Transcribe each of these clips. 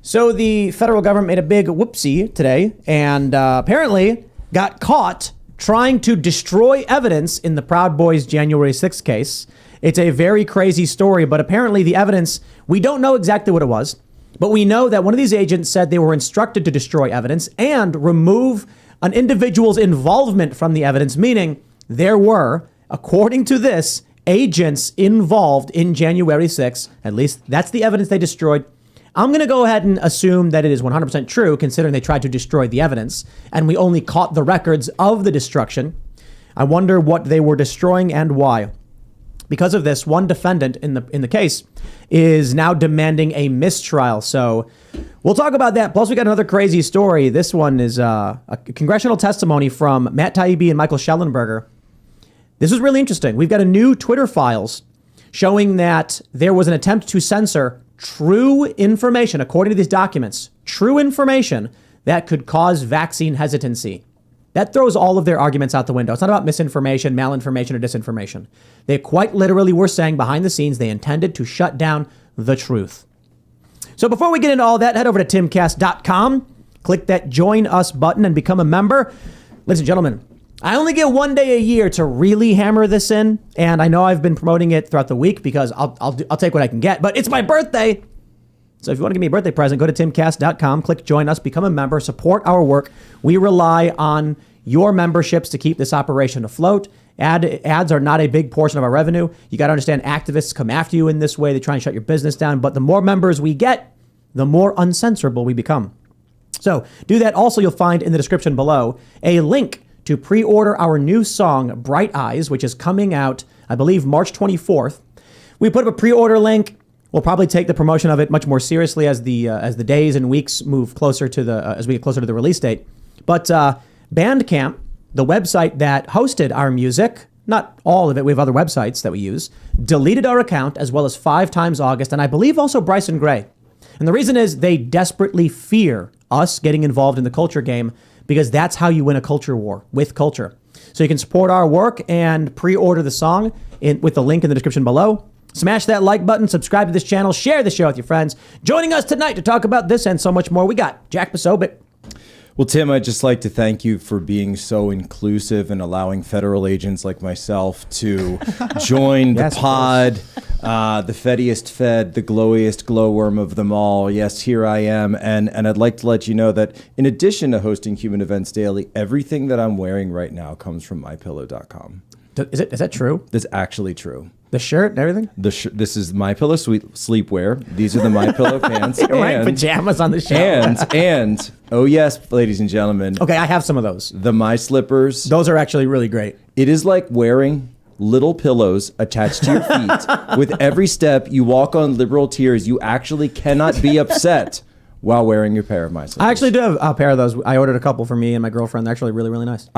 So the federal government made a big whoopsie today and apparently got caught trying to destroy evidence in the Proud Boys January 6th case. It's a very crazy story, but apparently the evidence, we don't know exactly what it was, but we know that one of these agents said they were instructed to destroy evidence and remove an individual's involvement from the evidence, meaning there were, according to this, agents involved in January 6th. At least that's the evidence they destroyed. I'm going to go ahead and assume that it is 100% true, considering they tried to destroy the evidence and we only caught the records of the destruction. I wonder what they were destroying and why. Because of this, one defendant in the case is now demanding a mistrial. So we'll talk about that. Plus, we got another crazy story. This one is a congressional testimony from Matt Taibbi and Michael Schellenberger. This is really interesting. We've got a new Twitter files showing that there was an attempt to censor true information, according to these documents, true information that could cause vaccine hesitancy. That throws all of their arguments out the window. It's not about misinformation, malinformation, or disinformation. They quite literally were saying behind the scenes they intended to shut down the truth. So before we get into all that, head over to timcast.com, click that join us button and become a member. Ladies and gentlemen, I only get one day a year to really hammer this in, and I know I've been promoting it throughout the week because I'll take what I can get, but it's my birthday. So if you want to give me a birthday present, go to timcast.com, click join us, become a member, support our work. We rely on your memberships to keep this operation afloat. Ads are not a big portion of our revenue. You got to understand, activists come after you in this way. They try and shut your business down, but the more members we get, the more uncensorable we become. So do that. Also, you'll find in the description below a link to pre-order our new song, Bright Eyes, which is coming out, I believe, March 24th. We put up a pre-order link. We'll probably take the promotion of it much more seriously as the days and weeks move closer to as we get closer to the release date. But Bandcamp, the website that hosted our music, not all of it, we have other websites that we use, deleted our account as well as 5 times August, and I believe also Bryson Gray. And the reason is they desperately fear us getting involved in the culture game, because that's how you win a culture war, with culture. So you can support our work and pre-order the song with the link in the description below. Smash that like button, subscribe to this channel, share the show with your friends. Joining us tonight to talk about this and so much more, we got Jack Posobiec. Well, Tim, I'd just like to thank you for being so inclusive and allowing federal agents like myself to join the pod, the fediest fed, the glowiest glowworm of them all. Yes, here I am. And I'd like to let you know that in addition to hosting Human Events Daily, everything that I'm wearing right now comes from mypillow.com. Is that true? That's actually true. The shirt and everything? This is MyPillow sleepwear. These are the MyPillow pants. You're wearing pajamas on the show. And oh yes, ladies and gentlemen. Okay, I have some of those. The My Slippers. Those are actually really great. It is like wearing little pillows attached to your feet. With every step you walk on liberal tears, you actually cannot be upset while wearing your pair of My Slippers. I actually do have a pair of those. I ordered a couple for me and my girlfriend. They're actually really, really nice.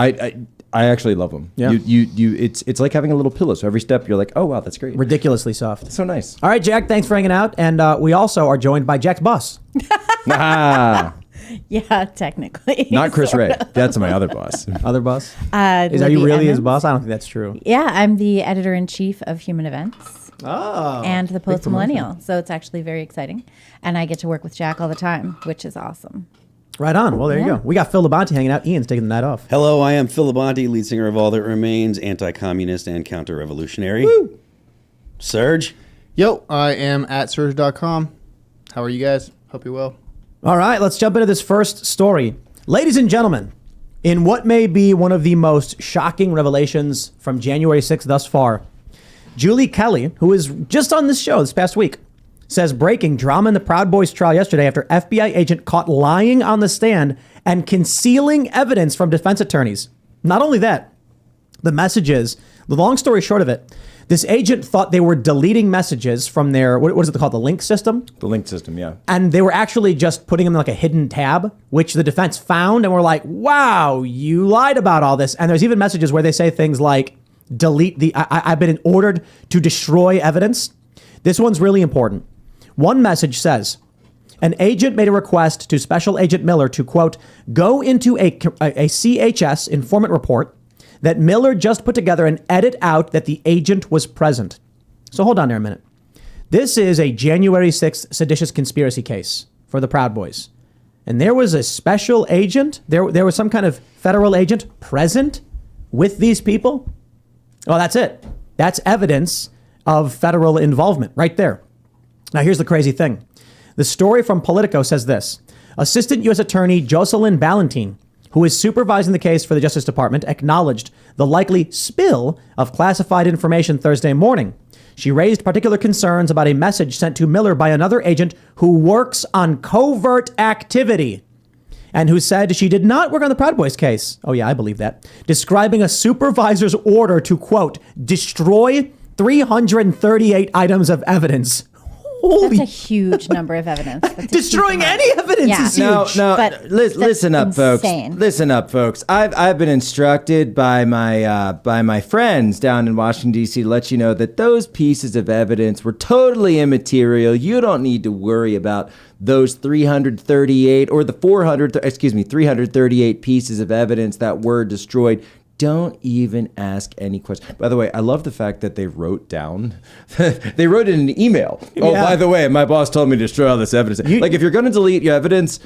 I actually love them. Yeah. It's like having a little pillow. So every step you're like, oh wow, that's great. Ridiculously soft. It's so nice. All right, Jack, thanks for hanging out. And we also are joined by Jack's boss. Yeah, technically. Not Chris Ray. That's my other boss. Other boss? Are you really his boss? I don't think that's true. Yeah, I'm the editor-in-chief of Human Events. Oh. And the Post Millennial. So it's actually very exciting. And I get to work with Jack all the time, which is awesome. Right on. Well, there you go. We got Phil Labonte hanging out. Ian's taking the night off. Hello, I am Phil Labonte, lead singer of All That Remains, anti-communist and counter-revolutionary. Woo! Serge? Yo, I am at Serge.com. How are you guys? Hope you're well. All right, let's jump into this first story. Ladies and gentlemen, in what may be one of the most shocking revelations from January 6th thus far, Julie Kelly, who was just on this show this past week, says breaking drama in the Proud Boys trial yesterday after FBI agent caught lying on the stand and concealing evidence from defense attorneys. Not only that, the messages, the long story short of it, this agent thought they were deleting messages from their, what is it called, the link system? The link system, yeah. And they were actually just putting them in like a hidden tab, which the defense found and were like, wow, you lied about all this. And there's even messages where they say things like, delete the, I've been ordered to destroy evidence. This one's really important. One message says, an agent made a request to Special Agent Miller to, quote, go into a CHS informant report that Miller just put together and edit out that the agent was present. So hold on there a minute. This is a January 6th seditious conspiracy case for the Proud Boys. And there was a special agent, there was some kind of federal agent present with these people. Well, that's it. That's evidence of federal involvement right there. Now, here's the crazy thing. The story from Politico says this. Assistant U.S. Attorney Jocelyn Ballantine, who is supervising the case for the Justice Department, acknowledged the likely spill of classified information Thursday morning. She raised particular concerns about a message sent to Miller by another agent who works on covert activity and who said she did not work on the Proud Boys case. Oh, yeah, I believe that. Describing a supervisor's order to, quote, destroy 338 items of evidence. That's a huge number of evidence. Destroying any evidence is huge. No, But listen up, insane. folks. Listen up, folks. I've been instructed by my friends down in Washington, D.C. to let you know that those pieces of evidence were totally immaterial. You don't need to worry about those 338 or the 338 pieces of evidence that were destroyed. Don't even ask any questions. By the way, I love the fact that they wrote down, they wrote in an email. Oh, by the way, my boss told me to destroy all this evidence. Like, if you're going to delete your evidence,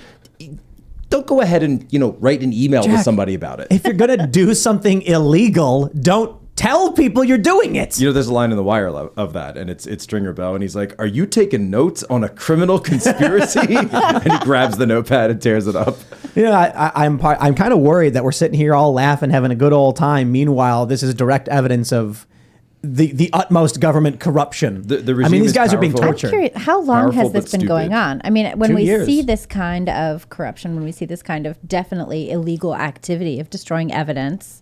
don't go ahead and, write an email to somebody about it. If you're going to do something illegal, don't tell people you're doing it. There's a line in The Wire of that, and it's Stringer Bell, and he's like, "Are you taking notes on a criminal conspiracy?" And he grabs the notepad and tears it up. I'm kind of worried that we're sitting here all laughing, having a good old time. Meanwhile, this is direct evidence of the utmost government corruption. The regime these guys are being powerful. tortured. I'm curious, how long Powerful has this but been going stupid. on? I mean, when 2 we years. see this kind of corruption, when we see this kind of definitely illegal activity of destroying evidence,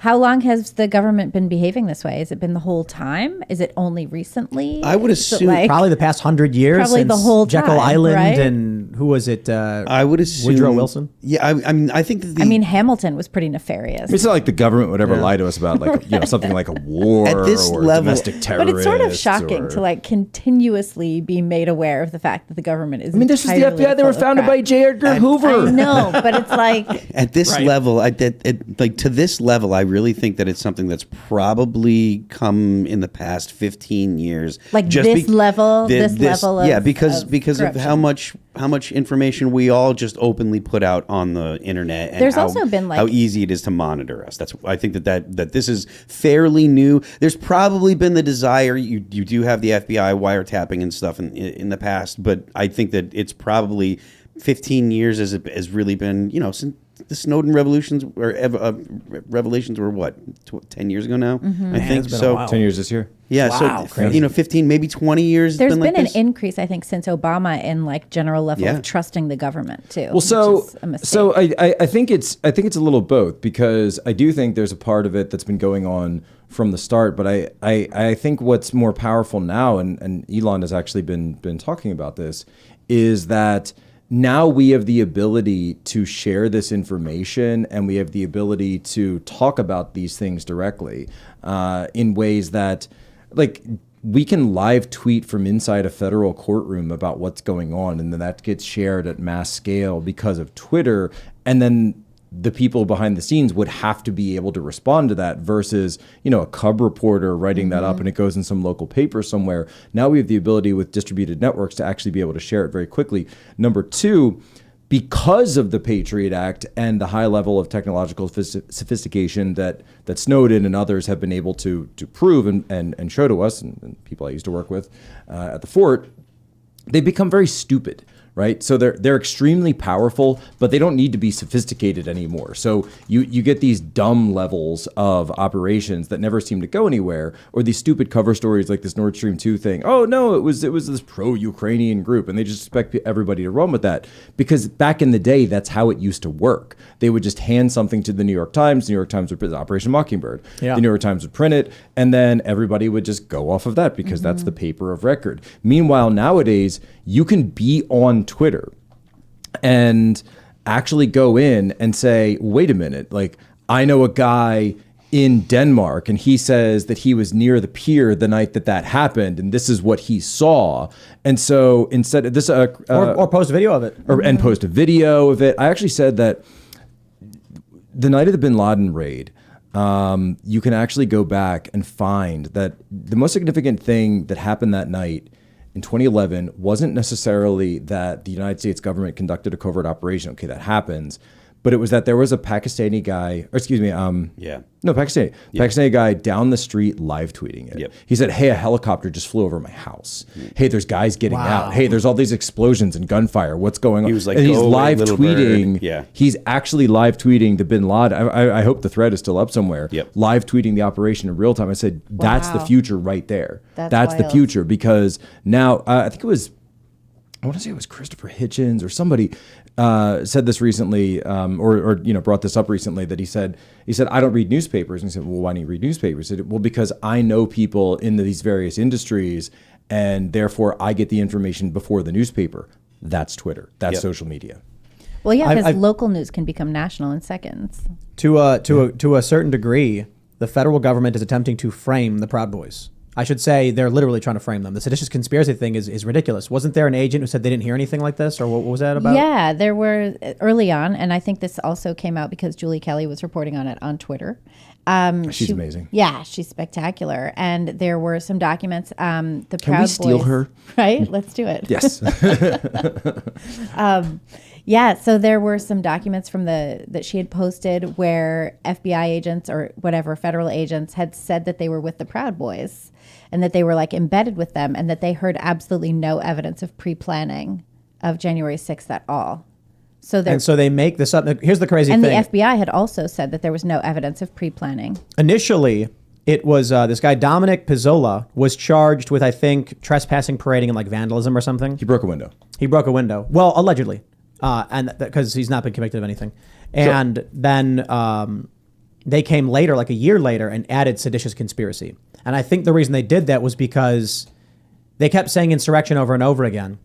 how long has the government been behaving this way? Has it been the whole time? Is it only recently? I would Is it assume- Probably the past 100 years. Probably the since whole Jekyll time, Island right? and who was it? I would assume Woodrow Wilson. Yeah, I mean, I think that Hamilton was pretty nefarious. It's not like the government would ever lie to us about something like a war At this or level- domestic terrorists. But it's sort of shocking to continuously be made aware of the fact that the government is. this is the FBI. They were founded by J. Edgar Hoover. I know, but it's like at this level, to this level, I really think that it's something that's probably come in the past 15 years. this level of because of corruption. how much information we all just openly put out on the internet, and There's also been, how easy it is to monitor us. I think that this is fairly new. There's probably been the desire. You do have the FBI wiretapping and stuff in the past, but I think that it's probably 15 years has really been since the Snowden revelations were 10 years ago now. I think it's been a so. while. 10 years this year. Yeah, Wow, so crazy. 15, maybe 20 years. there's been been like an this. increase, I think, since Obama in general level of trusting the government too. Well, so which is a mistake. so I think it's a little both, because I do think there's a part of it that's been going on from the start, but I think what's more powerful now, and Elon has actually been talking about this, is that now we have the ability to share this information, and we have the ability to talk about these things directly in ways that, we can live tweet from inside a federal courtroom about what's going on, and then that gets shared at mass scale because of Twitter, and then the people behind the scenes would have to be able to respond to that versus, a cub reporter writing that up and it goes in some local paper somewhere. Now we have the ability with distributed networks to actually be able to share it very quickly. Number two, because of the Patriot Act and the high level of technological sophistication that Snowden and others have been able to prove and show to us, and people I used to work with at the fort, they've become very stupid. Right, so they're extremely powerful, but they don't need to be sophisticated anymore. So you get these dumb levels of operations that never seem to go anywhere, or these stupid cover stories like this Nord Stream 2 thing. Oh no, it was this pro-Ukrainian group, and they just expect everybody to run with that, because back in the day, that's how it used to work. They would just hand something to the New York Times. The New York Times would put Operation Mockingbird. Yeah. The New York Times would print it, and then everybody would just go off of that because that's the paper of record. Meanwhile, nowadays, you can be on Twitter and actually go in and say, wait a minute, I know a guy in Denmark and he says that he was near the pier the night that happened and this is what he saw. And so instead of this, or post a video of it. and post a video of it. I actually said that the night of the bin Laden raid, you can actually go back and find that the most significant thing that happened that night in 2011 wasn't necessarily that the United States government conducted a covert operation. Okay, that happens. But it was that there was a Pakistani guy, or excuse me, Pakistani guy down the street live tweeting it. Yep. He said, hey, a helicopter just flew over my house. Hey, there's guys getting out. Hey, there's all these explosions and gunfire. What's going on? He was like, and he's "Go away, live little tweeting. bird." Yeah. He's actually live tweeting the bin Laden. I hope the thread is still up somewhere. Yep. Live tweeting the operation in real time. I said, that's the Wow. future right there. That's the wild. future, because now I think it was, I want to say it was Christopher Hitchens or somebody said this recently, or brought this up recently, that he said I don't read newspapers. And he said, well, why don't you read newspapers? He said, well, because I know people in these various industries, and therefore I get the information before the newspaper. That's Twitter. That's social media. Well, yeah, because I've- local news can become national in seconds. To a certain degree, the federal government is attempting to frame the Proud Boys. I should say they're literally trying to frame them. The seditious conspiracy thing is ridiculous. Wasn't there an agent who said they didn't hear anything like this, or what was that about? Yeah, there were early on, and I think this also came out because Julie Kelly was reporting on it on Twitter. She's amazing. Yeah, she's spectacular. And there were some documents. The Proud Can we steal Boys, her? Right? Let's do it. Yes. Yeah, so there were some documents from that she had posted where FBI agents or whatever federal agents had said that they were with the Proud Boys and that they were like embedded with them, and that they heard absolutely no evidence of pre-planning of January 6th at all. So they make this up. Here's the crazy and thing. the FBI had also said that there was no evidence of pre-planning. Initially, it was this guy, Dominic Pizzola, was charged with, I think, trespassing, parading, and like vandalism or something. He broke a window. He broke a window. Well, allegedly. And because he's not been convicted of anything. And then they came later, like a year later, and added seditious conspiracy. And I think the reason they did that was because they kept saying insurrection over and over again.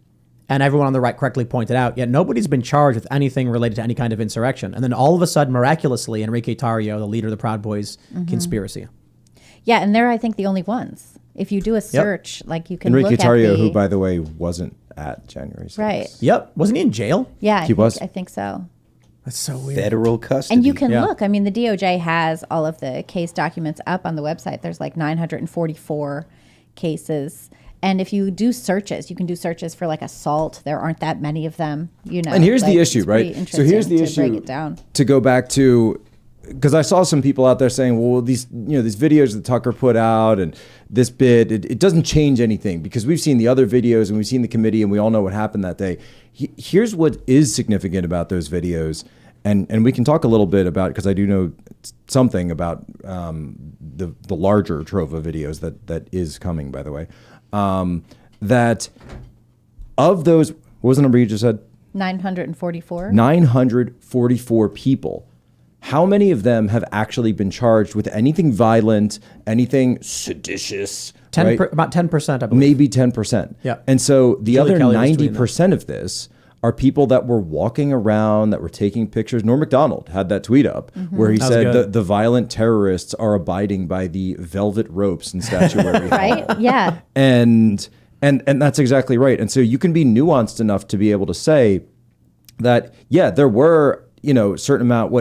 And everyone on the right correctly pointed out, yet nobody's been charged with anything related to any kind of insurrection. And then all of a sudden, miraculously, Enrique Tarrio, the leader of the Proud Boys, conspiracy. Yeah, and they're, I think, the only ones. If you do a search, like you can Enrique look Tarrio, at who, by the way, wasn't at January 6th. Right. Yep. Wasn't he in jail? Yeah, was. I think so. That's so weird. Federal custody. And you can Yeah. look. I mean, the DOJ has all of the case documents up on the website. There's like 944 cases. And if you do searches, you can do searches for like assault. There aren't that many of them, you know. And here's like, the issue, it's pretty right? So here's the interesting to issue. break it down. To go back to, because I saw some people out there saying, well, these videos that Tucker put out and this bit, it doesn't change anything, because we've seen the other videos and we've seen the committee and we all know what happened that day. Here's what is significant about those videos. And we can talk a little bit about, because I do know something about the larger trove of videos that is coming, by the way. That of those, what was the number you just said? 944. 944 people. How many of them have actually been charged with anything violent, anything seditious? Right? About 10%, I believe. Maybe 10%. Yeah. And so the Julie other Kelly was tweeting 90% of this are people that were walking around, that were taking pictures. Norm Macdonald had that tweet up where he That was said good. the violent terrorists are abiding by the velvet ropes in Statuary Hall. Right? Yeah. And that's exactly right. And so you can be nuanced enough to be able to say that, yeah, there were, certain amount,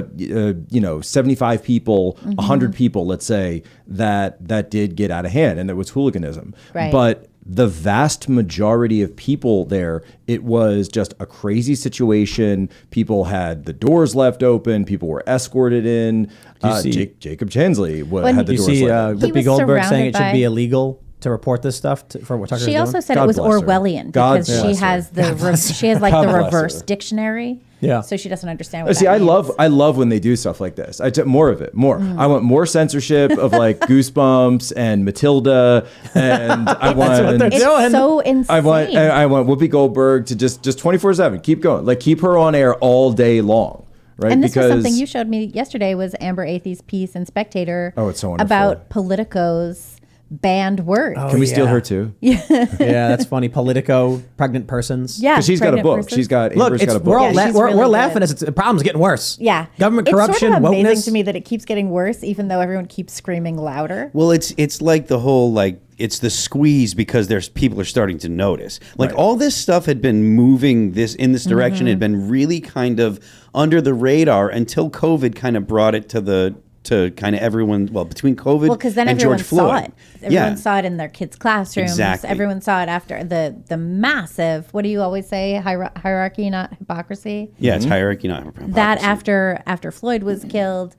75 people, 100 people, let's say, that did get out of hand, and it was hooliganism. Right. But the vast majority of people there, it was just a crazy situation. People had the doors left open. People were escorted in. Jacob Chansley had the You doors see left open. Whoopi was Goldberg saying it surrounded should be by- illegal to report this stuff for what Tucker's She also doing. said God it was bless her. Orwellian God because she bless her. has she has like God the bless reverse her. dictionary. Yeah. So she doesn't understand what See, that I means. love when they do stuff like this. I took more of it, more. Mm. I want more censorship of like Goosebumps and Matilda, and I want. they're It's doing. so insane. I want Whoopi Goldberg to just 24/7 keep going, like keep her on air all day long, right? And this was something you showed me yesterday was Amber Athey's piece in Spectator Oh, it's so wonderful. about Politico's banned words. Can we steal yeah. her too? Yeah, that's funny. Politico, pregnant persons. Yeah, Because she's got a pregnant book. person. She's got. Look, Amber's got a book. we're all Yeah, she's we're really laughing good. as the problem's getting worse. Yeah. Government it's corruption, sort of amazing wokeness. to me that it keeps getting worse even though everyone keeps screaming louder. Well, it's like the whole it's the squeeze because there's people are starting to notice. Like all this stuff had been moving in this direction, had been really kind of under the radar until COVID kind of brought it to the to kind of everyone. Well, between COVID Well, because then and everyone George Floyd. saw it. Everyone saw it in their kids' classrooms. Exactly. Everyone saw it after the massive. What do you always say? Hierarchy, not hypocrisy. Yeah, it's hierarchy, not hypocrisy. That after Floyd was killed,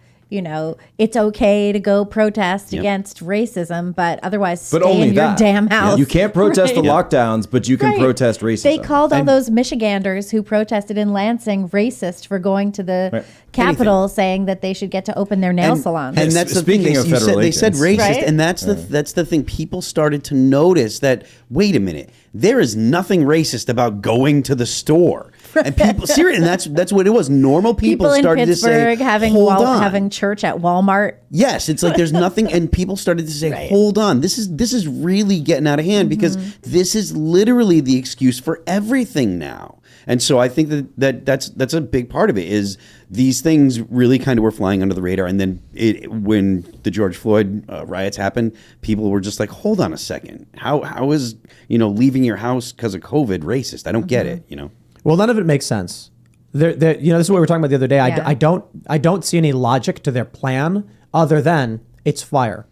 it's okay to go protest against racism, but otherwise stay in your damn house. You can't protest the lockdowns, but you can Right. protest racism. They called all those Michiganders who protested in Lansing racist for going to the Capitol, saying that they should get to open their nail salons. And that's the Speaking thing. of They federal said agents. racist, Right? and that's the thing. People started to notice that. Wait a minute, there is nothing racist about going to the store. And people, seriously, and that's what it was. Normal people in started to say, Pittsburgh "Hold on." having church at Walmart. Yes, it's like there's nothing, and people started to say, Right. "Hold on, this is really getting out of hand because this is literally the excuse for everything now." And so I think that's a big part of it is these things really kind of were flying under the radar, and then when the George Floyd riots happened, people were just like, "Hold on a second, how is leaving your house because of COVID racist? I don't get it." Well, none of it makes sense. This is what we were talking about the other day. Yeah. I don't see any logic to their plan other than it's fire,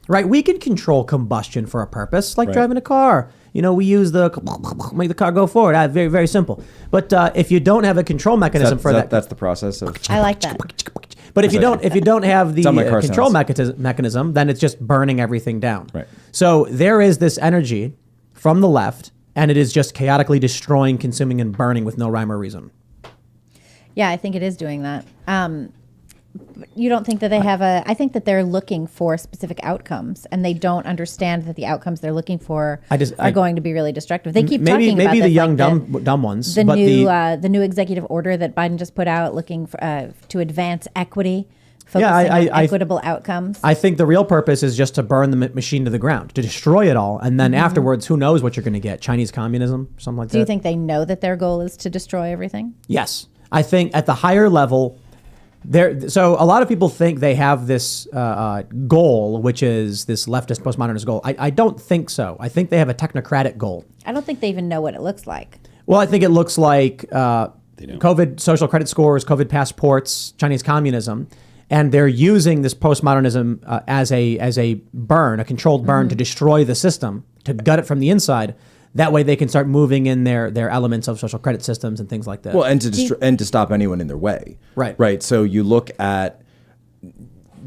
right? We can control combustion for a purpose, like driving a car. We use make the car go forward. Very, very simple. But if you don't have a control mechanism for that, That's the process of. I like that. but if you don't have the how my car control sounds. mechanism, then it's just burning everything down. Right. So there is this energy from the left, and it is just chaotically destroying, consuming, and burning with no rhyme or reason. Yeah, I think it is doing that. You don't think that they have I think that they're looking for specific outcomes, and they don't understand that the outcomes they're looking for are going to be really destructive. They keep talking about maybe the this, young like dumb ones. The but the new executive order that Biden just put out, looking for, to advance equity, focusing on equitable outcomes. I think the real purpose is just to burn the machine to the ground, to destroy it all, and then afterwards, who knows what you're going to get? Chinese communism, something like that. Do you think they know that their goal is to destroy everything? Yes, I think at the higher level. So a lot of people think they have this goal, which is this leftist postmodernist goal. I don't think so. I think they have a technocratic goal. I don't think they even know what it looks like. Well, I think it looks like COVID social credit scores, COVID passports, Chinese communism, and they're using this postmodernism as a burn, a controlled burn to destroy the system, to gut it from the inside. That way they can start moving in their elements of social credit systems and things like that. Well, and to stop anyone in their way. Right. Right. So you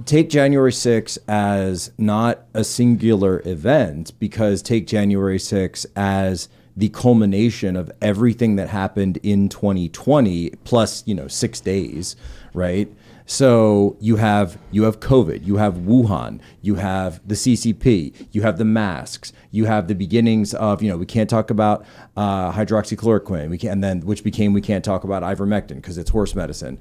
take January 6th as not a singular event, because take January 6th as the culmination of everything that happened in 2020 plus, 6 days, right? So you have COVID, you have Wuhan, you have the CCP, you have the masks, you have the beginnings of, we can't talk about hydroxychloroquine, we can't talk about ivermectin because it's horse medicine.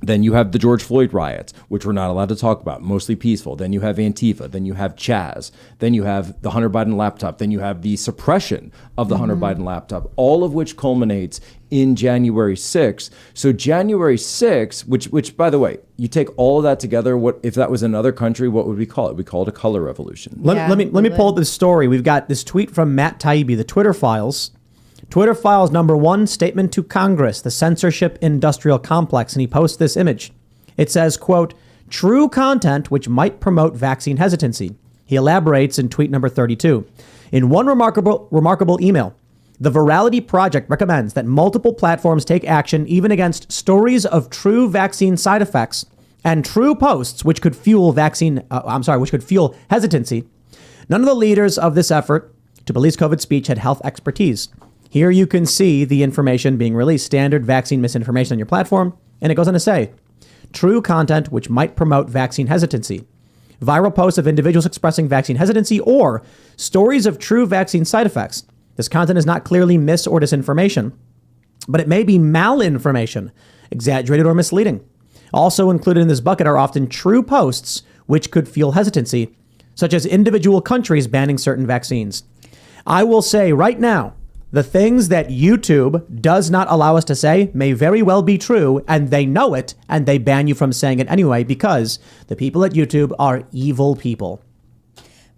Then you have the George Floyd riots, which we're not allowed to talk about, mostly peaceful. Then you have Antifa. Then you have Chaz. Then you have the Hunter Biden laptop. Then you have the suppression of the Hunter Biden laptop, all of which culminates in January 6th. So January 6th, which by the way, you take all of that together, what if that was another country, what would we call it? We call it a color revolution. Let me pull up this story. We've got this tweet from Matt Taibbi, the Twitter Files. Twitter Files #1, statement to Congress, the censorship industrial complex, and he posts this image. It says, quote, true content which might promote vaccine hesitancy. He elaborates in tweet number 32. In one remarkable email, the Virality Project recommends that multiple platforms take action even against stories of true vaccine side effects and true posts which could fuel hesitancy. None of the leaders of this effort to police COVID speech had health expertise. Here you can see the information being released, standard vaccine misinformation on your platform, and it goes on to say, true content which might promote vaccine hesitancy, viral posts of individuals expressing vaccine hesitancy, or stories of true vaccine side effects. This content is not clearly mis or disinformation, but it may be malinformation, exaggerated or misleading. Also included in this bucket are often true posts which could fuel hesitancy, such as individual countries banning certain vaccines. I will say right now, the things that YouTube does not allow us to say may very well be true, and they know it, and they ban you from saying it anyway because the people at YouTube are evil people.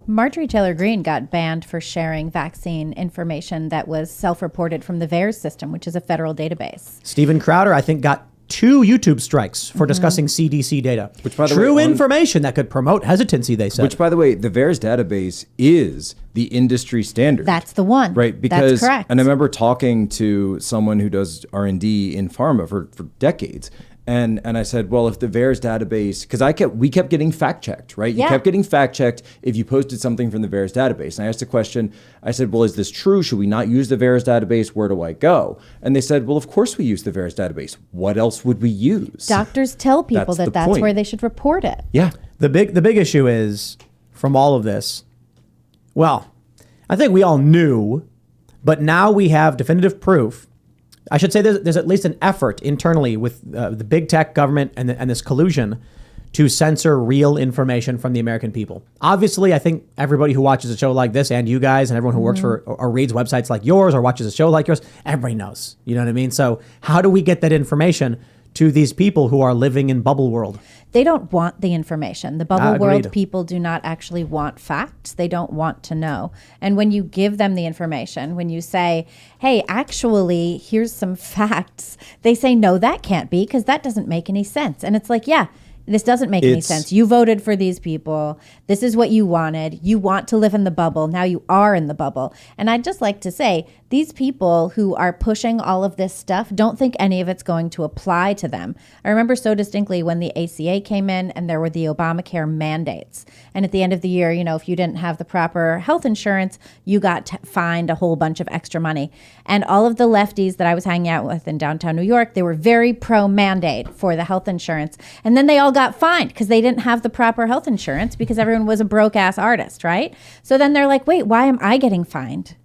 Marjorie Taylor Greene got banned for sharing vaccine information that was self-reported from the VAERS system, which is a federal database. Steven Crowder, I think, got 2 YouTube strikes for discussing CDC data. Which, by the True way, information that could promote hesitancy, they said. Which, by the way, the VAERS database is the industry standard. That's the one. Right, because, that's correct. And I remember talking to someone who does R&D in pharma for decades. And I said, well, if the VAERS database, because we kept getting fact checked, right? You kept getting fact checked if you posted something from the VAERS database. And I asked a question. I said, well, is this true? Should we not use the VAERS database? Where do I go? And they said, well, of course we use the VAERS database. What else would we use? Doctors tell people that's point. where they should report it. Yeah. The big issue is, from all of this, well, I think we all knew, but now we have definitive proof. I should say there's at least an effort internally with the big tech government and this collusion to censor real information from the American people. Obviously, I think everybody who watches a show like this, and you guys, and everyone who works for or reads websites like yours or watches a show like yours, everybody knows. You know what I mean? So how do we get that information to these people who are living in bubble world? They don't want the information. The bubble Agreed. world people do not actually want facts. They don't want to know. And when you give them the information, when you say, hey, actually, here's some facts, they say, no, that can't be because that doesn't make any sense. And it's like, yeah, this doesn't make any sense. You voted for these people. This is what you wanted. You want to live in the bubble. Now you are in the bubble. And I'd just like to say, these people who are pushing all of this stuff don't think any of it's going to apply to them. I remember so distinctly when the ACA came in and there were the Obamacare mandates. And at the end of the year, you know, if you didn't have the proper health insurance, you got fined a whole bunch of extra money. And all of the lefties that I was hanging out with in downtown New York, they were very pro-mandate for the health insurance. And then they all got fined because they didn't have the proper health insurance because everyone was a broke-ass artist, right? So then they're like, wait, why am I getting fined?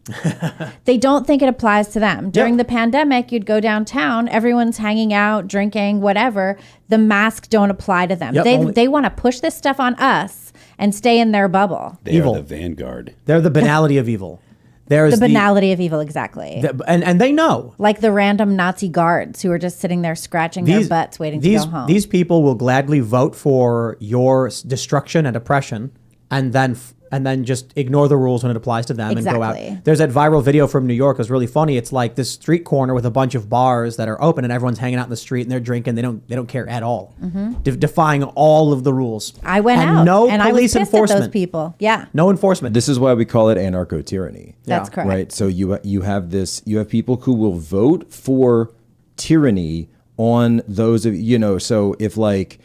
They don't think it applies to them. During the pandemic, you'd go downtown, everyone's hanging out, drinking, whatever. The masks don't apply to them. They want to push this stuff on us and stay in their bubble. They are the vanguard. They're the banality of evil. There's the banality of evil, exactly. And they know. Like the random Nazi guards who are just sitting there scratching their butts waiting to go home. These people will gladly vote for your destruction and oppression and then just ignore the rules when it applies to them and go out. There's that viral video from New York. It was really funny. It's like this street corner with a bunch of bars that are open and everyone's hanging out in the street and they're drinking. They don't care at all. Defying all of the rules. I went and out no and police I was pissed enforcement. at those people. Yeah. No enforcement. This is why we call it anarcho-tyranny. That's correct. Right? So you have people who will vote for tyranny on those of, so if like,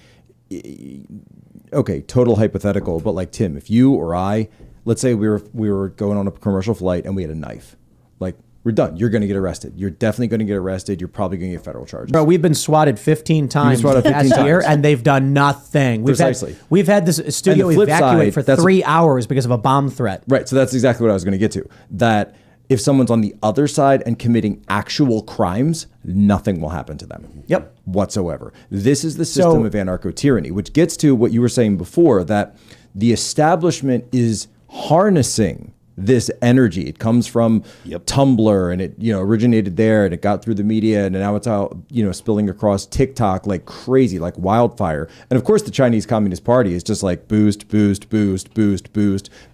okay, total hypothetical, but like Tim, if you or I, let's say we were going on a commercial flight and we had a knife, like we're done. You're going to get arrested. You're definitely going to get arrested. You're probably going to get federal charges. Bro, we've been swatted 15 times last year, and they've done nothing. We've had this studio evacuate for 3 hours because of a bomb threat. Right. So that's exactly what I was going to get to. That if someone's on the other side and committing actual crimes, nothing will happen to them. Yep. Whatsoever. This is the system of anarcho-tyranny, which gets to what you were saying before, that the establishment is harnessing this energy. It comes from Tumblr, and it originated there, and it got through the media, and now it's out spilling across TikTok like crazy, like wildfire. And of course the Chinese Communist Party is just like boost,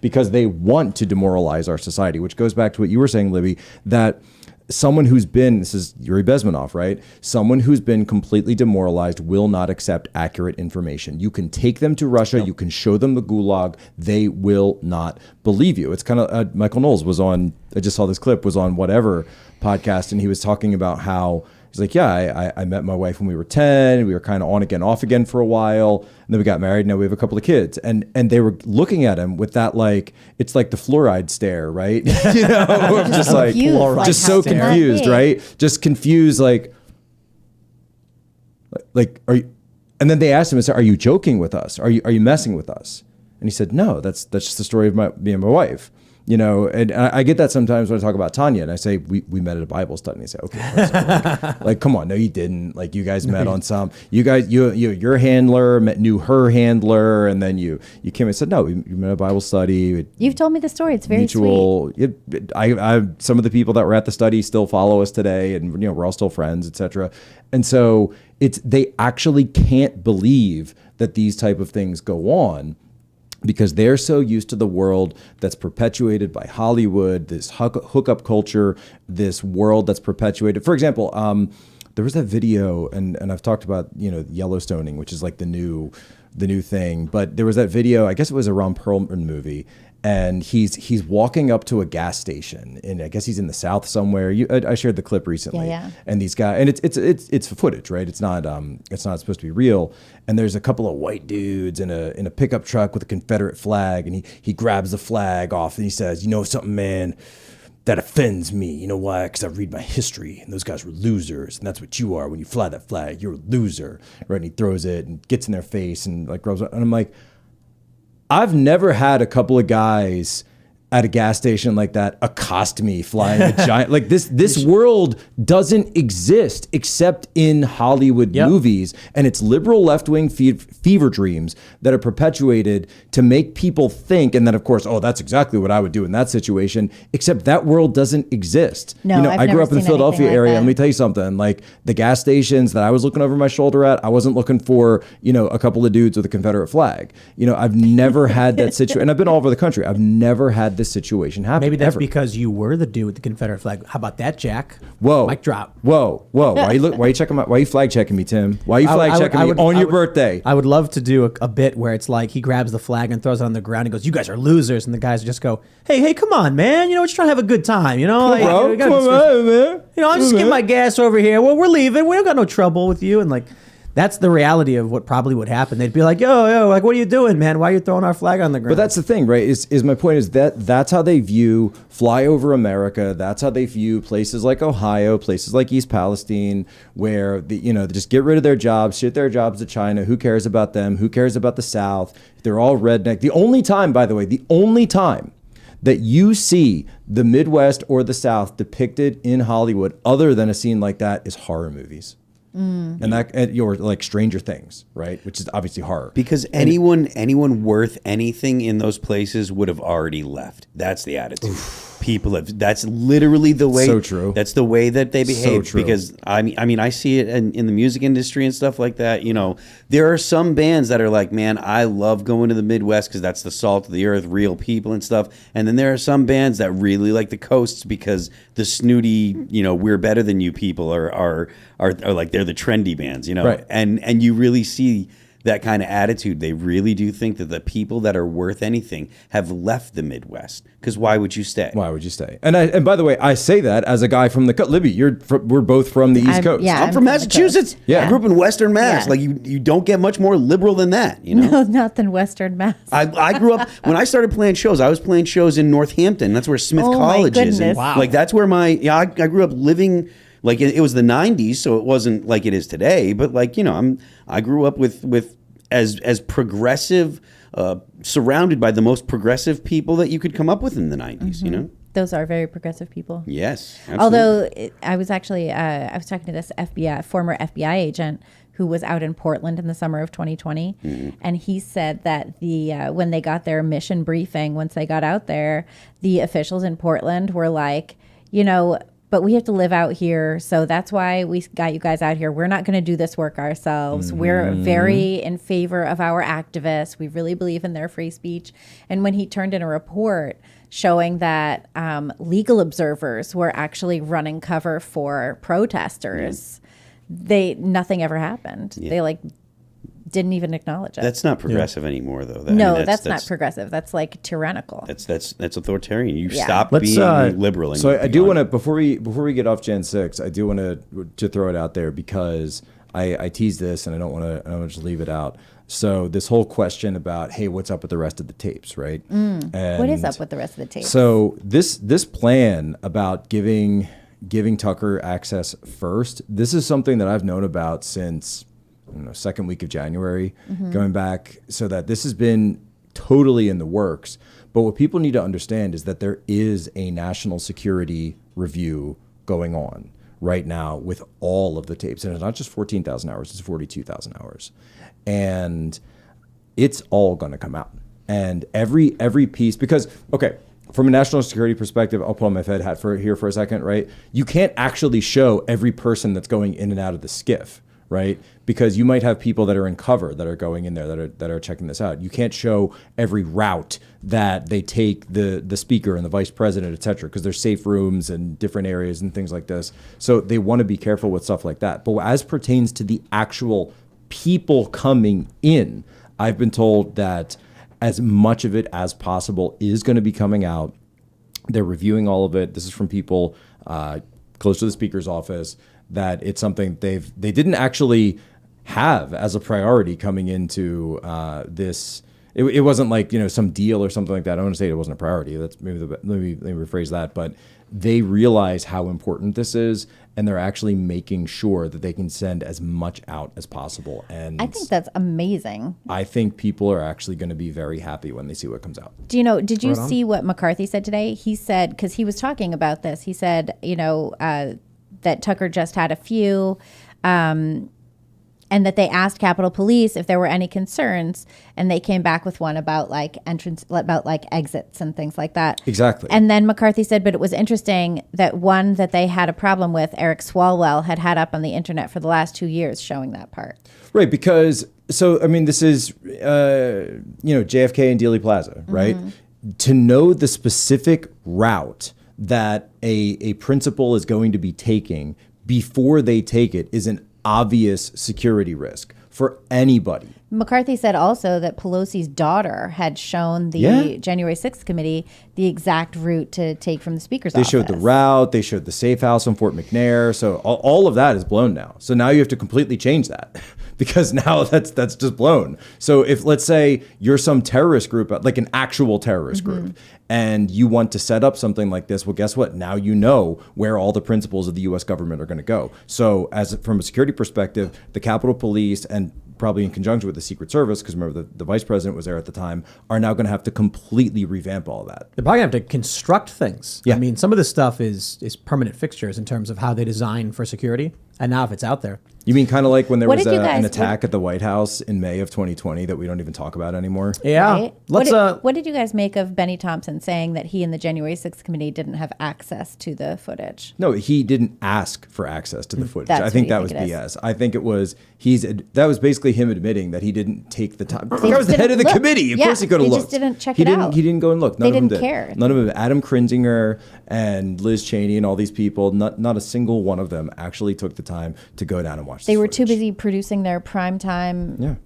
because they want to demoralize our society, which goes back to what you were saying, Libby, that someone who's been, this is Yuri Bezmenov, right? Someone who's been completely demoralized will not accept accurate information. You can take them to Russia, you can show them the gulag, they will not believe you. It's kind of, Michael Knowles was on, I just saw this clip, was on whatever podcast, and he was talking about how, he's like, yeah, I met my wife when we were 10, we were kind of on again, off again for a while, and then we got married, now we have a couple of kids. And they were looking at him with that, like, it's like the fluoride stare, right? Just like, just so confused, right? Just confused, like, are you, and then they asked him, are you joking with us? Are you messing with us? And he said, no, that's just the story of me and my wife. And I get that sometimes when I talk about Tanya, and I say, we met at a Bible study, and they say, okay, like, come on, no, you didn't. Like, you guys met on some, your handler knew her handler, and then you came and said, no, we met at a Bible study. You've told me the story. It's very mutual, sweet. Some of the people that were at the study still follow us today, and we're all still friends, etc. And so they actually can't believe that these type of things go on, because they're so used to the world that's perpetuated by Hollywood, this hookup culture, this world that's perpetuated. For example, there was that video, and I've talked about, Yellowstoning, which is like the new thing. But there was that video, I guess it was a Ron Perlman movie, and he's walking up to a gas station, and I guess he's in the South somewhere. I shared the clip recently, Yeah. and these guys, and it's footage, right? It's not supposed to be real. And there's a couple of white dudes in a pickup truck with a Confederate flag, and he grabs the flag off and he says, "You know something, man? That offends me. You know why? Because I read my history, and those guys were losers, and that's what you are when you fly that flag. You're a loser, right?" And he throws it and gets in their face and like rubs it. And I'm like, I've never had a couple of guys at a gas station like that accost me flying a giant like this world doesn't exist except in Hollywood movies, and it's liberal left-wing fever dreams that are perpetuated to make people think, and then of course, that's exactly what I would do in that situation, except that world doesn't exist. No, I grew up in the Philadelphia area, and let me tell you something, like the gas stations that I was looking over my shoulder at, I wasn't looking for, a couple of dudes with a Confederate flag. I've never had that situation, and I've been all over the country. I've never had this situation happen. Maybe that's ever. because you were the dude with the Confederate flag. How about that, Jack? Whoa. Mic drop. Whoa. Why you flag checking me, Tim? Why are you flag checking me on your birthday? I would love to do a bit where it's like he grabs the flag and throws it on the ground and goes, "You guys are losers," and the guys just go, Hey, come on, man. We're just trying to have a good time. Come on, man. I'm just getting my gas over here. Well, we're leaving. We don't got no trouble with you. And like, that's the reality of what probably would happen. They'd be like, yo, like, what are you doing, man? Why are you throwing our flag on the ground? But that's the thing, right? Is my point is that's how they view flyover America. That's how they view places like Ohio, places like East Palestine, where they just get rid of their jobs, ship their jobs to China. Who cares about them? Who cares about the South? They're all redneck. The only time, by the way, that you see the Midwest or the South depicted in Hollywood, other than a scene like that, is horror movies. And or like Stranger Things, right? Which is obviously horror. Because anyone worth anything in those places would have already left. That's the attitude. People have. That's literally the way. So true. That's the way that they behave. So true. Because I mean, I see it in the music industry and stuff like that. There are some bands that are like, man, I love going to the Midwest because that's the salt of the earth, real people and stuff. And then there are some bands that really like the coasts because the snooty, we're better than you people are like they're the trendy bands, Right. And you really see that kind of attitude. They really do think that the people that are worth anything have left the Midwest. Because why would you stay? Why would you stay? And by the way, I say that as a guy from the coast. Libby, we're both from the East Coast. Yeah, I'm from Massachusetts. Yeah. I grew up in Western Mass. Yeah. Like you don't get much more liberal than that. No, not than Western Mass. I grew up when I started playing shows. I was playing shows in Northampton. That's where Smith Oh, my College is. goodness. And Wow. Like that's where I grew up living. Like it was the 90s, so it wasn't like it is today. But like I grew up with as progressive, surrounded by the most progressive people that you could come up with in the 90s. Those are very progressive people. Yes, absolutely. Although I was actually I was talking to this former FBI agent who was out in Portland in the summer of 2020, and he said that when they got their mission briefing, once they got out there, the officials in Portland were like, but we have to live out here, so that's why we got you guys out here. We're not going to do this work ourselves. We're very in favor of our activists. We really believe in their free speech. And when he turned in a report showing that legal observers were actually running cover for protesters, nothing ever happened. Yeah. They didn't even acknowledge it. That's not progressive anymore, though. That's not progressive. That's like tyrannical. That's authoritarian. You Yeah. stop Let's, being liberal. And So I do become- want to before we get off Gen 6, I do want to throw it out there because I teased this and I don't want to just leave it out. So this whole question about, hey, what's up with the rest of the tapes, right? And What is up with the rest of the tapes? So this plan about giving Tucker access first, this is something that I've known about since second week of January, going back, so that this has been totally in the works. But what people need to understand is that there is a national security review going on right now with all of the tapes. And it's not just 14,000 hours, it's 42,000 hours. And it's all going to come out. And every piece, because, okay, from a national security perspective, I'll put on my Fed hat here for a second, right? You can't actually show every person that's going in and out of the skiff, right? Because you might have people that are in cover that are going in there that are checking this out. You can't show every route that they take the speaker and the vice president, et cetera, because there's safe rooms and different areas and things like this. So they want to be careful with stuff like that. But as pertains to the actual people coming in, I've been told that as much of it as possible is going to be coming out. They're reviewing all of it. This is from people close to the speaker's office, that it's something they didn't actually have as a priority coming into this. It wasn't like, some deal or something like that. I don't want to say it wasn't a priority. That's let me rephrase that. But they realize how important this is, and they're actually making sure that they can send as much out as possible. And I think that's amazing. I think people are actually going to be very happy when they see what comes out. Did you see what McCarthy said today? He said, because he was talking about this, he said, that Tucker just had a few, and that they asked Capitol Police if there were any concerns, and they came back with one about exits and things like that. Exactly. And then McCarthy said, but it was interesting that one that they had a problem with, Eric Swalwell, had up on the internet for the last 2 years showing that part. Right, because, this is, JFK and Dealey Plaza, right? To know the specific route that a principal is going to be taking before they take it is an obvious security risk for anybody. McCarthy said also that Pelosi's daughter had shown the January 6th committee the exact route to take from the speaker's office. They showed the route. They showed the safe house on Fort McNair. So all of that is blown now. So now you have to completely change that because now that's just blown. So if, let's say, you're some terrorist group, like an actual terrorist group, and you want to set up something like this, well, guess what? Now you know where all the principals of the U.S. government are going to go. So from a security perspective, the Capitol Police, and probably in conjunction with the Secret Service, because remember the vice president was there at the time, are now going to have to completely revamp all of that. They're probably going to have to construct things. Yeah. I mean, some of this stuff is permanent fixtures in terms of how they design for security. And now if it's out there. You mean kind of like when there was an guys- attack at the White House in May of 2020 that we don't even talk about anymore? Yeah. Right? What did you guys make of Benny Thompson saying that he and the January 6th committee didn't have access to the footage? No, he didn't ask for access to the footage. That's I think what that you was think it BS. I think it was that was basically him admitting that he didn't take the time. They That was the just head of the didn't committee. Of look. course he could have They looked. just didn't check he it didn't, out. He didn't go and look. None They of them didn't did. care. None of them. Adam Kinzinger and Liz Cheney and all these people, not a single one of them actually took the time to go down and watch They this were too footage. busy producing their primetime,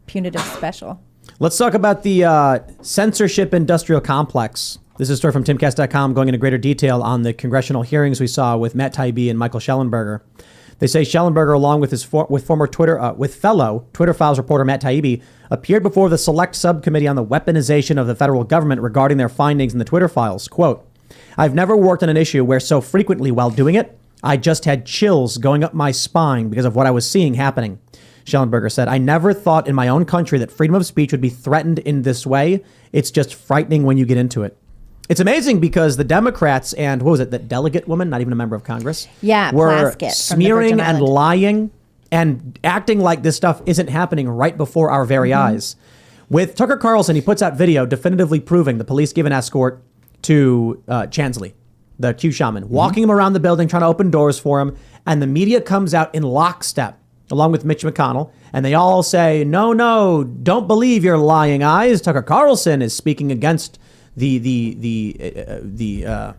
punitive special. Let's talk about the censorship industrial complex. This is a story from Timcast.com going into greater detail on the congressional hearings we saw with Matt Taibbi and Michael Schellenberger. They say Schellenberger, along with with fellow Twitter Files reporter Matt Taibbi, appeared before the Select Subcommittee on the Weaponization of the Federal Government regarding their findings in the Twitter Files. Quote, "I've never worked on an issue where so frequently while doing it, I just had chills going up my spine because of what I was seeing happening." Schellenberger said, "I never thought in my own country that freedom of speech would be threatened in this way. It's just frightening when you get into it." It's amazing because the Democrats and, what was it, that delegate woman, not even a member of Congress, were Plaskett from the smearing Virgin and Island. lying and acting like this stuff isn't happening right before our very eyes. With Tucker Carlson, he puts out video definitively proving the police give an escort to Chansley, the Q shaman, walking him around the building, trying to open doors for him. And the media comes out in lockstep, along with Mitch McConnell. And they all say, no, don't believe your lying eyes. Tucker Carlson is speaking against the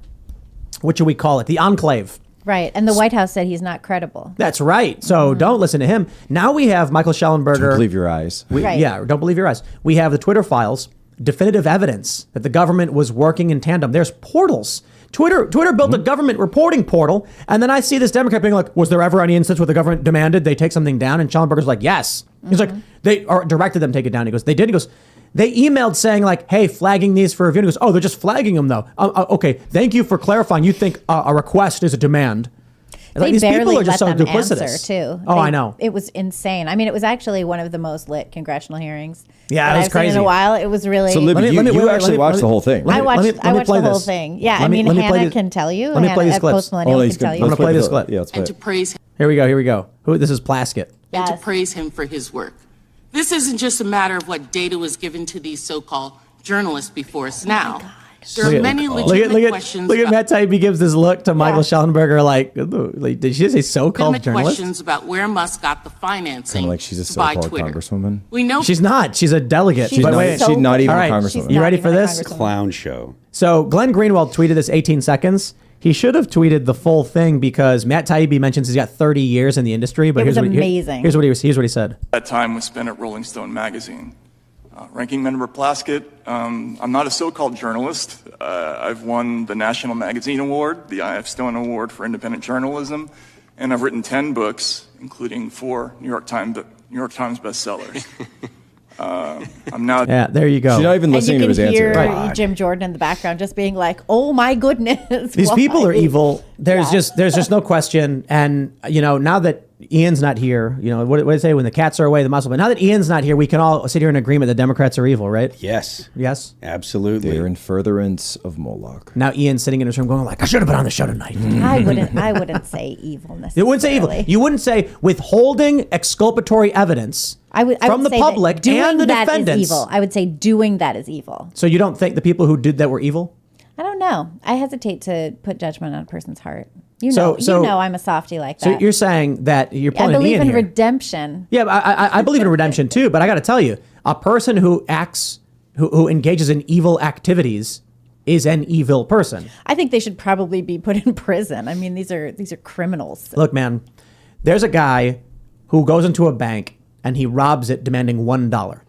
what should we call it? The enclave. Right. And the White House said he's not credible. That's right. So don't listen to him. Now we have Michael Schellenberger. Don't believe your eyes. Right. Yeah, don't believe your eyes. We have the Twitter files, definitive evidence that the government was working in tandem. There's portals. Twitter built a government reporting portal, and then I see this Democrat being like, was there ever any instance where the government demanded they take something down? And Schellenberger's like, yes. He's like, they directed them to take it down. He goes, they did. He goes, they emailed saying like, hey, flagging these for review. And he goes, oh, they're just flagging them though. Okay, thank you for clarifying. You think a request is a demand. They These barely people are just so let them duplicitous. answer too. I know. It was insane. I mean, it was actually one of the most lit congressional hearings. Yeah, that it was I've seen in crazy. a while. It was really. So Libby, you wait, actually watched the whole thing, I right? watched let me the play whole this. thing. Yeah, Let me play Hannah this. can tell you. Let me play Hannah these at clips. Post Millennial can tell you. I'm gonna play this clip. Yeah, let's play and to it. praise him Here we go. This is Plaskett. and to Yes. praise him for his work. This isn't just a matter of what data was given to these so-called journalists before us now. There are many legitimate questions. Look at Matt Taibbi gives this look to Michael Schellenberger like, did she say so-called legitimate journalist? questions about where Musk got the financing Kind of like she's a to buy so-called Twitter. congresswoman. We know She's not. She's a delegate. She's But not wait, so- She's not even All a right, congresswoman. you ready Not for even a this? congresswoman. Clown show. So Glenn Greenwald tweeted this 18 seconds. He should have tweeted the full thing because Matt Taibbi mentions he's got 30 years in the industry. But It was here's amazing. Here's what he said. That time was spent at Rolling Stone magazine. Ranking Member Plaskett, I'm not a so-called journalist. I've won the National Magazine Award, the I.F. Stone Award for Independent Journalism, and I've written 10 books, including 4 New York Times bestsellers. I'm now... Yeah, there you go. She's not even And you listening to can his answer. hear Right. Jim Jordan in the background just being like, "Oh my goodness, These people are why?" evil. There's just no question. And now that Ian's not here, what do they say? When the cats are away, the muscle. But now that Ian's not here, we can all sit here in agreement that Democrats are evil, right? Yes. Yes. Absolutely. They're in furtherance of Moloch. Now Ian's sitting in his room going like, I should have been on the show tonight. I wouldn't say evil necessarily. It wouldn't say evil. You wouldn't say withholding exculpatory evidence from the say that public doing and the that is defendants. evil. I would say doing that is evil. So you don't think the people who did that were evil? I don't know. I hesitate to put judgment on a person's heart. So I'm a softie like that. So you're saying that you're I pulling believe Ian in here. redemption. Yeah, but I believe in redemption too. But I got to tell you, a person who who engages in evil activities is an evil person. I think they should probably be put in prison. I mean, these are criminals. Look, man, there's a guy who goes into a bank and he robs it, demanding $1,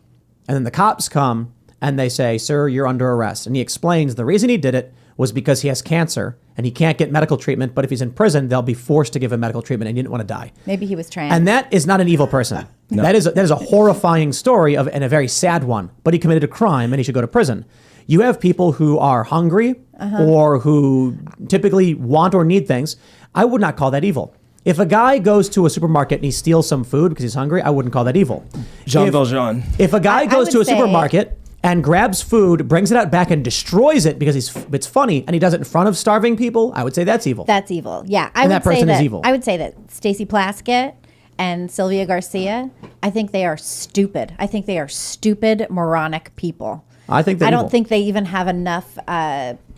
and then the cops come and they say, "Sir, you're under arrest," and he explains the reason he did it was because he has cancer and he can't get medical treatment, but if he's in prison, they'll be forced to give him medical treatment and he didn't want to die. Maybe he was trans. And that is not an evil person. No. That is a horrifying story and a very sad one, but he committed a crime and he should go to prison. You have people who are hungry or who typically want or need things. I would not call that evil. If a guy goes to a supermarket and he steals some food because he's hungry, I wouldn't call that evil. Jean If- Valjean. If a guy I goes would to a say- supermarket and grabs food, brings it out back and destroys it because it's funny, and he does it in front of starving people, I would say that's evil. That's evil. Yeah, I And would that person say is that. evil. I would say that Stacey Plaskett and Sylvia Garcia. I think they are stupid. I think they are stupid, moronic people. I think they're I don't evil. think they even have enough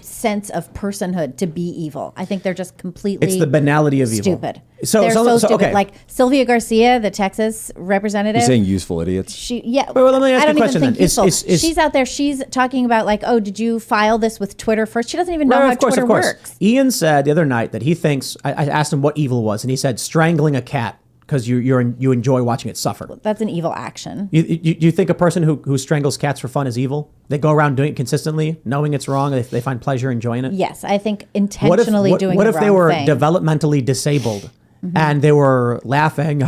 sense of personhood to be evil. I think they're just completely. It's the banality of evil. Stupid. So- they're so- so so- stupid. okay. Like Sylvia Garcia, the Texas representative. You're saying useful idiots? well, let me ask I you a don't question even think then. Is- useful. is- She's out there. She's talking about like, oh, did you file this with Twitter first? She doesn't even know Right, how of course, Twitter of course. works. Ian said the other night that he thinks, I asked him what evil was, and he said strangling a cat because you enjoy watching it suffer. That's an evil action. You think a person who strangles cats for fun is evil? They go around doing it consistently, knowing it's wrong, they find pleasure enjoying it? Yes, I think intentionally doing what the if wrong they were thing. developmentally disabled and they were laughing,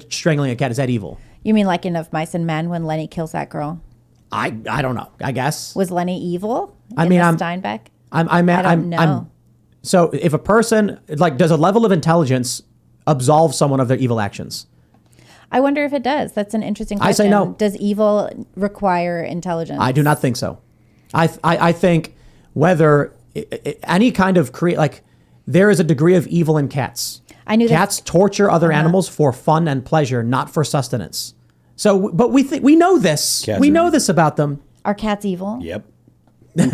strangling a cat? Is that evil? You mean like in Of Mice and Men when Lenny kills that girl? I don't know. I guess. Was Lenny evil? I in mean, the I'm- Steinbeck. I don't know. So if a person does a level of intelligence absolve someone of their evil actions? I wonder if it does. That's an interesting question. I say no. Does evil require intelligence? I do not think so. I think whether any kind of there is a degree of evil in cats. I knew that- cats torture other animals for fun and pleasure, not for sustenance. So, but we know this. Cats We are know evil. this about them. Are cats evil? Yep.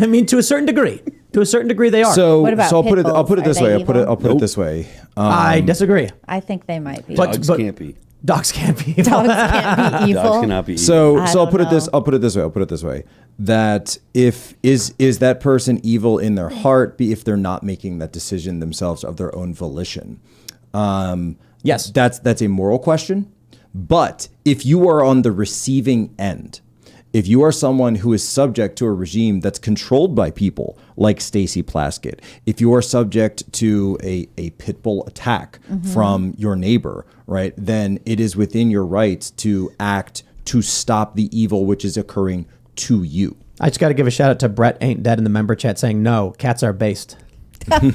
I mean, to a certain degree. To a certain degree, they are. So, What about so I'll put pit it. I'll put it bulls? this Are way. they I'll put it. evil? I'll put it this way. I disagree. I think they might be. But- Dogs can't be. Dogs can't be evil. Dogs can't be evil. Dogs cannot be. So I so I'll don't put it this. know. I'll put it this way. I'll put it this way. That if is that person evil in their heart, if they're not making that decision themselves of their own volition. Yes. That's a moral question. But if you are on the receiving end, if you are someone who is subject to a regime that's controlled by people like Stacey Plaskett, if you are subject to a pit bull attack from your neighbor, right, then it is within your rights to act to stop the evil which is occurring to you. I just got to give a shout out to Brett Ain't Dead in the member chat saying, no, cats are based. And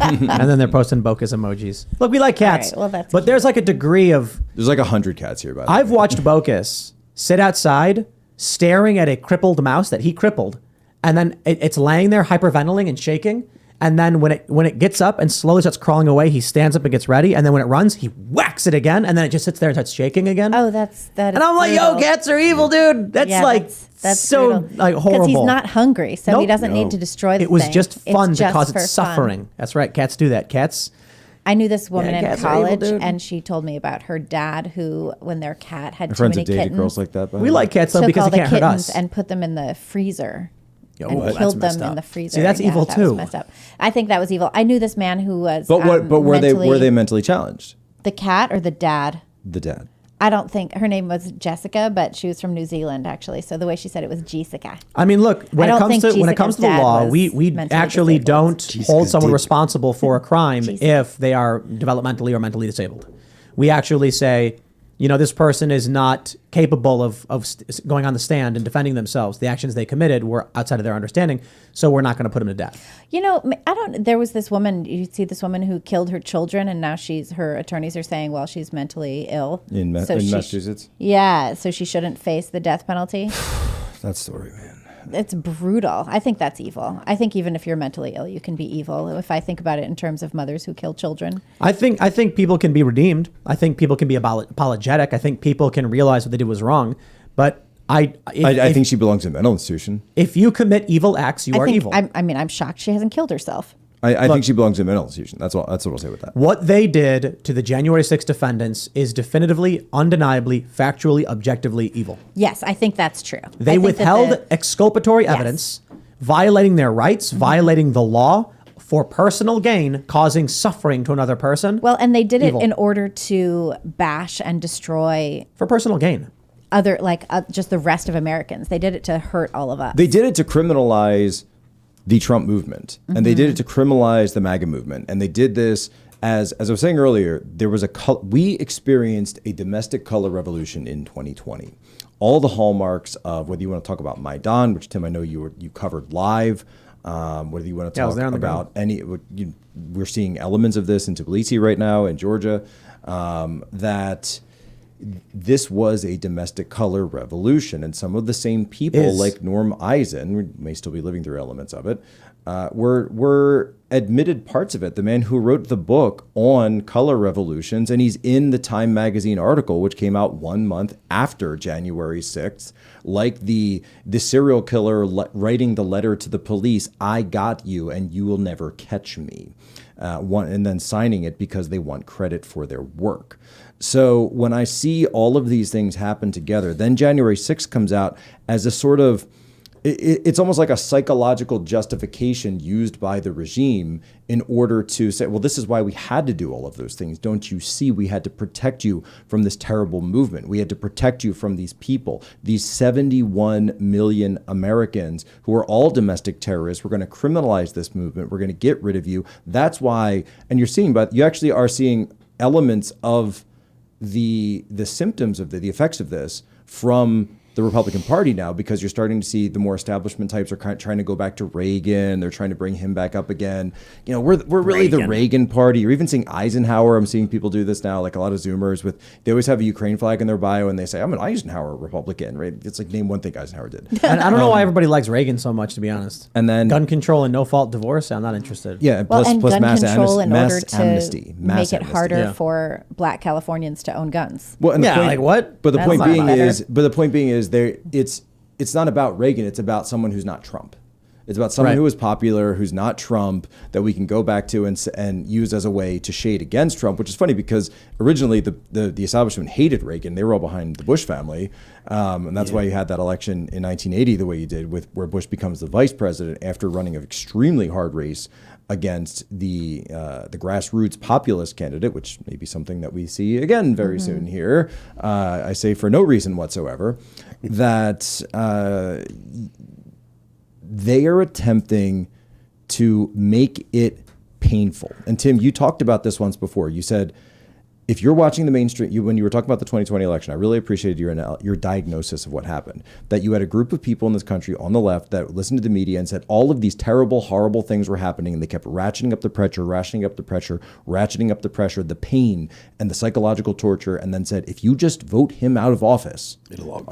then they're posting Bokus emojis. Look, we like cats. All right, well, that's but there's like a degree of... There's like 100 cats here, by the way. I've watched Bokus sit outside staring at a crippled mouse that he crippled. And then it's laying there hyperventilating and shaking. And then when it gets up and slowly starts crawling away, he stands up and gets ready. And then when it runs, he whacks it again. And then it just sits there and starts shaking again. Oh, that is And I'm like, brutal. yo, cats are evil, dude. That's that's so brutal. like horrible. Because he's not hungry, so he Nope. doesn't need to destroy the It was thing. just fun It's because for it's suffering. fun. That's right. Cats do that. Cats. I knew this woman Yeah, in cats are evil, college, dude. and she told me about her dad who, when their cat had My too friends many have dated kittens, girls like that. by We the way. like cats though took because all they the can't hurt kittens us. and put them in the freezer. Yo, And that's killed messed them in up. the freezer. See, that's Yeah, evil that too. was messed up. I think that was evil. I knew this man who was. But what? But were they mentally challenged? The cat or the dad? The dad. I don't think her name was Jessica, but she was from New Zealand actually. So the way she said it was Jessica. I mean, look, when I it don't comes think to the Jessica's law, dad we was mentally actually disabled. don't hold someone did. responsible for a crime if they are developmentally or mentally disabled. We actually say, this person is not capable of going on the stand and defending themselves. The actions they committed were outside of their understanding, so we're not going to put them to death. There was this woman, you see this woman who killed her children, and now her attorneys are saying, well, she's mentally ill. In Massachusetts? Yeah, so she shouldn't face the death penalty. That story, man. It's brutal. I think that's evil. I think even if you're mentally ill, you can be evil. If I think about it in terms of mothers who kill children. I think people can be redeemed. I think people can be apologetic. I think people can realize what they did was wrong. But I think she belongs in a mental institution. if you commit evil acts, you are evil. I'm shocked she hasn't killed herself. I think she belongs in a mental institution. That's what I'll say with that. What they did to the January 6th defendants is definitively, undeniably, factually, objectively evil. Yes, I think that's true. They I think withheld that exculpatory evidence, violating their rights, violating the law for personal gain, causing suffering to another person. Well, and they did Evil. it in order to bash and destroy For personal gain. just the rest of Americans. They did it to hurt all of us. They did it to criminalize the Trump movement, and they did it to criminalize the MAGA movement, and they did this as I was saying earlier. We experienced a domestic color revolution in 2020. All the hallmarks of whether you want to talk about Maidan, which Tim, I know you covered live, whether you want to I was talk there on the about we're seeing elements of this in Tbilisi right now in Georgia, that this was a domestic color revolution, and some of the same people like Norm Eisen, we may still be living through elements of it, were admitted parts of it. The man who wrote the book on color revolutions, and he's in the Time magazine article, which came out 1 month after January 6th, like the serial killer writing the letter to the police, "I got you and you will never catch me," and then signing it because they want credit for their work. So when I see all of these things happen together, then January 6th comes out as a sort of, it's almost like a psychological justification used by the regime in order to say, well, this is why we had to do all of those things. Don't you see? We had to protect you from this terrible movement. We had to protect you from these people, these 71 million Americans who are all domestic terrorists. We're going to criminalize this movement. We're going to get rid of you. That's why, and you actually are seeing elements of the symptoms of the effects of this from the Republican Party now, because you're starting to see the more establishment types are trying to go back to Reagan. They're trying to bring him back up again. We're really the Reagan party. You're even seeing Eisenhower. I'm seeing people do this now, like a lot of Zoomers they always have a Ukraine flag in their bio and they say, I'm an Eisenhower Republican, right? It's like, name one thing Eisenhower did. And I don't know why everybody likes Reagan so much, to be honest. And then gun control and no fault divorce, I'm not interested. Yeah, Well, plus and gun mass control in order to amnesty. make it harder Yeah. for Black Californians to own guns. Well, and Yeah, like what? But the That's point not being is, it's not about Reagan. It's about someone who's not Trump. It's about someone Right. who is popular, who's not Trump, that we can go back to and use as a way to shade against Trump, which is funny because originally the establishment hated Reagan. They were all behind the Bush family. And that's why you had that election in 1980 the way you did, where Bush becomes the vice president after running an extremely hard race against the grassroots populist candidate, which may be something that we see again very soon here. I say for no reason whatsoever, that they are attempting to make it painful. And Tim, you talked about this once before. You said if you're watching the mainstream, when you were talking about the 2020 election, I really appreciated your diagnosis of what happened. That you had a group of people in this country on the left that listened to the media and said all of these terrible, horrible things were happening, and they kept ratcheting up the pressure, the pain and the psychological torture, and then said, if you just vote him out of office, it'll all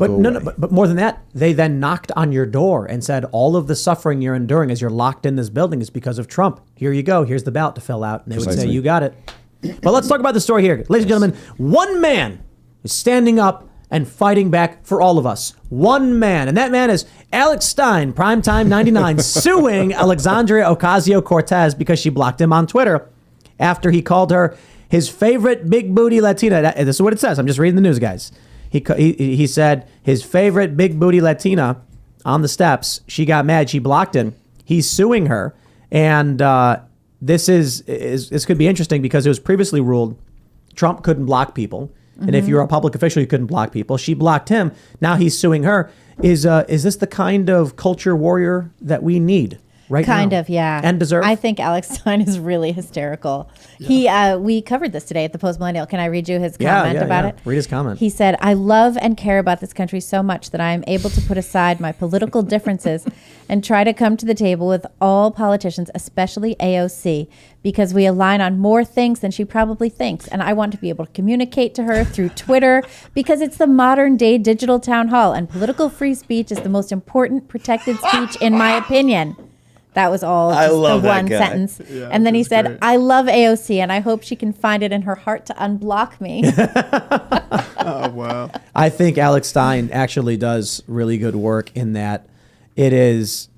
go away. But more than that, they then knocked on your door and said, all of the suffering you're enduring as you're locked in this building is because of Trump. Here you go. Here's the ballot to fill out. And they would say, you got it. But let's talk about the story here. Ladies and gentlemen, one man is standing up and fighting back for all of us. One man. And that man is Alex Stein, Primetime 99, suing Alexandria Ocasio-Cortez because she blocked him on Twitter after he called her his favorite big booty Latina. This is what it says. I'm just reading the news, guys. He said his favorite big booty Latina on the steps. She got mad. She blocked him. He's suing her. And this could be interesting because it was previously ruled Trump couldn't block people. And if you're a public official, you couldn't block people. She blocked him. Now he's suing her. Is this the kind of culture warrior that we need right now? Kind of, yeah. And deserve? I think Alex Stein is really hysterical. Yeah. We covered this today at the Post Millennial. Can I read you his comment about it? Read his comment. He said, I love and care about this country so much that I am able to put aside my political differences and try to come to the table with all politicians, especially AOC, because we align on more things than she probably thinks. And I want to be able to communicate to her through Twitter because it's the modern day digital town hall, and political free speech is the most important protected speech in my opinion. That was all just the one sentence. Yeah, and then he said, great. I love AOC and I hope she can find it in her heart to unblock me. Oh, wow. I think Alex Stein actually does really good work in that it's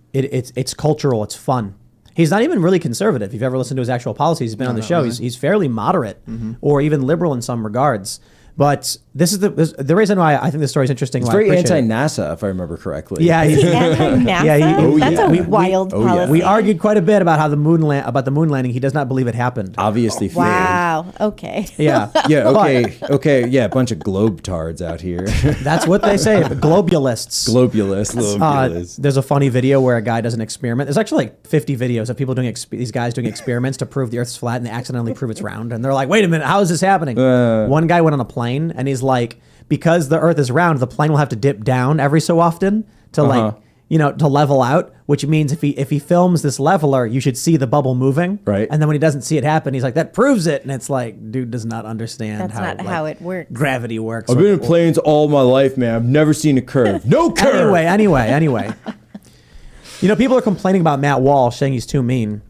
cultural, it's fun. He's not even really conservative. If you've ever listened to his actual policies, he's been on the show. Really. He's fairly moderate or even liberal in some regards. But this is the reason why I think this story is interesting. He's very anti-NASA, if I remember correctly. Yeah, he's anti-NASA. That's a wild policy. Yeah. We argued quite a bit about how the moon landing. He does not believe it happened. Obviously, failed. Wow. Okay. Yeah. Yeah. Okay. Yeah. A bunch of globetards out here. That's what they say. The globulists. Globulists. There's a funny video where a guy does an experiment. There's actually like 50 videos of people doing these guys doing experiments to prove the Earth's flat, and they accidentally prove it's round. And they're like, "Wait a minute, how is this happening?" One guy went on a plane, and he's like, because the Earth is round, the plane will have to dip down every so often to to level out, which means if he films this leveler, you should see the bubble moving. Right. And then when he doesn't see it happen, he's like, that proves it. And it's like, dude does not understand how it works. Gravity works. I've been in planes all my life, man. I've never seen a curve. No curve. Anyway. People are complaining about Matt Walsh, saying he's too mean.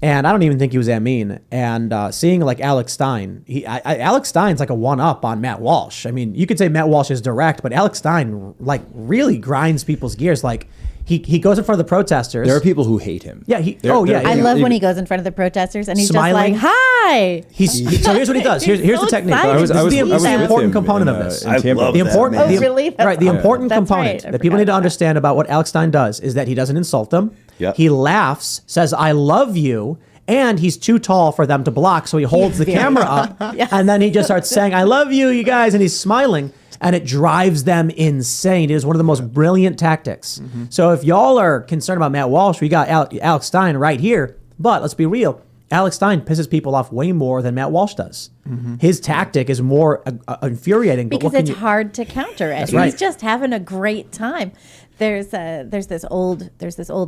And I don't even think he was that mean. And seeing like Alex Stein, Alex Stein's like a one-up on Matt Walsh. I mean, you could say Matt Walsh is direct, but Alex Stein like really grinds people's gears. Like he goes in front of the protesters. There are people who hate him. Yeah. I love when he goes in front of the protesters and he's smiling. Just like, hi. So here's what he does. Here's the technique. This is the important component of this. I love the important, that, really? The important component right. that people need to understand about what Alex Stein does is that he doesn't insult them. Yep. He laughs, says, I love you. And he's too tall for them to block, so he holds the camera up, and then he just starts saying, I love you, you guys, and he's smiling, and it drives them insane. It is one of the most brilliant tactics. Mm-hmm. So if y'all are concerned about Matt Walsh, we got Alex Stein right here, but let's be real. Alex Stein pisses people off way more than Matt Walsh does. Mm-hmm. His tactic is more infuriating. Because it's hard to counter it. Right. He's just having a great time. There's this old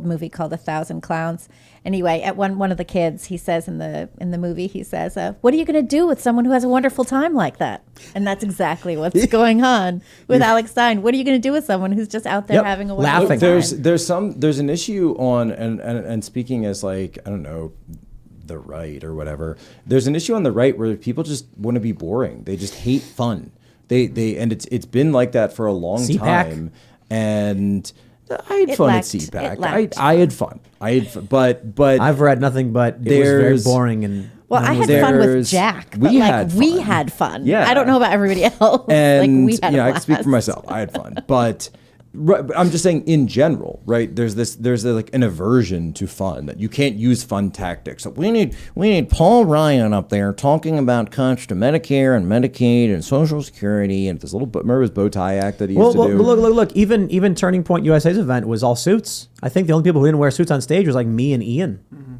movie called 1,000 Clowns. Anyway, at one of the kids, he says in the movie, he says, "What are you going to do with someone who has a wonderful time like that?" And that's exactly what's going on with Alex Stein. What are you going to do with someone who's just out there having a wonderful time? There's an issue on and speaking as like, I don't know, the right or whatever. There's an issue on the right where people just want to be boring. They just hate fun. They and it's been like that for a long time. And I had fun at CPAC. I had fun. But I've read nothing but it was very boring and. Well, I had fun with Jack, but we had fun. Yeah. I don't know about everybody else. And we had I can speak for myself. I had fun, but. Right, I'm just saying in general, right? There's like an aversion to fun that you can't use fun tactics. So we need Paul Ryan up there talking about cuts to Medicare and Medicaid and Social Security and this remember his bow tie act that he used to do. Look. Even Turning Point USA's event was all suits. I think the only people who didn't wear suits on stage was like me and Ian. Mm-hmm.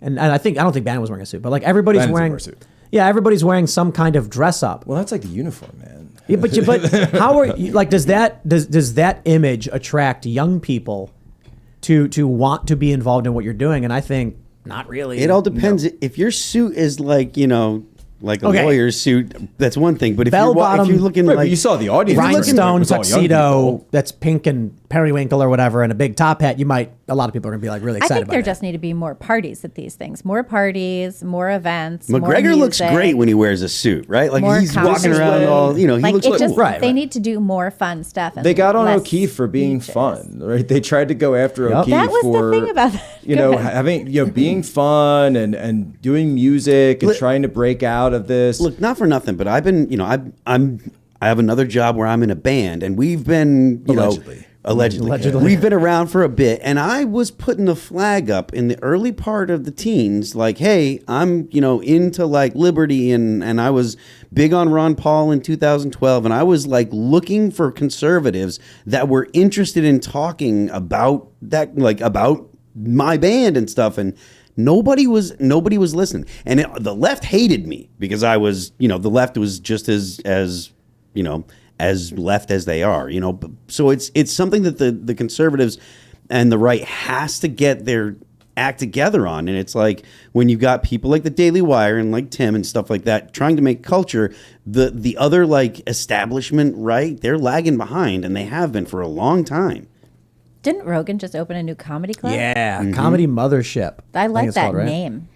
And I don't think Bannon was wearing a suit, but like everybody's wearing a suit. Yeah, everybody's wearing some kind of dress up. Well, that's like the uniform, man. Yeah, but how are you, like? Does that image attract young people to want to be involved in what you're doing? And I think not really. It all depends. If your suit is like like a lawyer's suit, that's one thing. But if you're looking right, like you saw the audience, rhinestone it was all young tuxedo people. that's pink and periwinkle or whatever, and a big top hat, a lot of people are gonna be like really I excited think about there it. just need to be more parties at these things. More parties, more events. McGregor more looks music, great when he wears a suit, right? Like more he's walking costumes. around all, he Like looks it like just, Right, they right. need to do more fun stuff. And They got on less O'Keefe for being speeches. fun, right? They tried to go after O'Keefe That was for the thing about that. Go ahead. having being fun and doing music and trying to break out of this. Look, not for nothing, but I've been, I have another job where I'm in a band, and we've been, allegedly, we've been around for a bit, and I was putting the flag up in the early part of the teens, like, hey, I'm, into like liberty, and I was big on Ron Paul in 2012, and I was like looking for conservatives that were interested in talking about that, like about my band and stuff, and nobody was listening, and the left hated me because I was, the left was just as left as they are, so it's something that the conservatives and the right has to get their act together on. And it's like when you've got people like the Daily Wire and like Tim and stuff like that trying to make culture, the other like establishment, right, they're lagging behind, and they have been for a long time. Didn't Rogan just open a new comedy club? Yeah, Comedy Mothership. I like think it's that called, right? name.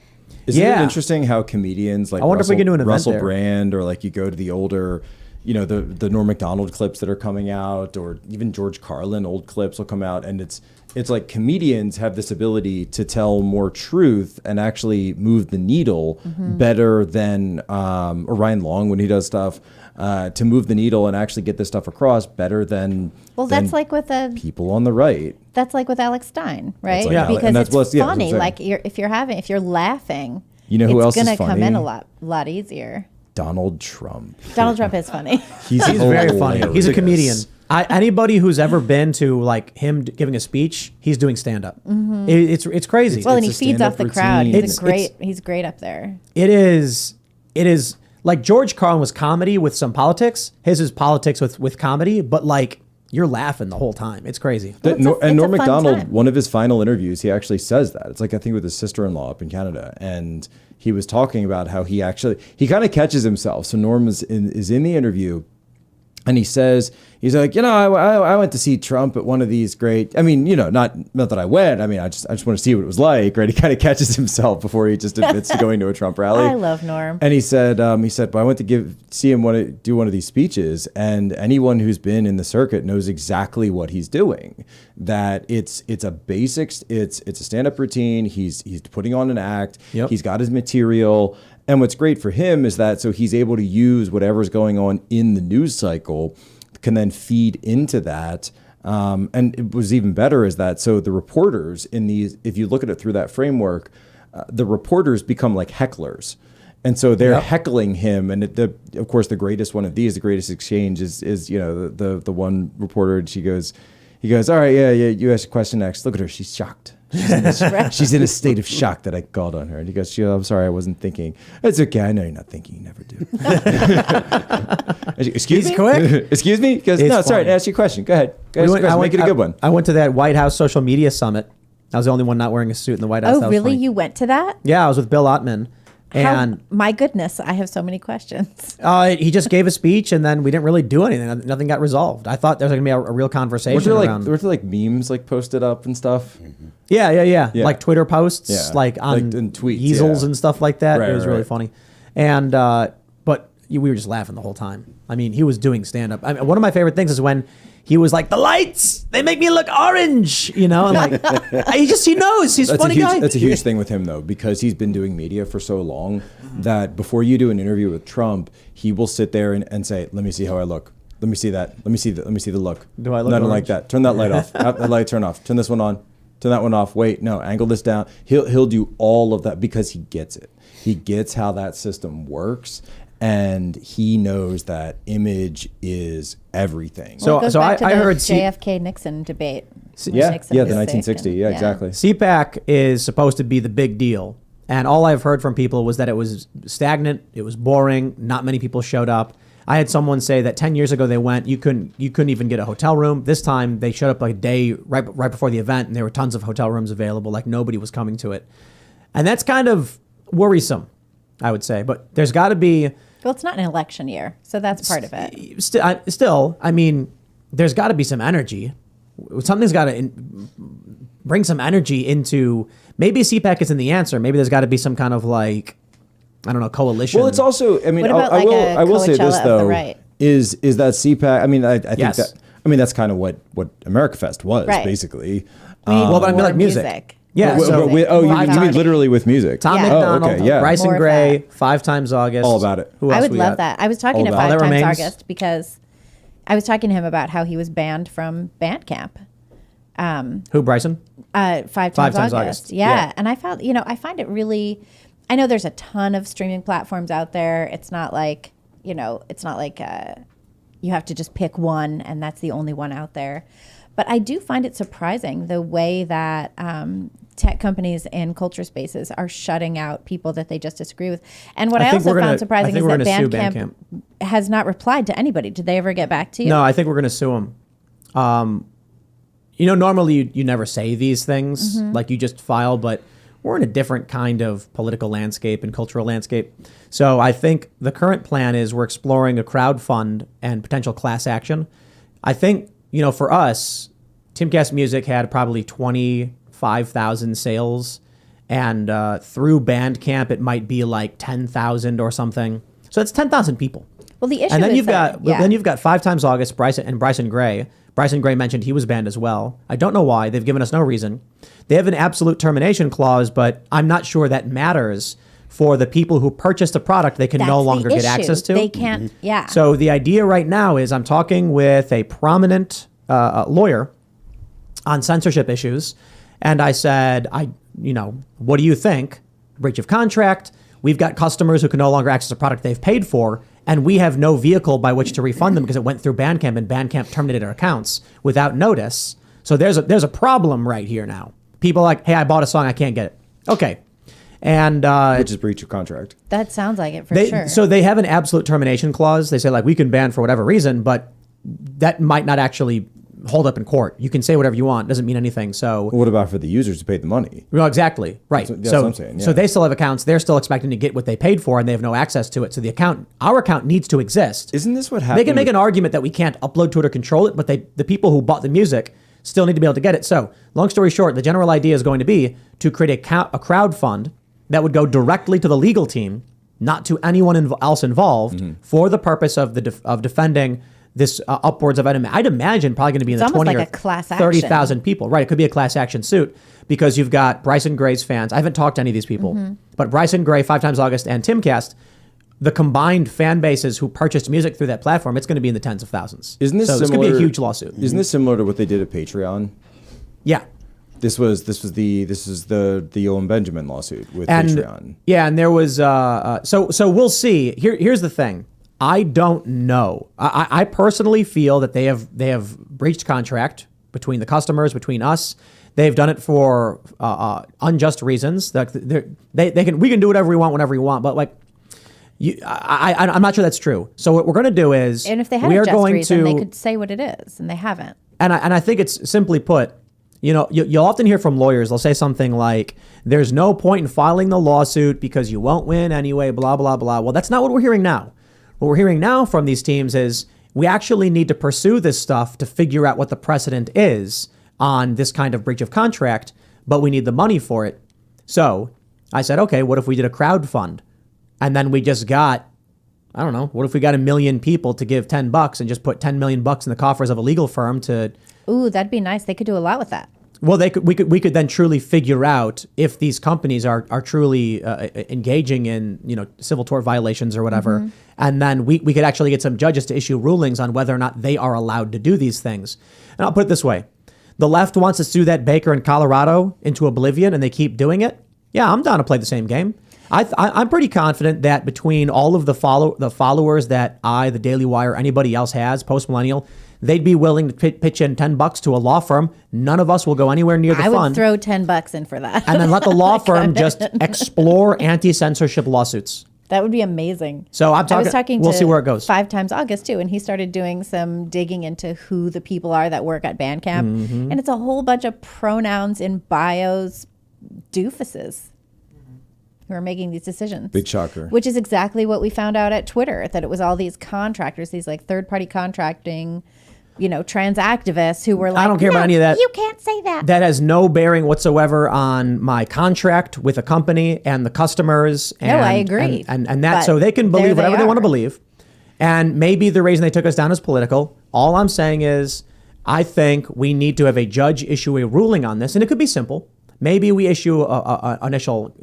Isn't Yeah. it interesting how comedians like I wonder if we can do an event Russell there. Brand, or like you go to the older, the Norm Macdonald clips that are coming out, or even George Carlin old clips will come out, and it's like comedians have this ability to tell more truth and actually move the needle better than or Ryan Long when he does stuff to move the needle and actually get this stuff across better than That's like with people on the right. That's like with Alex Stein, right? like Ale- Because and that's it's what's- yeah, that's funny. what I'm Like if you're laughing, You know who else it's is gonna come in funny? a lot easier. Donald Trump. Donald Trump is funny. He's very funny. hilarious. He's a comedian. Anybody who's ever been to like him giving a speech, he's doing stand up. It's crazy. Well, and he a feeds off stand-up the crowd. routine. He's great up there. It is like George Carlin was comedy with some politics. His is politics with comedy, but like you're laughing the whole time. It's crazy. It's a And Norm fun Macdonald, time. one of his final interviews, he actually says that. It's like, I think with his sister-in-law up in Canada. And he was talking about how he kind of catches himself. So Norm is in the interview, and he says, he's like, I went to see Trump at one of these great, not that I went. I just want to see what it was like, right? He kind of catches himself before he just admits to going to a Trump rally. I love Norm. And he said, but I went to see him do one of these speeches, and anyone who's been in the circuit knows exactly what he's doing. That it's a basics, it's a stand-up routine. He's putting on an act. Yep. He's got his material. And what's great for him is that so he's able to use whatever's going on in the news cycle, can then feed into that. And it was even better is that so the reporters in these, if you look at it through that framework, the reporters become like hecklers. And so they're heckling him. And of course, the greatest one of these, the greatest exchange is the one reporter, and he goes, all right, yeah, you ask a question next. Look at her. She's shocked. She's in a state of shock that I called on her. And he goes, I'm sorry, I wasn't thinking. It's okay. I know you're not thinking. You never do. Excuse me? quick. Excuse me? He goes, It's no, sorry. funny. Ask your question. Go ahead. Make it a good one. I went to that White House social media summit. I was the only one not wearing a suit in the White House. That Oh, was really? funny. You went to that? Yeah, I was with Bill Ottman. And my goodness, I have so many questions. he just gave a speech, and then we didn't really do anything. Nothing got resolved. I thought there was going to be a real conversation around. Were there like memes like posted up and stuff? Yeah. Like Twitter posts, Yeah. like on and tweets, easels yeah. and stuff like that. Right, It was really right. funny. And but we were just laughing the whole time. I mean, he was doing stand up. One of my favorite things is when he was like, the lights, they make me look orange, and like he knows he's a funny guy. That's a huge thing with him though, because he's been doing media for so long that before you do an interview with Trump, he will sit there and say, let me see how I look. Let me see that. Let me see the look. Do I look No, I don't orange? like that. Turn that light off. That light turn off. Turn this one on. Turn that one off. Wait, no, angle this down. He'll do all of that because he gets it. He gets how that system works. And he knows that image is everything. Well, it goes back to I the heard JFK Nixon debate. Yeah, Nixon the was sick 1960. and- Yeah, exactly. CPAC is supposed to be the big deal. And all I've heard from people was that it was stagnant, it was boring, not many people showed up. I had someone say that 10 years ago they went, you couldn't even get a hotel room. This time they showed up like a day right before the event, and there were tons of hotel rooms available, like nobody was coming to it. And that's kind of worrisome, I would say. But there's got to be... Well, it's not an election year, so that's part of it. Still, I mean, there's got to be some energy. Something's got to bring some energy into... Maybe CPAC isn't the answer. Maybe there's got to be some kind of like... I don't know, coalition. Well, it's also, I mean, What about I will say this Coachella of the though, right? is that CPAC, I mean, I think Yes. that, I mean, that's kind of what Americafest was, Right. basically. well, but I mean, like More music. Yeah. But- So but you mean Five literally with music? Tom Yeah. McDonald, Oh, okay, yeah. Bryson More Gray, fat. 5 Times August. All about it. Who else I would we love got? that. I was talking to All Five That Times Remains. August because I was talking to him about how he was banned from Bandcamp. Who, Bryson? 5 Times Times August. August. Yeah. Yeah. And I find it really, I know there's a ton of streaming platforms out there. It's not like, you have to just pick one and that's the only one out there. But I do find it surprising the way that tech companies and culture spaces are shutting out people that they just disagree with. And what I think also we're gonna- found surprising I is think that we're gonna sue Bandcamp has not replied to anybody. Did they ever get back to you? No, I think we're going to sue him. Normally you never say these things, like you just file, but we're in a different kind of political landscape and cultural landscape. So I think the current plan is we're exploring a crowd fund and potential class action. I think, for us, Timcast Music had probably 25,000 sales, and through Bandcamp it might be like 10,000 or something. So it's 10,000 people. Well, the issue And then is you've got 5 Times August, Bryson Gray. Bryson Gray mentioned he was banned as well. I don't know why. They've given us no reason. They have an absolute termination clause, but I'm not sure that matters for the people who purchased the product they can that's no the longer get issue. access to. They can't, yeah. So the idea right now is I'm talking with a prominent lawyer on censorship issues, and I said, what do you think? Breach of contract. We've got customers who can no longer access a product they've paid for, and we have no vehicle by which to refund them because it went through Bandcamp, and Bandcamp terminated our accounts without notice. So there's a problem right here now. People are like, hey, I bought a song, I can't get it. Okay. And Which is breach of contract. That sounds like it for they, sure. So they have an absolute termination clause. They say like we can ban for whatever reason, but that might not actually hold up in court. You can say whatever you want. It doesn't mean anything. So What about for the users who paid the money? well, exactly. Right. That's what I'm saying, So yeah. they still have accounts. They're still expecting to get what they paid for, and they have no access to it. So our account needs to exist. Isn't this what happened? They can make an argument that we can't upload to it or control it, but the people who bought the music still need to be able to get it. So long story short, the general idea is going to be to create a crowd fund that would go directly to the legal team, not to anyone else involved, for the purpose of of defending this upwards of, I'd imagine probably going to be in It's the 20 almost or like a class action. 30,000 people. Right. It could be a class action suit because you've got Bryson Gray's fans. I haven't talked to any of these people, but Bryson Gray, 5 Times August, and Timcast, the combined fan bases who purchased music through that platform, it's going to be in the tens of thousands. Isn't this so similar? It's going to be a huge lawsuit. Isn't this similar to what they did at Patreon? Yeah. This is the Owen Benjamin lawsuit with And Patreon. yeah, and there was so we'll see. Here's the thing. I don't know. I personally feel that they have breached contract between the customers, between us. They've done it for unjust reasons. We can do whatever we want whenever we want, but like. I'm not sure that's true. So what we're going to do is, and if they had we a are just going reason, to, they could say what it is, and they haven't. and I think it's simply put, you'll often hear from lawyers. They'll say something like, "There's no point in filing the lawsuit because you won't win anyway." Blah blah blah. Well, that's not what we're hearing now. What we're hearing now from these teams is we actually need to pursue this stuff to figure out what the precedent is on this kind of breach of contract, but we need the money for it. So I said, okay, what if we did a crowd fund? And then we just got, I don't know, what if we got 1 million people to give $10 and just put $10 million in the coffers of a legal firm to... Ooh, that'd be nice. They could do a lot with that. Well, we could then truly figure out if these companies are truly engaging in civil tort violations or whatever, and then we could actually get some judges to issue rulings on whether or not they are allowed to do these things. And I'll put it this way: the left wants to sue that baker in Colorado into oblivion, and they keep doing it. Yeah, I'm down to play the same game. I'm pretty confident that between all of the followers that the Daily Wire, anybody else has, post-millennial, they'd be willing to pitch in $10 to a law firm. None of us will go anywhere near the I fund. would throw $10 in for that. And then let the law firm just explore anti-censorship lawsuits. That would be amazing. So I was talking we'll to see where it goes. 5 Times August too, and he started doing some digging into who the people are that work at Bandcamp, Mm-hmm. and it's a whole bunch of pronouns in bios, doofuses, who are making these decisions. Big shocker. Which is exactly what we found out at Twitter, that it was all these contractors, these like third-party contracting, trans activists who were like, I don't care about any of that. You can't say that. That has no bearing whatsoever on my contract with a company and the customers. And, No, I agree. And that, But so they can there believe they whatever they want to are. believe. And maybe the reason they took us down is political. All I'm saying is, I think we need to have a judge issue a ruling on this, and it could be simple. Maybe we issue a initial,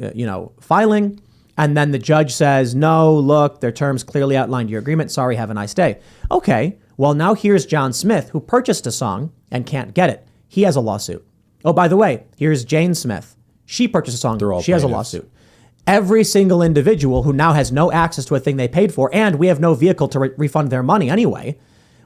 filing, and then the judge says, no, look, their terms clearly outlined your agreement. Sorry, have a nice day. Okay. Well, now here's John Smith, who purchased a song and can't get it. He has a lawsuit. Oh, by the way, here's Jane Smith. She purchased a song. They're all she has a plaintiffs. lawsuit. Every single individual who now has no access to a thing they paid for, and we have no vehicle to refund their money anyway.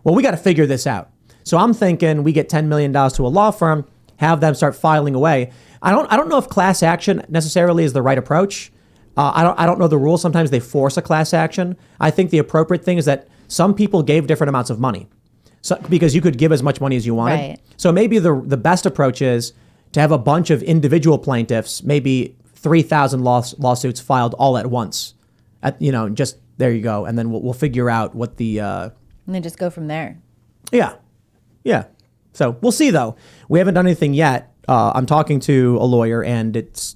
Well, we got to figure this out. So I'm thinking we get $10 million to a law firm, have them start filing away. I don't know if class action necessarily is the right approach. I don't know the rules. Sometimes they force a class action. I think the appropriate thing is that some people gave different amounts of money, so because you could give as much money as you wanted. Right. So maybe the best approach is to have a bunch of individual plaintiffs, maybe 3,000 lawsuits filed all at once. Just there you go, and then we'll figure out what the And then just go from there. yeah. So we'll see though. We haven't done anything yet. I'm talking to a lawyer, and it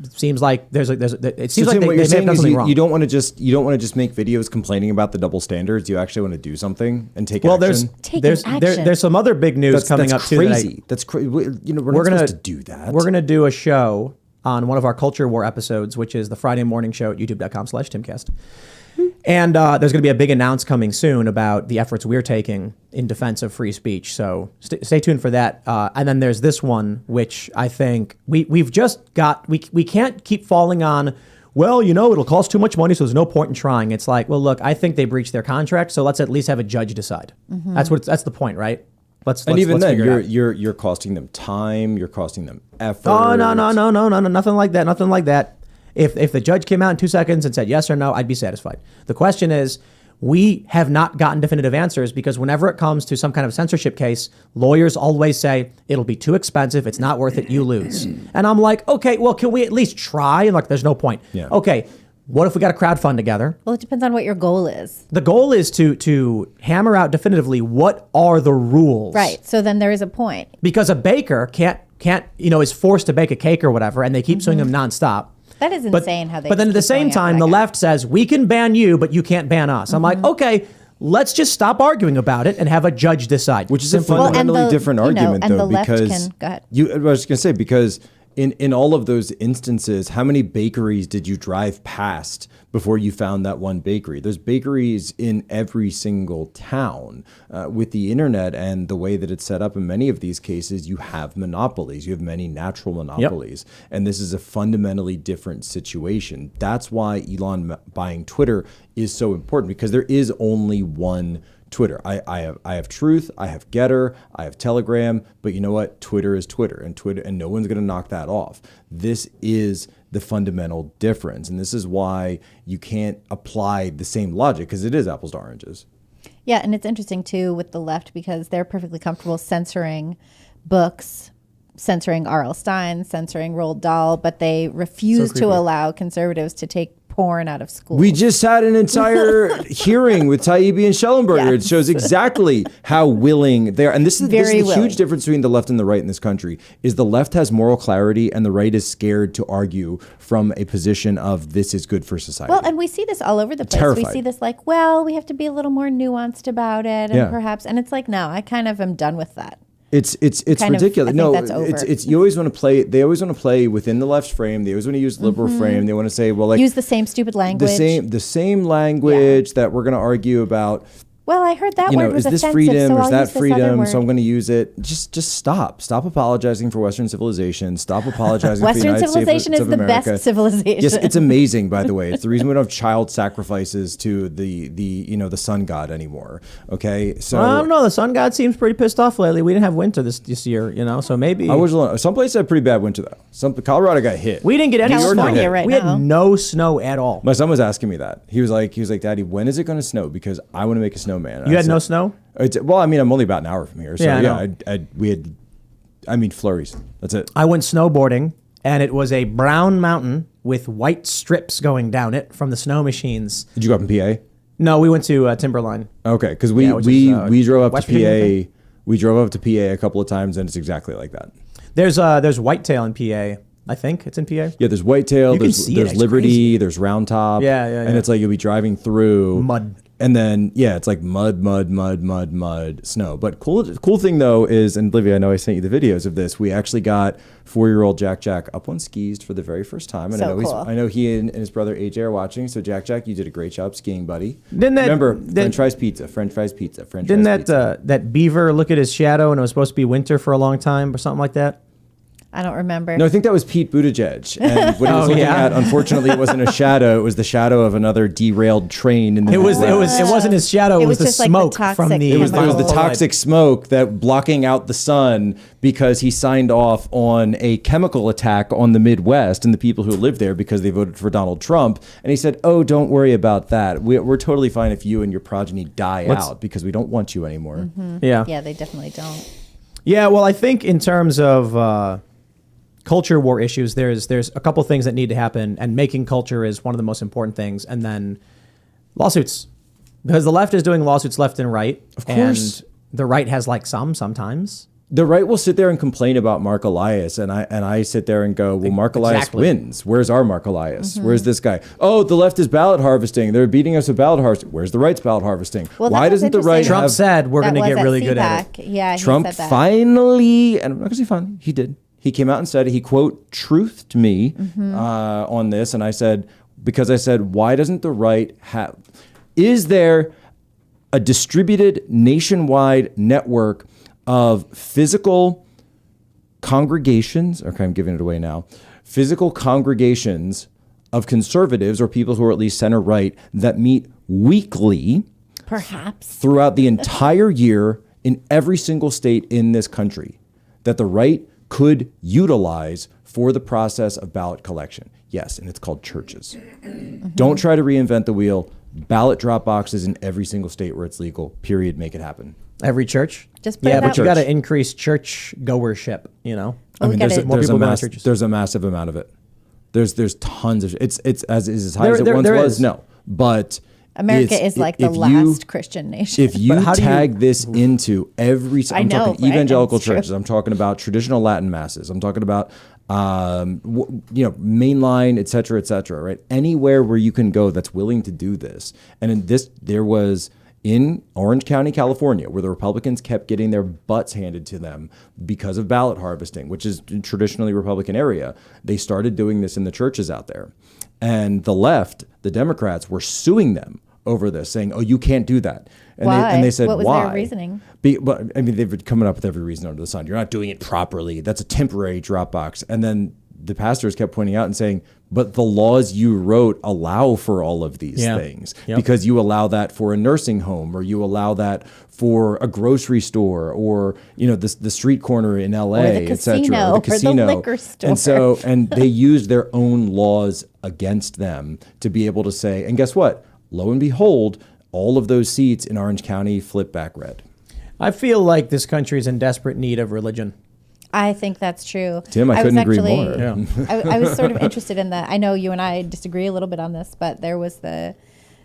seems like it seems like Tim, they what may you're have saying done is something wrong. you don't want to just make videos complaining about the double standards. You actually want to do something and take action. There's some other big news coming up too. Crazy. That's crazy. We're not supposed to do that. We're gonna do a show on one of our Culture War episodes, which is the Friday morning show at youtube.com/Timcast. And there's going to be a big announce coming soon about the efforts we're taking in defense of free speech. So stay tuned for that. And then there's this one, which I think we've just got, we can't keep falling on, well, it'll cost too much money, so there's no point in trying. It's like, well, look, I think they breached their contract, so let's at least have a judge decide. Mm-hmm. That's the point, right? Let's even then, figure it out. you're costing them time. You're costing them effort. Oh, no, nothing like that. If the judge came out in 2 seconds and said yes or no, I'd be satisfied. The question is, we have not gotten definitive answers because whenever it comes to some kind of censorship case, lawyers always say, it'll be too expensive, it's not worth it, you lose. And I'm like, okay, well, can we at least try? And there's no point. Yeah. Okay, what if we got a crowdfund together? Well, it depends on what your goal is. The goal is to hammer out definitively what are the rules. Right. So then there is a point. Because a baker can't is forced to bake a cake or whatever, and they keep suing them nonstop. That is insane how they. But then at the keep same going after time, that the guy. left says we can ban you, but you can't ban us. I'm like, okay, let's just stop arguing about it and have a judge decide. Which is a Simple. fundamentally different argument, and though, the left because go ahead. I was going to say, because in all of those instances, how many bakeries did you drive past before you found that one bakery? There's bakeries in every single town. With the internet and the way that it's set up in many of these cases, you have monopolies. You have many natural monopolies. Yep. And this is a fundamentally different situation. That's why Elon buying Twitter is so important, because there is only one Twitter. I have Truth, I have Getter, I have Telegram, but you know what? Twitter is Twitter, and no one's going to knock that off. This is the fundamental difference, and this is why you can't apply the same logic, because it is apples to oranges. Yeah, and it's interesting too with the left because they're perfectly comfortable censoring books, censoring R.L. Stein, censoring Roald Dahl, but they refuse to allow conservatives to take porn out of school. We just had an entire hearing with Taibbi and Schellenberger. Yes. It shows exactly how willing they are. And this is the willing. huge difference between the left and the right in this country, is the left has moral clarity and the right is scared to argue from a position of this is good for society. Well, and we see this all over the place. Terrified. We see this like, well, we have to be a little more nuanced about it, and perhaps, and it's like, no, I kind of am done with that. It's Kind of, ridiculous. I think No, that's over. it's you always want to play. They always want to play within the left's frame. They always want to use the liberal frame. They want to say, well, like Use the same stupid language. the same language that we're going to argue about. Well, I heard that You word know, was is this offensive, freedom? so Is I'll that use this other freedom? word. So I'm going to use it. Just stop. Stop apologizing for Western civilization. Stop apologizing for the Western United civilization States is of the America. best civilization. Yes, it's amazing. By the way, it's the reason we don't have child sacrifices to the sun god anymore. Okay, so I don't know. The sun god seems pretty pissed off lately. We didn't have winter this year, so maybe I was alone. Some places had pretty bad winter though. Colorado got hit. we didn't get any California snow. right we now. had no snow at all. My son was asking me that. He was like, Daddy, when is it going to snow? Because I want to make a snowman. You had no snow? Well, I mean, I'm only about an hour from here, so Yeah, I yeah, we had flurries. That's it. I went snowboarding, and it was a brown mountain with white strips going down it from the snow machines. Did you go up in PA? No, we went to Timberline. Okay, because Yeah, which is, we drove up West to PA. Virginia, I think. We drove up to PA a couple of times, and it's exactly like that. There's whitetail in PA. I think it's in PA. Yeah, there's whitetail, You can there's see it, it's Liberty, crazy. there's Round Top. Yeah, And it's like you'll be driving through Mud. And then it's like mud, snow. But cool thing though is, and Livia, I know I sent you the videos of this. We actually got 4-year-old Jack up on skis for the very first time, and So cool. I know he and his brother AJ are watching. So Jack, you did a great job skiing, buddy. Didn't French fries pizza. Didn't that beaver look at his shadow and it was supposed to be winter for a long time or something like that? I don't remember. No, I think that was Pete Buttigieg. And what he was Oh, looking yeah? at, unfortunately, it wasn't a shadow. It was the shadow of another derailed train in the It Midwest. wasn't his shadow. It, It was was the just like the smoke toxic from the. It was the chemical. toxic smoke that blocking out the sun because he signed off on a chemical attack on the Midwest and the people who live there because they voted for Donald Trump. And he said, "Oh, don't worry about that. We're totally fine if you and your progeny die out because we don't want you anymore." Yeah. Yeah, they definitely don't. Yeah. Well, I think in terms of culture war issues, there's a couple things that need to happen, and making culture is one of the most important things. And then lawsuits, because the left is doing lawsuits left and right. Of course. And the right has sometimes. The right will sit there and complain about Mark Elias, and I sit there and go, well, Mark Elias Exactly. wins. Where's our Mark Elias? Where's this guy? Oh, the left is ballot harvesting. They're beating us with ballot harvesting. Where's the right's ballot harvesting? Well, Why that was doesn't the right interesting. Trump have... said we're That going to was get really good at it. CPAC. Yeah, Trump he said that. finally, and I'm not going to say finally, he did. He came out and said, he quote, truthed me on this. And I said, why doesn't the right have... Is there a distributed nationwide network of physical congregations, okay, I'm giving it away now, physical congregations of conservatives or people who are at least center right that meet weekly Perhaps. throughout the entire year in every single state in this country that the right could utilize for the process of ballot collection? Yes, and it's called churches. Don't try to reinvent the wheel. Ballot drop boxes in every single state where it's legal, period, make it happen. Every church? Just put yeah, it but out. you got to increase church goership, Well, I we mean, gotta- More people go to churches. there's a massive amount of it. There's tons of it's as high as it There once was. is. No, but America it's- is like the if you- last Christian nation. If you how do you- tag this into every, I I'm know, talking right? evangelical It's true. churches. I'm talking about traditional Latin masses. I'm talking about, mainline, et cetera, right? Anywhere where you can go that's willing to do this. And in this, there was in Orange County, California, where the Republicans kept getting their butts handed to them because of ballot harvesting, which is a traditionally Republican area. They started doing this in the churches out there. And the left, the Democrats, were suing them over this, saying, "Oh, you can't do that." And Why? They said, What was "Why?" their reasoning? But I mean, they've been coming up with every reason under the sun. You're not doing it properly. That's a temporary drop box. And then the pastors kept pointing out and saying, but the laws you wrote allow for all of these things because you allow that for a nursing home, or you allow that for a grocery store, or the street corner in LA, Or the et cetera, casino, or the liquor store. And they used their own laws against them to be able to say, and guess what? Lo and behold, all of those seats in Orange County flip back red. I feel like this country is in desperate need of religion. I think that's true. Tim, I couldn't agree more. Yeah. I was sort of interested in I know you and I disagree a little bit on this, but there was What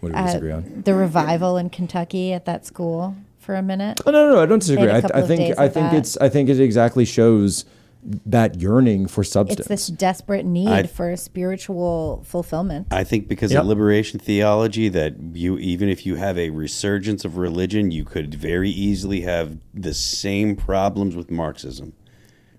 do we disagree on? the revival in Kentucky at that school for a minute. Oh, no, I don't disagree. Made a couple of days of that. I think it exactly shows that yearning for It's substance. this desperate need for spiritual fulfillment. I think because of liberation theology that even if you have a resurgence of religion, you could very easily have the same problems with Marxism.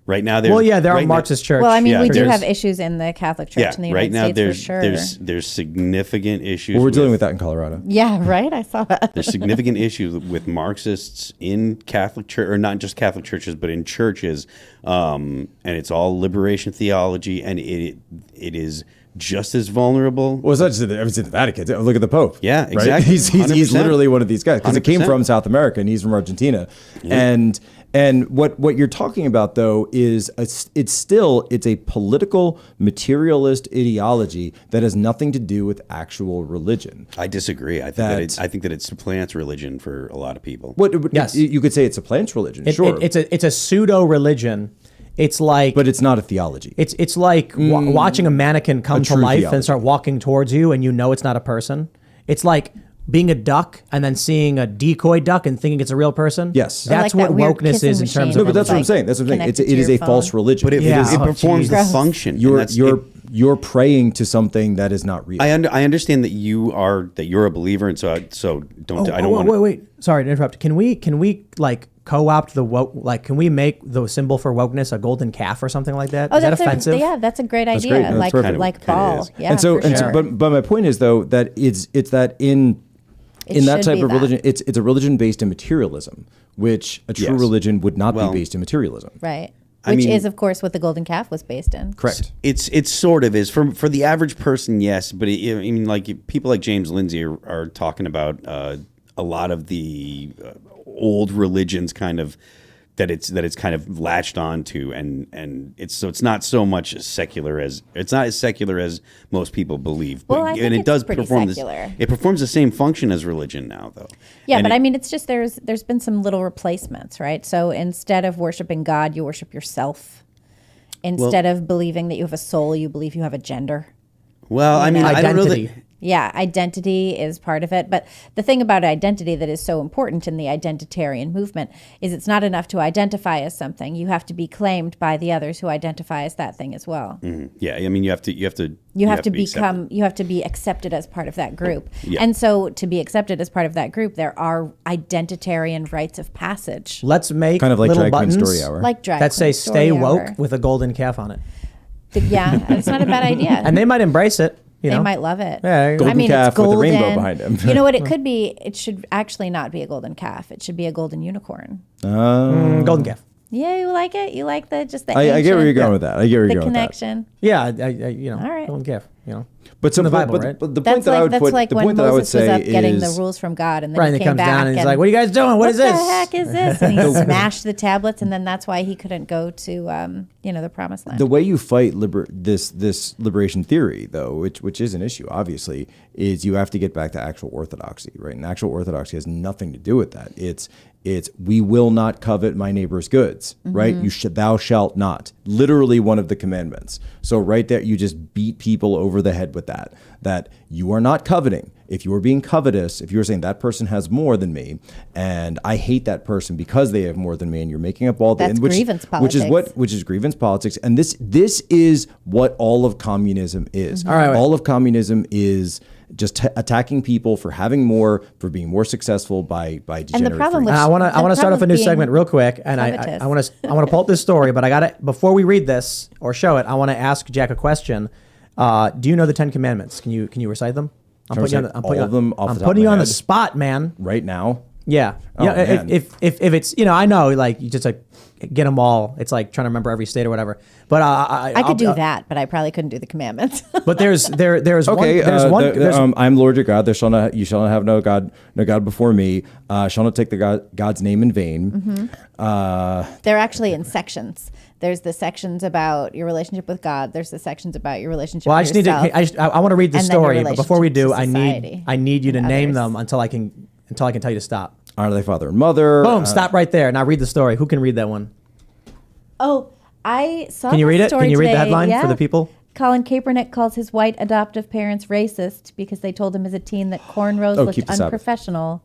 Right now, there's there are right Marxist church. Well, I mean, Yeah, we do there's- have issues in the Catholic Church in the right United now States for sure. there's significant issues. Well, we're dealing with that in Colorado. Yeah, right. I saw that. There's significant issues with Marxists in Catholic church, or not just Catholic churches, but in churches, and it's all liberation theology, and it is just as vulnerable. Well, it's not just it's in the Vatican. Look at the Pope. Yeah, right? exactly. He's 100%. literally one of these guys because it came 100%. from South America and he's from Argentina. Yeah. And what you're talking about though is it's a political materialist ideology that has nothing to do with actual religion. I disagree. I think that it supplants religion for a lot of people. Yes. You could say it supplants religion. Sure, It's a pseudo religion. It's like, but it's not a theology. it's like watching a mannequin come to true life theology. and start walking towards you, and you know it's not a person. It's like being a duck and then seeing a decoy duck and thinking it's a real person. Yes. Or That's like that what weird wokeness kissing is in machine. terms No, of. but that's what I'm like saying. That's what I'm saying. connected It to is your a false phone. religion. But it Yeah. performs the Gross. function. and You're praying to something that is not real. I understand that you're a believer, and so I don't want. Wait. Sorry to interrupt. Can we like co-opt the woke? Like, can we make the symbol for wokeness a golden calf or something like that? Oh, Is that that's offensive? that's a great idea. great. That's Like perfect. like Kinda ball. is. Yeah. and so, for sure. but my point is though that it's that in that should type be of that. religion, it's a religion based in materialism, which a true Yes. religion would not Well, be based in materialism. Right. I Which mean- is, of course, what the golden calf was based in. Correct. It's sort of is for the average person, yes, but I mean, like people like James Lindsay are talking about a lot of the old religions, kind of that it's kind of latched onto, and it's not so much secular as it's not as secular as most people believe. Well, But I and think it it's does pretty perform secular. it performs the same function as religion now, though. Yeah, And but it- I mean, it's just there's been some little replacements, right? So instead of worshiping God, you worship yourself. Instead of believing that you have a soul, you believe you have a gender. Well, I mean, I don't know that. Identity. Yeah, identity is part of it. But the thing about identity that is so important in the identitarian movement is it's not enough to identify as something. You have to be claimed by the others who identify as that thing as well. Yeah, I mean, you have to You have to be accepted. you have to be accepted as part of that group. Yeah. And so to be accepted as part of that group, there are identitarian rites of passage. Let's make Kind of like little Drag Queen buttons Story Hour. Like drag that say queen "Stay story woke" hour. with a golden calf on it, Yeah, it's not a bad idea. and they might embrace it. You They know? might love it. Yeah, Golden I mean, calf it's with a golden. rainbow behind him. You know what? It could be. It should actually not be a golden calf. It should be a golden unicorn. golden calf. Yeah, you like it. You like the just the. I get where you're ancient- going with that. I get where The you're going connection. Yeah, you know, All right. golden calf. You know, with that. But in the Bible, right? But the point That's that I like would that's put like the when point that I would Moses was say up getting the is rules from God, and then right. he And he came comes back down and he's and like, "What are you guys doing? What is this?" the heck is this? And he smashed the tablets, and then that's why he couldn't go to the promised land. the way you fight this liberation theory, though, which is an issue, obviously, is you have to get back to actual orthodoxy, right? And actual orthodoxy has nothing to do with that. It's we will not covet my neighbor's goods, right? Thou shalt not. Literally one of the commandments. So right there, you just beat people over the head with that you are not coveting. If you are being covetous, if you're saying that person has more than me, and I hate that person because they have more than me, and you're making up all the That's grievance which is politics. which is grievance politics, and this is what all of communism is. All right, wait. All of communism is just attacking people for having more, for being more successful by degenerate problem freaks. with- I want to The start off a new problem segment being real quick, and covetous. I want to pull up this story, but I got it before we read this or show it. I want to ask Jack a question. Do you know the 10 Commandments? Can you recite them? I'm Can I putting you on recite the, I'm putting all of them off I'm the top putting of you my on the head? spot, man. Right now, Yeah. Oh, Yeah. man. If it's I know like you just like get them all. It's like trying to remember every state or whatever. But I could do that, but I probably couldn't do the commandments. But there's okay. one. There's I'm Lord your God. You shall not have no God before me. Shall not take God's name in vain. They're actually in sections. There's the sections about your relationship with God. There's the sections about your relationship Well, I with just need yourself. I want to read the And then your story, but before we do, relationship to society I need you to and name others. them until I can tell you to stop. Honor thy father and mother. Boom! Stop right there. Now read the story. Who can read that one? Oh, I saw Can you this read it? story Can you read the today. headline for Yeah. the people? Colin Kaepernick calls his white adoptive parents racist because they told him as a teen that cornrows keep looked the Sabbath. unprofessional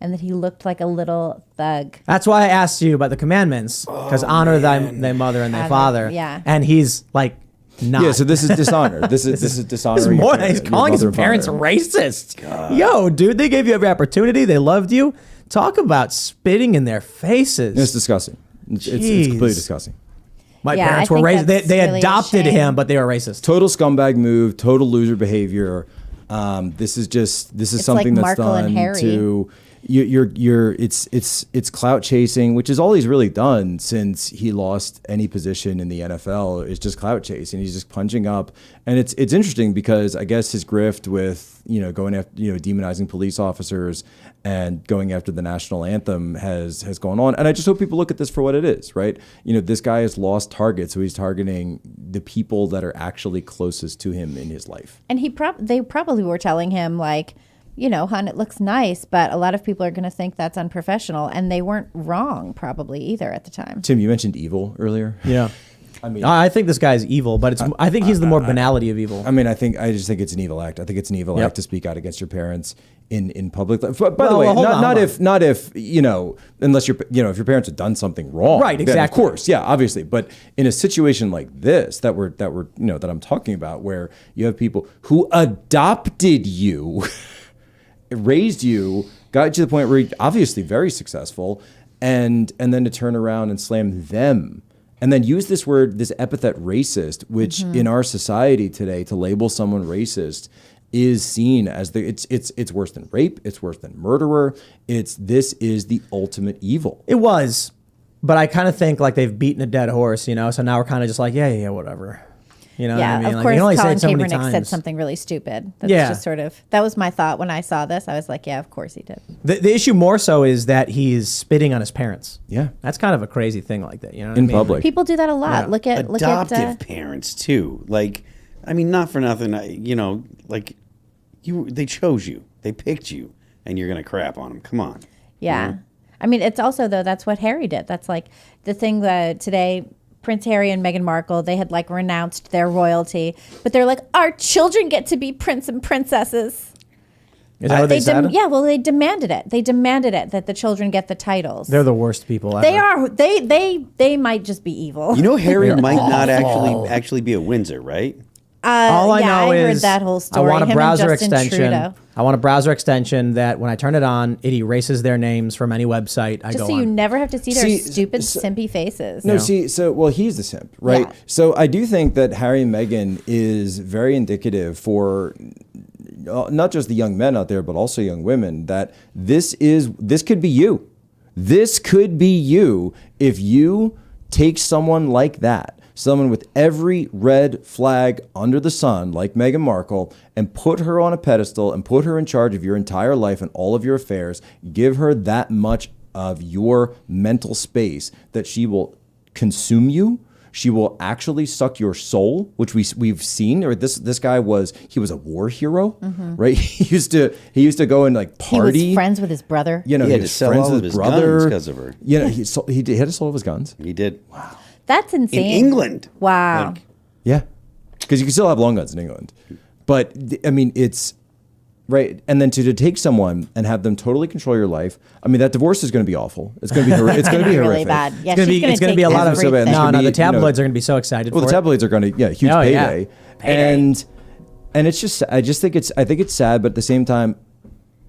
and that he looked like a little thug. That's why I asked you about the commandments, because honor thy mother and thy Honor, father. yeah. And he's like, not. Yeah, so this is dishonor. This is dishonor. This is more. He's calling his parents racist. Yo, dude, they gave you every opportunity. They loved you. Talk about spitting in their faces. It's disgusting. It's Jeez. completely disgusting. My Yeah, parents I were think racist. that's They really a adopted shame. him, but they were racist. Total scumbag move, total loser behavior. This is It's something like that's Markle and done Harry. to it's clout chasing, which is all he's really done since he lost any position in the NFL. Is just clout chasing. He's just punching up, and it's interesting because I guess his grift with going after demonizing police officers and going after the national anthem has gone on. And I just hope people look at this for what it is, right? This guy has lost targets, so he's targeting the people that are actually closest to him in his life. And they probably were telling him like, hon, it looks nice, but a lot of people are going to think that's unprofessional. And they weren't wrong probably either at the time. Tim, you mentioned evil earlier. Yeah. I mean, I think this guy's evil, but I think he's the more banality of evil. I mean, I just think it's an evil act. I think it's an evil act to speak out against your parents in public. But by the way, not if unless if your parents have done something wrong, Right, then exactly. of course, yeah, obviously. But in a situation like this that I'm talking about, where you have people who adopted you, raised you, got you to the point where you're obviously very successful, and then to turn around and slam them. And then use this epithet racist, which in our society today, to label someone racist is seen as it's worse than rape, it's worse than murderer. This is the ultimate evil. It was, but I kind of think like they've beaten a dead horse, so now we're kind of just like, yeah, whatever. You know what I mean? Of Like, course, you can only say Colin it so many Kaepernick said times. something really stupid. That's Yeah. just that was my thought when I saw this. I was like, yeah, of course he did. The issue more so is that he's spitting on his parents. Yeah. That's kind of a crazy thing like that. You know what In I mean? public. People do that a lot. Yeah. Look at Adoptive parents too. Like, I mean, not for nothing. They chose you, they picked you, and you're gonna crap on them. Come on. Yeah. I mean, it's also, though, that's what Harry did. That's like the thing that today, Prince Harry and Meghan Markle, they had like renounced their royalty, but they're like, our children get to be prince and princesses. Is that what they said? They demanded it. They demanded it that the children get the titles. They're the worst people ever. They are. They might just be evil. Harry might not actually be a Windsor, right? All I know I heard is that whole story. I want a Him and browser Justin extension. Trudeau. I want a browser extension that when I turn it on, it erases their names from any website I Just go so on. you never have to see their See, stupid, simpy faces. No, he's the simp, right? Yeah. So I do think that Harry and Meghan is very indicative for not just the young men out there, but also young women, that this could be you. This could be you if you take someone like that, someone with every red flag under the sun, like Meghan Markle, and put her on a pedestal and put her in charge of your entire life and all of your affairs, give her that much of your mental space that she will consume you. She will actually suck your soul, which we've seen. Or this guy was a war hero, right? He used to go and like party. He was friends with his brother. He had to sell all of his guns because of her. He had to sell all of his guns. He did. Wow. That's insane. In England. Wow. Yeah, because you can still have long guns in England, but I mean it's right. And then to take someone and have them totally control your life. I mean that divorce is going to be awful. It's going to be it's going to be really horrific. bad. Yeah, It's going to be a lot of so bad. everything. There's the gonna be, tabloids are going to be so excited. Well, for the tabloids are going to huge Oh, yeah. payday. Payday. And it's just I think it's sad, but at the same time,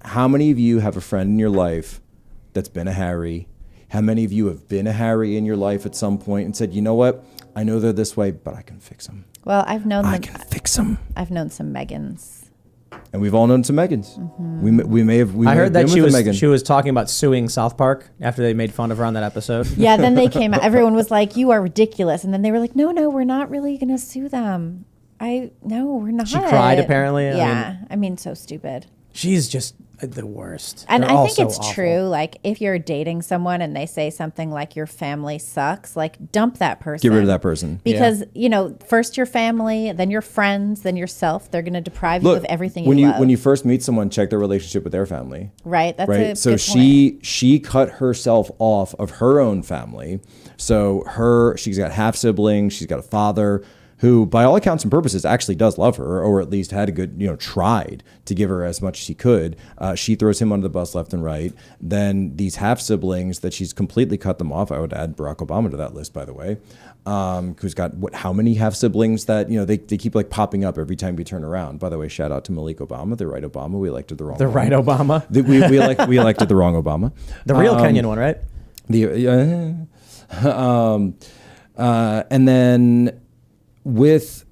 how many of you have a friend in your life that's been a Harry? How many of you have been a Harry in your life at some point and said, you know what? I know they're this way, but I can fix them. Well, I've known I them. can fix them. I've known some Megans. And we've all known some Megans. Mm-hmm. We may have. I heard that she Meghan. was talking about suing South Park after they made fun of her on that episode. Yeah, then they came out. Everyone was like, you are ridiculous. And then they were like, no, we're not really going to sue them. No, we're not. She cried, apparently. Yeah. I mean, so stupid. She's just the worst. And They're I all think so it's awful. true. Like, if you're dating someone and they say something like your family sucks, like, dump that person. Get rid of that person. Because, first your family, then your friends, then yourself. They're going to deprive you of everything you love. When you first meet someone, check their relationship with their family. Right. That's right. a So good point. she cut herself off of her own family. So she's got half siblings. She's got a father who, by all accounts and purposes, actually does love her, or at least had a good, tried to give her as much as he could. She throws him under the bus left and right. Then these half siblings that she's completely cut them off. I would add Barack Obama to that list, by the way, who's got how many half siblings that they keep like popping up every time you turn around. By the way, shout out to Malik Obama, the right Obama. We elected the wrong. The Obama. right Obama. We elected the wrong Obama. The real Kenyan one, right? And then with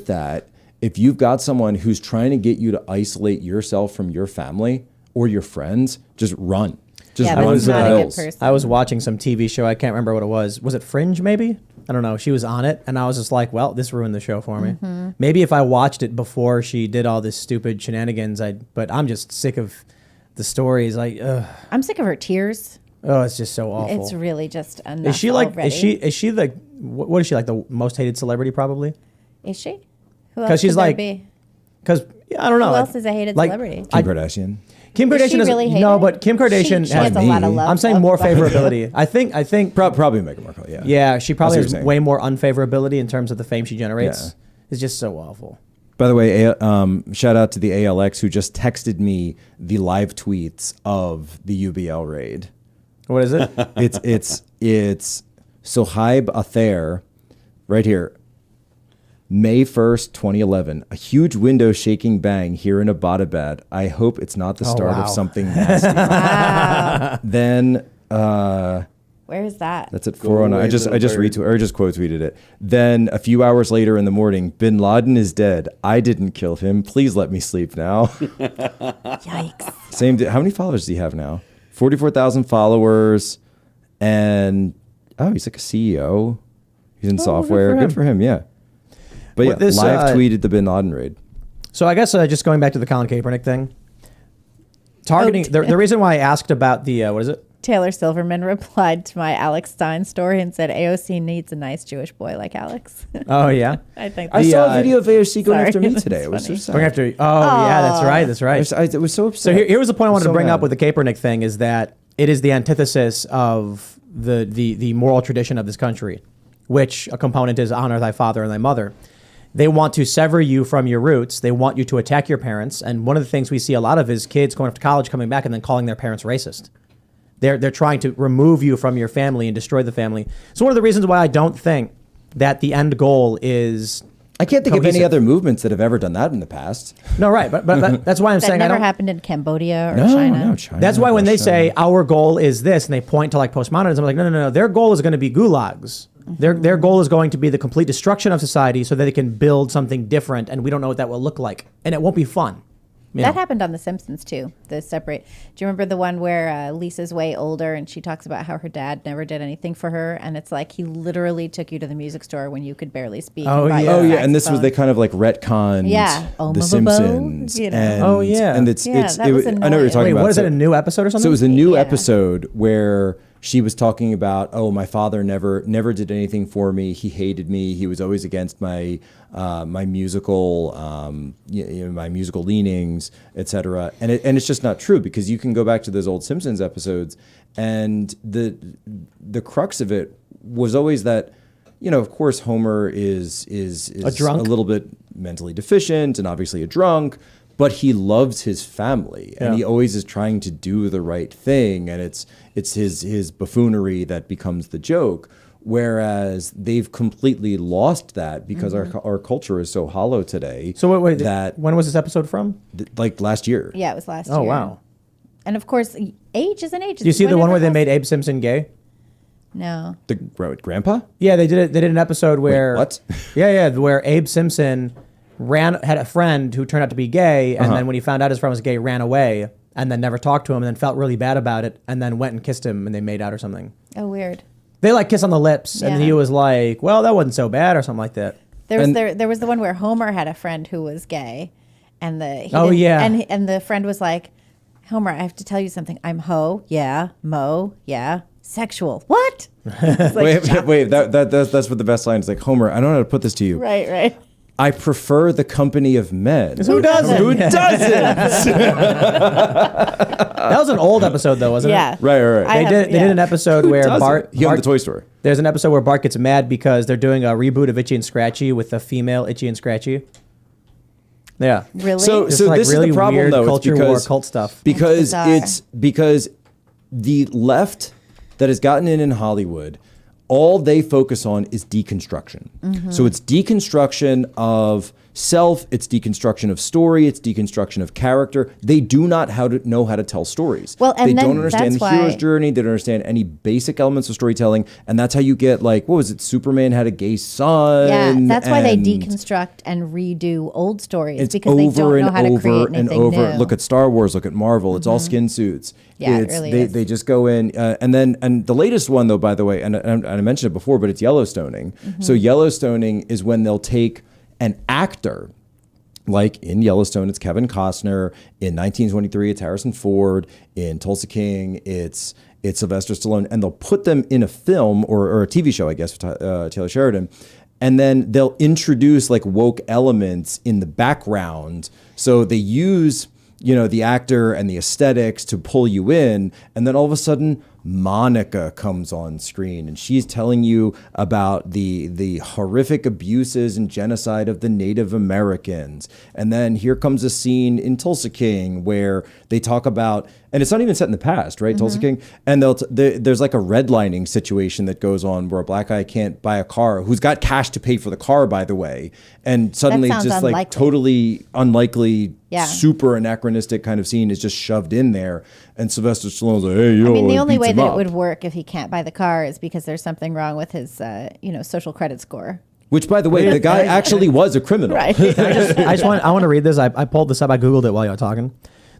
that, if you've got someone who's trying to get you to isolate yourself from your family or your friends, just run. Just run that's to not the a good hills. person. I was watching some TV show. I can't remember what it was. Was it Fringe, maybe? I don't know. She was on it, and I was just like, well, this ruined the show for me. Maybe if I watched it before she did all this stupid shenanigans, but I'm just sick of the stories. I'm sick of her tears. Oh, it's just so awful. It's really just enough. Is she like, already. is she like, what is she like, the most hated celebrity probably? Is she? Who else? 'Cause she's could there like- be? Because, I don't know. Who like- else is a hated like, celebrity? Kim Kardashian. Kim Is she Kardashian really no, hated? but Kim Kardashian She has a lot of love. I'm saying more behind her. favorability. I think Probably Meghan Markle, yeah. yeah, she probably That's what has you're saying. way more unfavorability in terms of the fame she generates. Yeah. It's just so awful. By the way, shout out to the ALX who just texted me the live tweets of the UBL raid. What is it? It's Sohaib Athair, right here. May 1st, 2011. A huge window shaking bang here in Abbottabad. I hope it's not the start wow. of something nasty. Then Where is that? that's at 409. away, I just little bird. quote tweeted it. Then a few hours later in the morning, Bin Laden is dead. I didn't kill him. Please let me sleep now. Yikes. Same. How many followers does he have now? 44,000 followers, and he's like a CEO. He's in software. Good for him. Yeah. But yeah, Well, this, live tweeted the Bin Laden raid. So I guess just going back to the Colin Kaepernick thing. Targeting the reason why I asked about the what is it? Taylor Silverman replied to my Alex Stein story and said AOC needs a nice Jewish boy like Alex. Oh yeah, I think I The, saw a video of AOC going sorry, after me that's today. It was funny. so going sad. after. Oh yeah, that's right. That's right. It was so So upset. here was the point I wanted So to bring up mad. with the Kaepernick thing is that it is the antithesis of the moral tradition of this country, which a component is honor thy father and thy mother. They want to sever you from your roots. They want you to attack your parents. And one of the things we see a lot of is kids going off to college, coming back, and then calling their parents racist. They're trying to remove you from your family and destroy the family. So one of the reasons why I don't think that the end goal is I can't think of any cohesive. other movements that have ever done that in the past. no right, but that's why I'm that saying I never don't. happened in Cambodia or No, China. no, China. That's why when they Russia. say our goal is this and they point to like postmodernism, I'm like, no. Their goal is going to be gulags. Their goal is going to be the complete destruction of society so that they can build something different, and we don't know what that will look like, and it won't be fun. You That know? happened on The Simpsons too. The separate. Do you remember the one where Lisa's way older and she talks about how her dad never did anything for her, and it's like he literally took you to the music store when you could barely speak. Oh, and bought you yeah. a Oh yeah, and this was saxophone. they kind of like retconned Yeah. Oh, The Mo-Bo-Bo, Simpsons. you know. And, Oh, yeah. and it's Yeah, it's that it, was I know what you're annoying. talking Wait, about. what is So- it? A new episode or something? So it was a new Yeah. episode where she was talking about, my father never did anything for me. He hated me. He was always against my my musical my musical leanings, etc. And it's just not true, because you can go back to those old Simpsons episodes, and the crux of it was always that, of course Homer is A drunk? a little bit mentally deficient and obviously a drunk, but he loves his family, and Yeah. he always is trying to do the right thing, and it's his buffoonery that becomes the joke. Whereas they've completely lost that because our culture is so hollow today. So wait, that when was this episode from? like last year. Yeah, it was last Oh year. wow. And of course, age is an age. Do you see the one Whenever where they has- made Abe Simpson gay? No. The grandpa. Yeah, they did it. They did an episode where what? yeah, where Abe Simpson had a friend who turned out to be gay, and then when he found out his friend was gay, ran away and then never talked to him, and then felt really bad about it, and then went and kissed him, and they made out or something. Oh, weird. They like kiss on the lips, and Yeah. he was like, "Well, that wasn't so bad," or something like that. There was the one where Homer had a friend who was gay, and Oh, yeah. and the friend was like, Homer, I have to tell you something. I'm ho, yeah, mo, yeah, sexual. What? It's like, Wait. That's what the best line is. Like, Homer, I don't know how to put this to you. right. I prefer the company of men. Who doesn't? Who doesn't? That was an old episode, though, wasn't Yeah. it? Right. I They did an episode where Doesn't? Bart. He owned the toy store. There's an episode where Bart gets mad because they're doing a reboot of Itchy and Scratchy with the female Itchy and Scratchy. Yeah. Really? So Just like this really is the problem, weird though. culture it's war because, cult stuff. Because That's because the left that has gotten in Hollywood, all they focus on is deconstruction. So it's deconstruction of self, it's deconstruction of story, it's deconstruction of character. They do not know how to tell stories. Well, and they then don't understand the that's hero's why- journey. They don't understand any basic elements of storytelling, and that's how you get like, what was it? Superman had a gay son. Yeah, that's why they and deconstruct and redo old stories it's because they over don't know and how to over create and anything over. new. Look at Star Wars. Look at Marvel. It's all skin suits. Yeah, it It's, really they, is. They just go in, and the latest one though, by the way, and I mentioned it before, but it's Yellowstoning. So Yellowstoning is when they'll take an actor. Like in Yellowstone, it's Kevin Costner. In 1923, it's Harrison Ford. In Tulsa King, it's Sylvester Stallone, and they'll put them in a film or a TV show, I guess, with Taylor Sheridan, and then they'll introduce like woke elements in the background. So they use the actor and the aesthetics to pull you in, and then all of a sudden Monica comes on screen and she's telling you about the horrific abuses and genocide of the Native Americans. And then here comes a scene in Tulsa King where they talk about, and it's not even set in the past, right? Tulsa King. And there's like a redlining situation that goes on where a black guy can't buy a car, who's got cash to pay for the car, by the way. And suddenly sounds just like unlikely. totally unlikely, Yeah. super anachronistic kind of scene is just shoved in there. And Sylvester Stallone's like, hey, yo, I mean, the and only beats way him that up. it would work if he can't buy the car is because there's something wrong with his, social credit score. Which, by the way, the guy actually was a criminal. Right. I want to read this. I pulled this up. I Googled it while you were talking.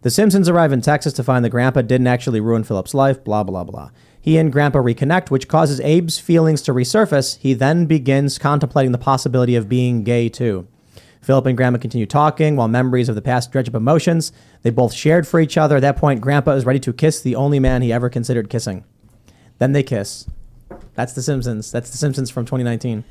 The Simpsons arrive in Texas to find the grandpa didn't actually ruin Philip's life, blah, blah, blah. He and grandpa reconnect, which causes Abe's feelings to resurface. He then begins contemplating the possibility of being gay, too. Philip and grandma continue talking while memories of the past dredge up emotions. They both shared for each other. At that point, grandpa is ready to kiss the only man he ever considered kissing. Then they kiss. That's The Simpsons. That's The Simpsons from 2019.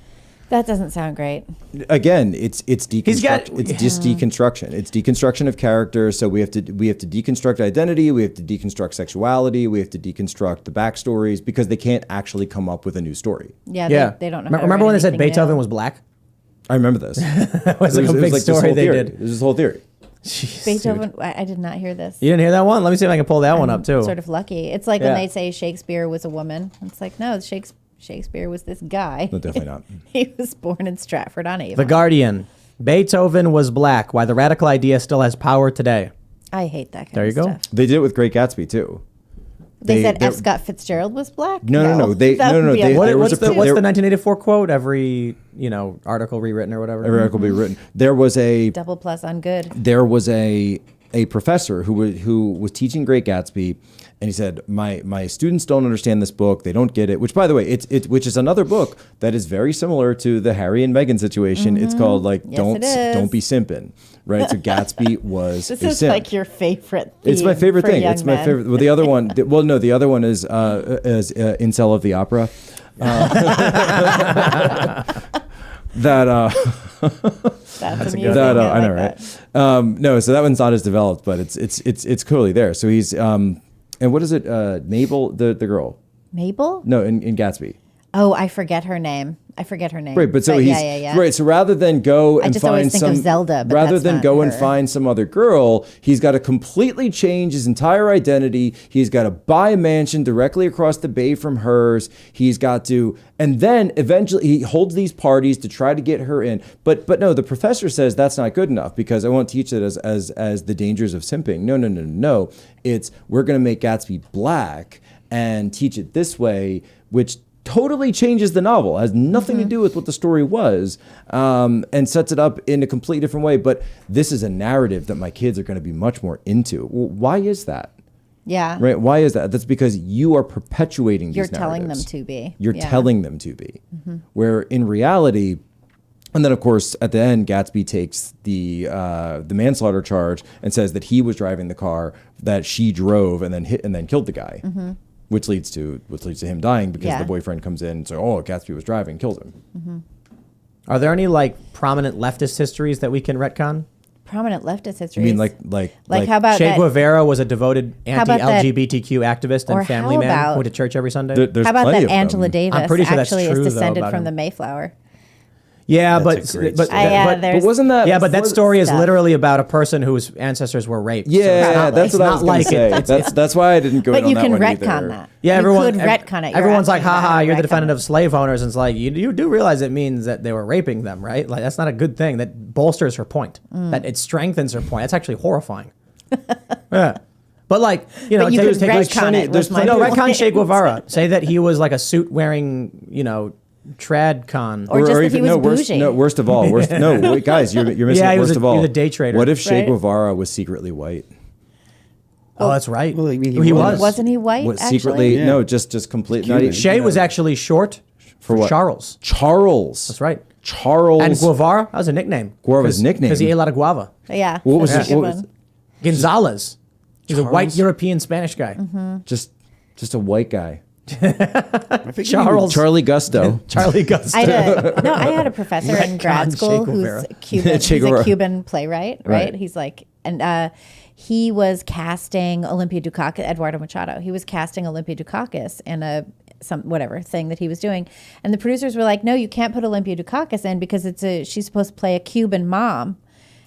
That doesn't sound great. Again, it's deconstruction. It's just deconstruction. It's deconstruction of character. So we have to deconstruct identity. We have to deconstruct sexuality. We have to deconstruct the backstories because they can't actually come up with a new story. Yeah, they don't know. How to Remember write when they said anything Beethoven new. was black? I remember this. It was like a big this story whole they theory. did. It was this whole theory. Jeez, Beethoven. dude. I did not hear this. You didn't hear that one? Let me see if I can pull that one up too. Sort of lucky. It's like Yeah. when they say Shakespeare was a woman. It's like, no, Shakespeare was this guy. No, definitely not. He was born in Stratford-on-Avon. The Guardian. Beethoven was black. Why the radical idea still has power today. I hate that kind There of you go. stuff. They did it with Great Gatsby too. They said they're- F. Scott Fitzgerald was black? No. That No, would be they- a What, there what's was the a- what's there- the 1984 quote? Every article rewritten or whatever. Every article will be written. There was a double plus on good. there was a professor who was teaching Great Gatsby, and he said, my students don't understand this book. They don't get it. Which, by the way, which is another book that is very similar to the Harry and Meghan situation. It's called like Yes, it is. don't be simping, right? So Gatsby was This a is simp. like your favorite theme It's my favorite for thing. young It's my men. favorite. Well, the other one. The other one is Incel of the Opera. That's a good amusing. one. I know, like right? No, so that one's not as developed, but it's clearly there. So he's and what is it? Mabel, the girl. Mabel? No, in Gatsby. Oh, I forget her name. Right, but so he's yeah. right. So rather than go and just find always think of some Zelda, but rather that's than not go and her. find some other girl, he's got to completely change his entire identity. He's got to buy a mansion directly across the bay from hers. He's got to, and then eventually he holds these parties to try to get her in. But no, the professor says that's not good enough because I won't teach it as the dangers of simping. No. It's we're going to make Gatsby black and teach it this way, which totally changes the novel, has nothing to do with what the story was, and sets it up in a completely different way. But this is a narrative that my kids are going to be much more into. Well, why is that? Yeah. Right? Why is that? That's because you are perpetuating You're these telling them narratives. to be. You're Yeah. telling them to be. Where in reality, and then of course at the end, Gatsby takes the manslaughter charge and says that he was driving the car that she drove and then hit and then killed the guy. Which leads to him dying because Yeah. the boyfriend comes in and says, "Oh, Gatsby was driving," kills him. Are there any prominent leftist histories that we can retcon? Prominent leftist history. You mean like how about Che that? Guevara was a devoted How about that- anti-LGBTQ activist or and family how man. about- Went to church every Sunday. There's How about plenty that of them. Angela Davis I'm pretty sure that's actually true, is though, descended about from him. the Mayflower? Yeah, That's a great but story. But wasn't that? yeah, but that story is stuff. literally about a person whose ancestors were raped. So Yeah, it's not that's like- what I it's was not going like to say. it. That's why I didn't go But on you that can one retcon either. that. Yeah, everyone. You could retcon it. You're Everyone's like, absolutely haha, right. you're the Retcon defendant it. of slave owners. And it's like, you do realize it means that they were raping them, right? Like, that's not a good thing. That bolsters her point. That it strengthens her point. That's actually horrifying. Yeah. But like, you know, But you take- could take- retcon plenty- it. there's was my plenty. No, point. retcon Che Guevara. Say that he was like a suit wearing, tradcon. Or just that he was bougie. Worst of all, wait, guys, you're missing Yeah, he was worst a- of all. he was a day trader. What if Che Right? Guevara was secretly white? Oh, that's right. Well, I mean, he he was. Wasn't he white? What actually? secretly? Yeah. No, just complete. Not Cuban. even, Che was actually short for what? Charles. Charles. That's right. Charles. And Guevara, that was a nickname. Guevara's nickname? Because he ate a lot of guava. Yeah. What was that's it? a good What was one. Gonzalez. He's a white Charles? European Spanish guy. just a white guy. Charles. Charlie Gusto. Charlie Gusto. I had a professor in grad Retcon school Che who's Guevara. Cuban. Che He's a Guevara. Cuban playwright, right? Right. He's like, and he was casting Olympia Dukakis, Eduardo Machado. He was casting Olympia Dukakis in some whatever thing that he was doing, and the producers were like, "No, you can't put Olympia Dukakis in because she's supposed to play a Cuban mom,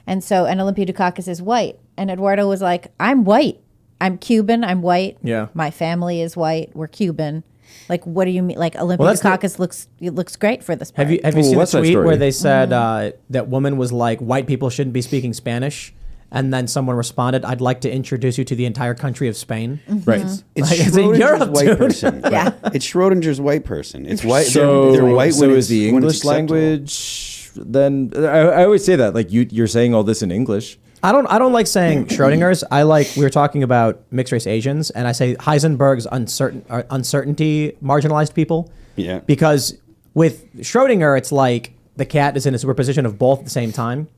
and Olympia Dukakis is white." And Eduardo was like, "I'm white. I'm Cuban. I'm white. Yeah. My family is white. We're Cuban." Like, what do you mean? Like, Olympia Well, that's Dukakis looks great for this part. Have you Ooh, seen the what's that tweet story? where they said that woman was like, white people shouldn't be speaking Spanish? And then someone responded, I'd like to introduce you to the entire country of Spain. Right. It's Like, it's in Schrodinger's Europe, white dude. person. Yeah. It's Schrodinger's white person. It's white. So, they're white. so when is the it's- when it's English acceptable. language? Then I always say that. Like you're saying all this in English. I don't like saying Schrodinger's. We were talking about mixed race Asians, and I say Heisenberg's uncertainty marginalized people. Yeah. Because with Schrodinger, it's like the cat is in a superposition of both at the same time.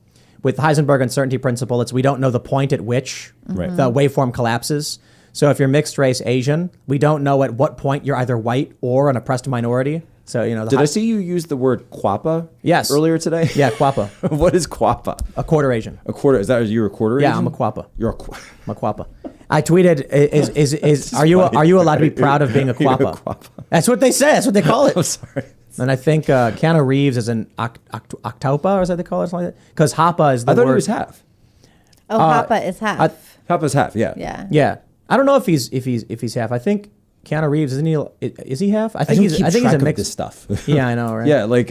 With Heisenberg uncertainty principle, it's we don't know the point at which Right. the waveform collapses. So if you're mixed race Asian, we don't know at what point you're either white or an oppressed minority. So, you know, Did I see you use the word quappa? Yes. Earlier today? Yeah, quappa. What is quappa? A quarter Asian. A quarter? Is that you're a quarter? Yeah, Asian? I'm a quappa. You're a I'm a quappa. I tweeted, are you allowed to be proud of being a You're a quappa? quappa. That's what they say. That's what they call it. I'm sorry. And I think Keanu Reeves is an octopa, or is that they call it? Something like that? Because hapa is the I thought word. he was half. Oh, Hapa is half. Papa's half. Yeah. Yeah. Yeah. I don't know if he's half. I think Keanu Reeves, isn't he? Is he half? I think he's a track of mix. this stuff. Yeah, I know, right? Yeah, like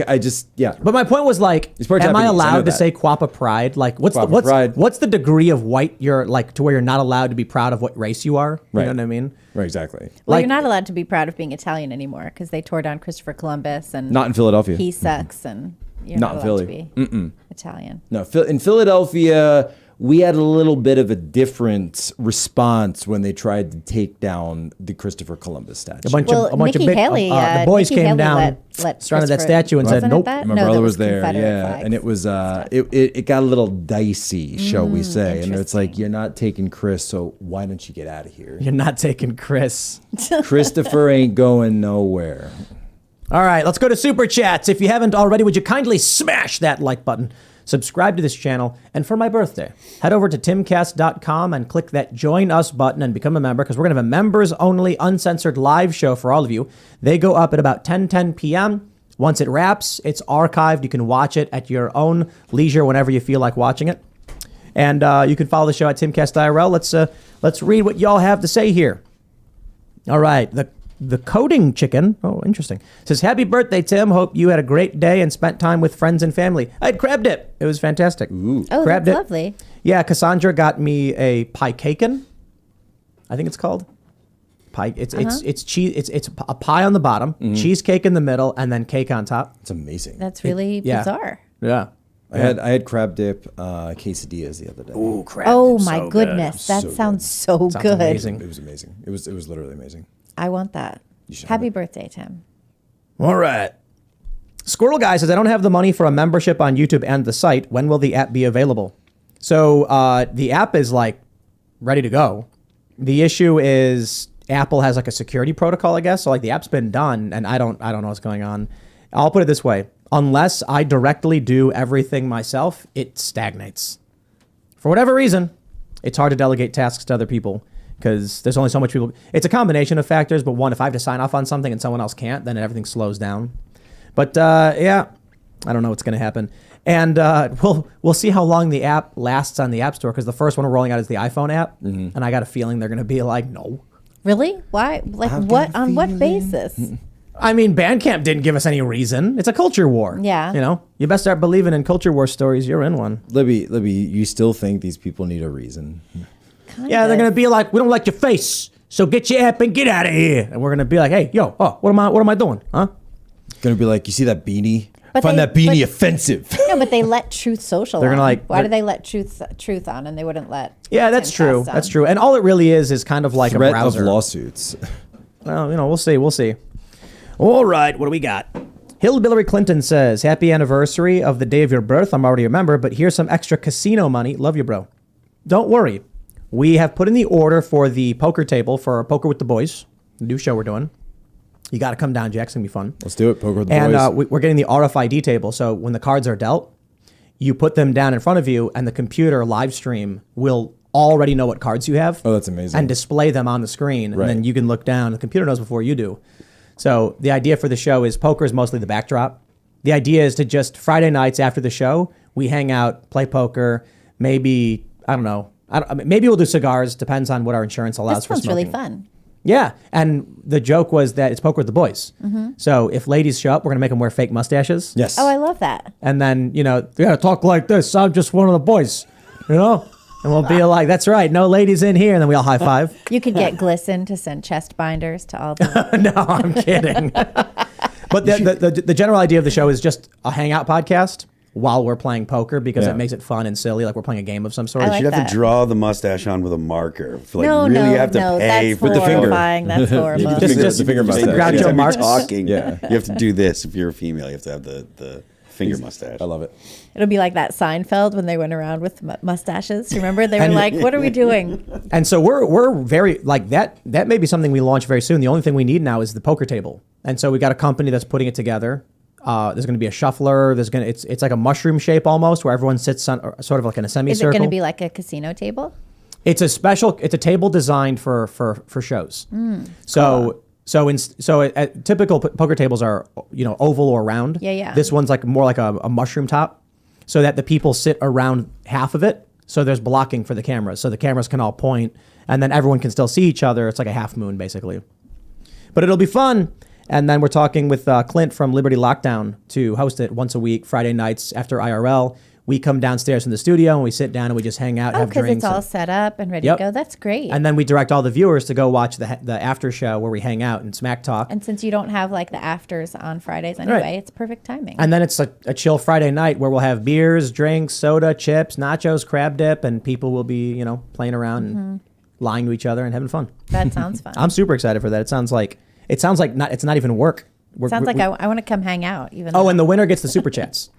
yeah. But my point was like, He's part am I Japanese, I know allowed to that. say Quappa pride? Like, Quappa pride. what's the degree of white you're like to where you're not allowed to be proud of what race you are? You Right. know what I mean? Right, exactly. Well, Like- you're not allowed to be proud of being Italian anymore because they tore down Christopher Columbus and Not in Philadelphia. he sucks and you're Not not, in allowed Philly. to be Italian. No, in Philadelphia, we had a little bit of a different response when they tried to take down the Christopher Columbus statue. A bunch Well, of Nikki big Haley, the boys Nikki came Haley down, let surrounded that Christopher- statue and said, Wasn't it "Nope." that? My No, brother that was there, Confederate yeah, flags. and it was it got a little dicey, shall we say? And it's like interesting. you're not taking Chris, so why don't you get out of here? You're not taking Chris. Christopher ain't going nowhere. All right, let's go to Super Chats. If you haven't already, would you kindly smash that like button? Subscribe to this channel, and for my birthday, head over to timcast.com and click that Join Us button and become a member, because we're going to have a members-only, uncensored live show for all of you. They go up at about 10 p.m. Once it wraps, it's archived. You can watch it at your own leisure whenever you feel like watching it. And you can follow the show at Timcast IRL. Let's read what y'all have to say here. All right, the coding chicken. Oh, interesting. Says, happy birthday, Tim. Hope you had a great day and spent time with friends and family. I had crab dip. It was fantastic. Ooh. Oh, Crab that's dip. lovely. Yeah, Cassandra got me a pie caken. I think it's called pie. It's cheese. It's a pie on the bottom, cheesecake in the middle, and then cake on top. It's amazing. That's really yeah. bizarre. Yeah. I had crab dip quesadillas the other day. Ooh, crab. Oh dip, my so goodness, that So good. sounds so Sounds good. amazing. It was amazing. It was literally amazing. I want that. should Happy have it. birthday, Tim. All right. Squirrel Guy says, I don't have the money for a membership on YouTube and the site. When will the app be available? So the app is like ready to go. The issue is Apple has like a security protocol, I guess. So like the app's been done and I don't know what's going on. I'll put it this way. Unless I directly do everything myself, it stagnates. For whatever reason, it's hard to delegate tasks to other people because there's only so much people. It's a combination of factors, but one, if I have to sign off on something and someone else can't, then everything slows down. But yeah, I don't know what's going to happen. And we'll see how long the app lasts on the App Store, because the first one we're rolling out is the iPhone app. And I got a feeling they're going to be like, no. Really? Why? Like what? On what basis? I mean, Bandcamp didn't give us any reason. It's a culture war. Yeah. You know, you best start believing in culture war stories. You're in one. Libby, you still think these people need a reason? Yeah, they're going to be like, we don't like your face, so get your app and get out of here. And we're going to be like, hey, yo, what am I doing? Huh? Gonna be like, you see that beanie? But Find that beanie offensive. No, but they let Truth Social They're on. gonna Why do they let Truth on and they wouldn't let Yeah, that's Timcast true. on? That's true. And all it really is kind of like Threat a browser. of lawsuits. Well, you know, we'll see. All right, what do we got? Hillbilly Clinton says, happy anniversary of the day of your birth. I'm already a member, but here's some extra casino money. Love you, bro. Don't worry. We have put in the order for the poker table for Poker with the Boys, the new show we're doing. You got to come down, Jack. It's going to be fun. Let's do it. Poker with the And boys. we're getting the RFID table. So when the cards are dealt, you put them down in front of you, and the computer live stream will already know what cards you have. Oh, that's amazing. And display them on the screen. Right. And then you can look down. The computer knows before you do. So the idea for the show is poker is mostly the backdrop. The idea is to just Friday nights after the show, we hang out, play poker. Maybe, I don't know. Maybe we'll do cigars. Depends on what our insurance allows This for sounds smoking. really fun. Yeah, and the joke was that it's poker with the boys. So if ladies show up, we're gonna make them wear fake mustaches. Yes. Oh, I love that. And then, you know, they gotta talk like this. I'm just one of the boys, you know? And we'll be like, that's right, no ladies in here. And then we all high five. You could get Glisten to send chest binders to all the. No, I'm kidding. But the general idea of the show is just a hangout podcast while we're playing poker, because it makes it fun and silly, like we're playing a game of some sort. I You like should have that. to draw the mustache on with a marker. Like, No, really no, have to no. pay That's for the finger. horrifying. That's horrible. Just the finger mustache. Groucho Anytime Marx. you're talking, Yeah. you have to do this. If you're a female, you have to have the finger mustache. I love it. It'll be like that Seinfeld when they went around with mustaches. Remember, they were like, "What are we doing?" And so we're very like that. That may be something we launch very soon. The only thing we need now is the poker table. And so we got a company that's putting it together. There's going to be a shuffler. It's like a mushroom shape almost, where everyone sits on sort of like in a semicircle. Is it going to be like a casino table? It's a table designed for shows. Typical poker tables are, you know, oval or round. Yeah. This one's like more like a mushroom top, so that the people sit around half of it. So there's blocking for the cameras, so the cameras can all point, and then everyone can still see each other. It's like a half moon basically, but it'll be fun. And then we're talking with Clint from Liberty Lockdown to host it once a week, Friday nights after IRL. We come downstairs from the studio and we sit down and we just hang out, Oh, have because drinks. it's all and- set up and ready Yep. to go. That's great. And then we direct all the viewers to go watch the after show where we hang out and smack talk. And since you don't have like the afters on Fridays anyway, Right. it's perfect timing. And then it's a chill Friday night where we'll have beers, drinks, soda, chips, nachos, crab dip, and people will be, you know, playing around and lying to each other and having fun. That sounds fun. I'm super excited for that. It sounds like it's not even work. Sounds like I want to come hang out. Even Oh, though- and the winner gets the super chats.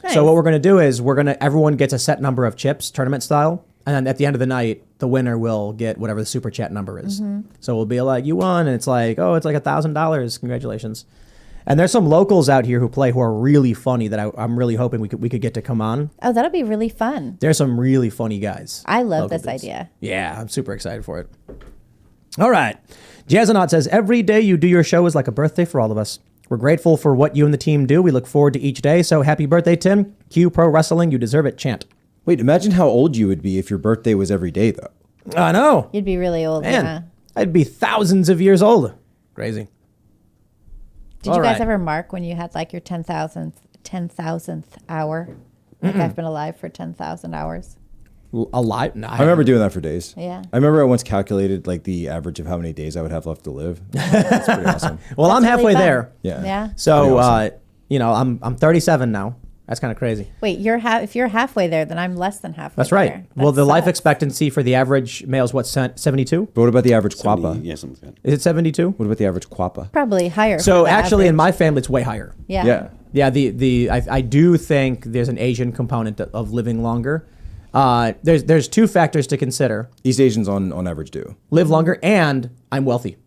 Nice. So what we're going to do is everyone gets a set number of chips, tournament style, and then at the end of the night, the winner will get whatever the super chat number is. So we'll be like, you won, and it's like, oh, it's like $1,000. Congratulations. And there's some locals out here who play who are really funny that I'm really hoping we could get to come on. Oh, that'll be really fun. There's some really funny guys. I love Local this dudes. idea. Yeah, I'm super excited for it. All right. Jazzanaut says, every day you do your show is like a birthday for all of us. We're grateful for what you and the team do. We look forward to each day. So happy birthday, Tim. Cue Pro Wrestling. You deserve it. Chant. Wait, imagine how old you would be if your birthday was every day, though. I know. You'd be really old. Man, Yeah. I'd be thousands of years old. Crazy. Did All you guys right. ever mark when you had like your 10,000th hour? Like I've been alive for 10,000 hours. Alive? No, I remember doing that for days. Yeah. I remember I once calculated like the average of how many days I would have left to live. That's pretty awesome. Well, I'm That's really halfway fun. there. Yeah. Yeah. So, Pretty awesome. you know, I'm 37 now. That's kind of crazy. Wait, if you're halfway there, then I'm less than halfway. That's right. there. Well, That the life sucks. expectancy for the average male is what, 72? But what about the average 70, quappa? yeah, something like that. Is it 72? What about the average quappa? Probably higher. So for the actually, in average. my family, it's way higher. Yeah. Yeah. I do think there's an Asian component of living longer. There's two factors to consider: East Asians on average do. live longer, and I'm wealthy.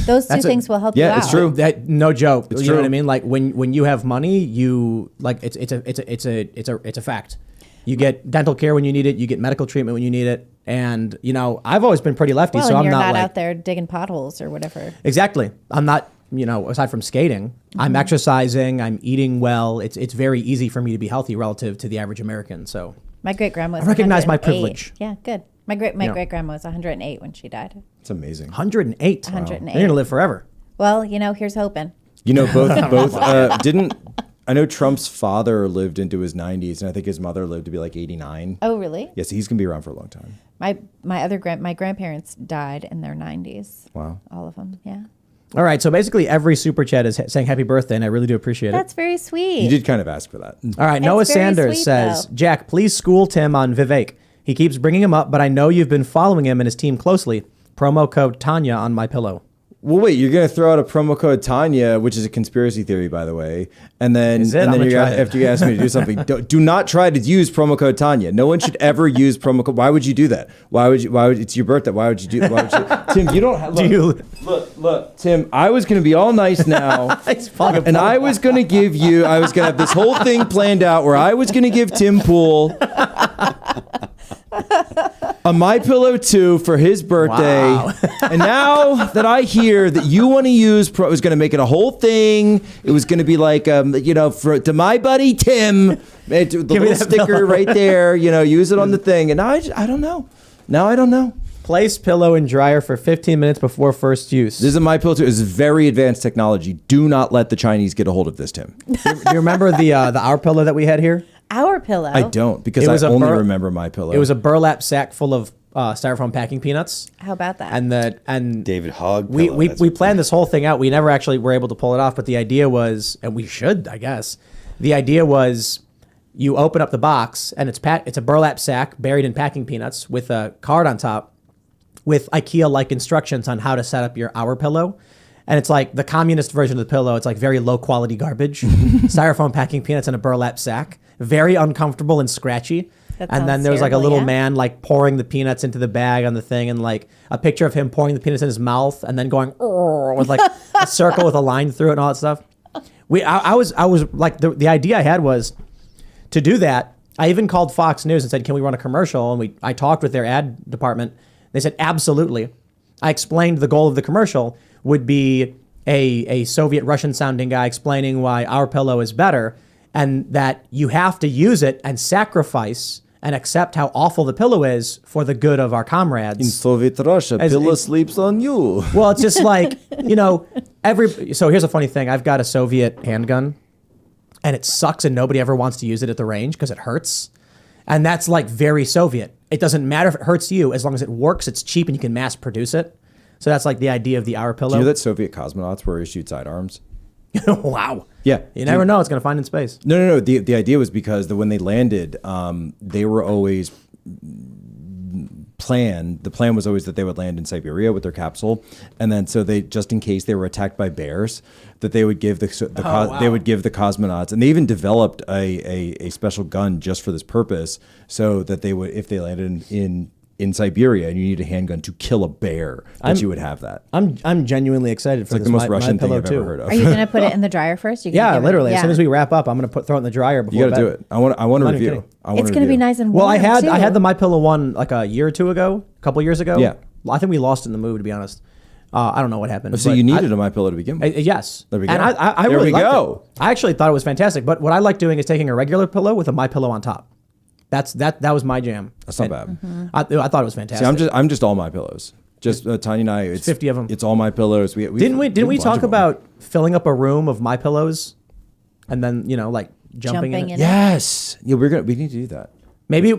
Those two That's a- things will help you Yeah, out. it's true. That no joke. It's you know true. what I mean? Like when you have money, you like it's a fact. You get dental care when you need it. You get medical treatment when you need it. And you know, I've always been pretty lefty, Well, so and I'm you're not not like out there digging potholes or whatever. exactly. I'm not aside from skating, I'm exercising, I'm eating well. It's very easy for me to be healthy relative to the average American. So My great grandma was I recognize my 108. privilege. Yeah, good. My great grandma was 108 when she died. It's amazing. 108. 108. You're going to live forever. Well, here's hoping. Didn't I know Trump's father lived into his 90s, and I think his mother lived to be like 89. Oh, really? Yes, he's gonna be around for a long time. My grandparents died in their 90s. Wow. All of them. Yeah. All right. So basically every super chat is saying happy birthday, and I really do appreciate That's it. very sweet. You did kind of ask for that. All right. Noah It's very Sanders sweet, says, though. Jack, please school Tim on Vivek. He keeps bringing him up, but I know you've been following him and his team closely. Promo code Tanya on my pillow. Well, wait, you're going to throw out a promo code Tanya, which is a conspiracy theory, by the way. And then, Is it? and I'm then gonna try it. after you ask me to do something, do not try to use promo code Tanya. No one should ever use promo code. Why would you do that? Why would it's your birthday. Why would you do Tim, you don't have, look, Tim, I was going to be all nice now. And I was going to have this whole thing planned out where I was going to give Tim Pool a My Pillow 2 for his birthday. Wow. And now that I hear that you want to use it was going to make it a whole thing. It was going to be like to my buddy Tim, the little sticker right there, use it on the thing. And I don't know. Now I don't know. Place pillow in dryer for 15 minutes before first use. This is a My Pillow 2. It's very advanced technology. Do not let the Chinese get a hold of this, Tim. Do you remember the Our Pillow that we had here? Our pillow. I don't, because It was I a only bur- remember My Pillow. It was a burlap sack full of styrofoam packing peanuts. How about that? And David Hogg. we pillow, we, that's we what- planned this whole thing out. We never actually were able to pull it off, but the idea was, and we should, I guess. The idea was, you open up the box and it's a burlap sack buried in packing peanuts with a card on top with IKEA-like instructions on how to set up your Our Pillow. And it's like the communist version of the pillow. It's like very low quality garbage, styrofoam packing peanuts in a burlap sack, very uncomfortable and scratchy. That And then sounds there was like a terrible, little yeah. man like pouring the peanuts into the bag on the thing, and like a picture of him pouring the peanuts in his mouth and then going "Urgh," with like a circle with a line through it and all that stuff. I was like the idea I had was to do that. I even called Fox News and said, "Can we run a commercial?" And I talked with their ad department. They said, "Absolutely." I explained the goal of the commercial would be a Soviet Russian sounding guy explaining why Our Pillow is better, and that you have to use it and sacrifice and accept how awful the pillow is for the good of our comrades. in Soviet Russia, pillow sleeps on you. Well, it's just like, so here's a funny thing. I've got a Soviet handgun and it sucks and nobody ever wants to use it at the range because it hurts. And that's like very Soviet. It doesn't matter if it hurts you, as long as it works, it's cheap and you can mass produce it. So that's like the idea of the Our Pillow. Do you know that Soviet cosmonauts were issued sidearms? Wow. Yeah. You never know what's going to find in space. No. The idea was because when they landed, they were always planned. The plan was always that they would land in Siberia with their capsule, and then so they, just in case they were attacked by bears, that they would give they would give the cosmonauts, and they even developed a special gun just for this purpose, so that they would, if they landed in Siberia and you need a handgun to kill a bear, you would have that. I'm genuinely excited for It's like this the most My Russian thing Pillow I've too. ever heard of. Are you going to put it in the dryer first? Yeah, literally. As soon as we wrap up, I'm going to throw it in the dryer before You got to bed. do it. I want to not even review. kidding. It's going to be nice and warm. Well, I had too. the My Pillow one like a year or two ago, a couple years ago. Yeah. I think we lost it in the move, to be honest. I don't know what happened. So but you needed a My Pillow to begin with. Yes. There we go. And I There really we liked go. it. I actually thought it was fantastic. But what I like doing is taking a regular pillow with a My Pillow on top. That was my jam. That's not And bad. I thought it was fantastic. See, I'm just all My Pillows. Just Tanya and I. It's 50 of them. It's all My Pillows. Didn't we have a bunch talk of them. about filling up a room of My Pillows, and then like jumping in it? Yes. Yeah, we need to do that. Maybe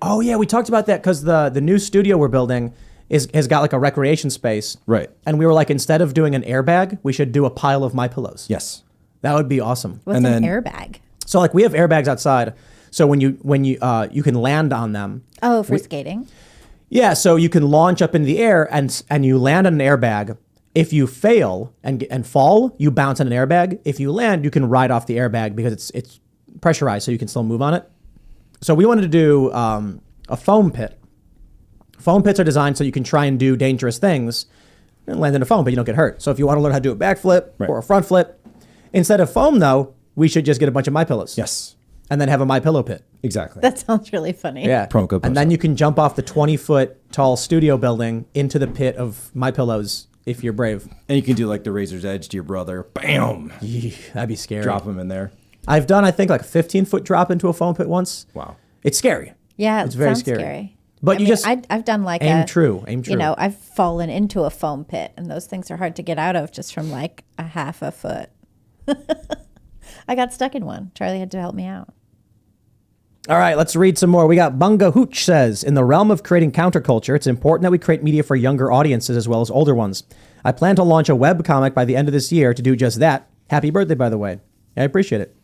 oh yeah, we talked about that because the new studio we're building has got like a recreation space. Right. And we were like, instead of doing an airbag, we should do a pile of My Pillows. Yes. That would be awesome. What's and an then- airbag? So like we have airbags outside. So when you can land on them. Oh, for skating. Yeah, so you can launch up in the air and you land on an airbag. If you fail and fall, you bounce on an airbag. If you land, you can ride off the airbag because it's pressurized, so you can still move on it. So we wanted to do a foam pit. Foam pits are designed so you can try and do dangerous things and land in a foam, but you don't get hurt. So if you want to learn how to do a backflip or a front flip, instead of foam though, we should just get a bunch of My Pillows. Yes. And then have a My Pillow pit. Exactly. That sounds really funny. Yeah. Promo code and then Poso. you can jump off the 20-foot tall studio building into the pit of My Pillows if you're brave. And you can do like the razor's edge to your brother. Bam! That'd be scary. Drop him in there. I've done, I think, like a 15-foot drop into a foam pit once. Wow. It's scary. Yeah, It's very sounds scary. But I you mean, just I've done like aim true. You know, I've fallen into a foam pit, and those things are hard to get out of just from like a half a foot. I got stuck in one. Charlie had to help me out. All right, let's read some more. We got Bunga Hooch says, in the realm of creating counterculture, it's important that we create media for younger audiences as well as older ones. I plan to launch a web comic by the end of this year to do just that. Happy birthday, by the way. I appreciate it.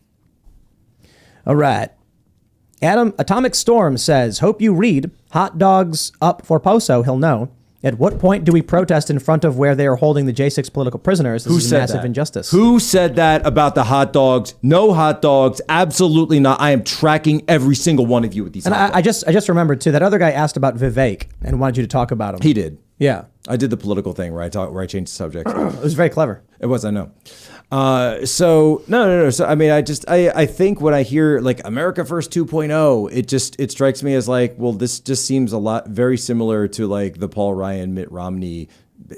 All right. Atomic Storm says, hope you read Hot Dogs Up for Poso, he'll know. At what point do we protest in front of where they are holding the J6 political prisoners? This is a massive injustice. Who said that about the hot dogs? No hot dogs. Absolutely not. I am tracking every single one of you with these And hot dogs. I just remembered, too, that other guy asked about Vivek and wanted you to talk about him. He did. Yeah. I did the political thing where I changed the subject. It was very clever. It was, I know. So no. So I mean, I think when I hear like America First 2.0, it strikes me as like, well, this just seems very similar to like the Paul Ryan, Mitt Romney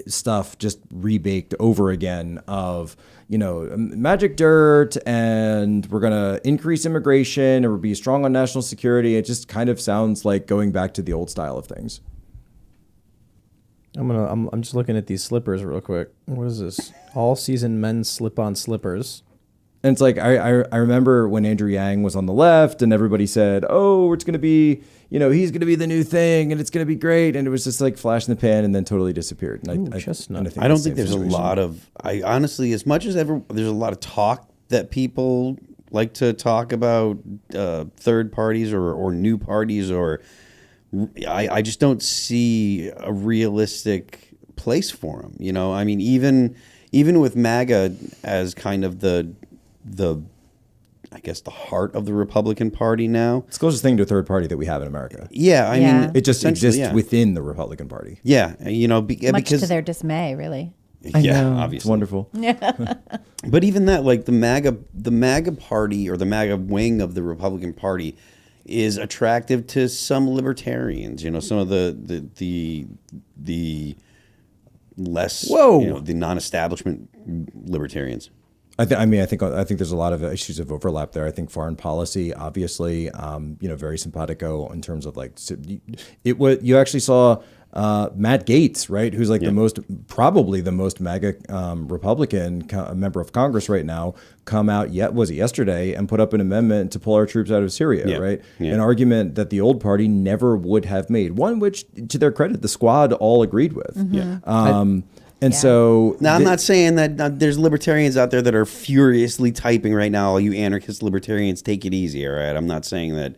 stuff, just rebaked over again of, you know, magic dirt, and we're gonna increase immigration, and we'll be strong on national security. It just kind of sounds like going back to the old style of things. I'm just looking at these slippers real quick. What is this? All season men's slip-on slippers. And it's like, I remember when Andrew Yang was on the left and everybody said, oh, it's going to be, you know, he's going to be the new thing and it's going to be great. And it was just like flash in the pan and then totally disappeared. And I don't think there's a lot of, I honestly, as much as ever, there's a lot of talk that people like to talk about third parties or new parties, or I just don't see a realistic place for them. You know, I mean, even with MAGA as kind of the I guess the heart of the Republican Party now. It's the closest thing to a third party that we have in America. Yeah, I mean, it just exists within the Republican Party. Yeah, you know, Much because to their dismay, really. Yeah, obviously, it's wonderful. But even that, like the MAGA Party or the MAGA wing of the Republican Party is attractive to some libertarians. You know, some of the less, the non-establishment libertarians. I think there's a lot of issues of overlap there. I think foreign policy, obviously, very simpatico in terms of like you actually saw Matt Gaetz, right, who's like probably the most MAGA Republican member of Congress right now, come out yesterday and put up an amendment to pull our troops out of Syria, right? Yeah. An argument that the old party never would have made. One which, to their credit, the squad all agreed with. Mm-hmm. So now I'm not saying that there's libertarians out there that are furiously typing right now, all you anarchist libertarians, take it easy, all right? I'm not saying that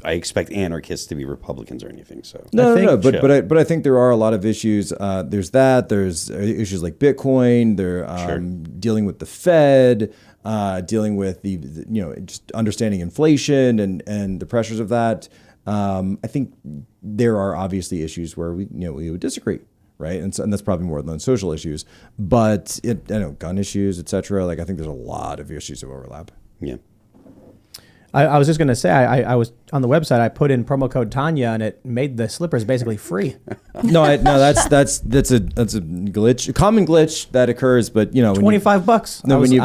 I expect anarchists to be Republicans or anything. So no. But I think there are a lot of issues. There's issues like Bitcoin. They're dealing with the Fed, dealing with the just understanding inflation and the pressures of that. I think there are obviously issues where we would disagree. Right. And that's probably more than social issues, but gun issues, et cetera. Like, I think there's a lot of issues of overlap. Yeah. I was just going to say, I was on the website, I put in promo code Tanya and it made the slippers basically free. That's a glitch, a common glitch that occurs, but $25. No, when you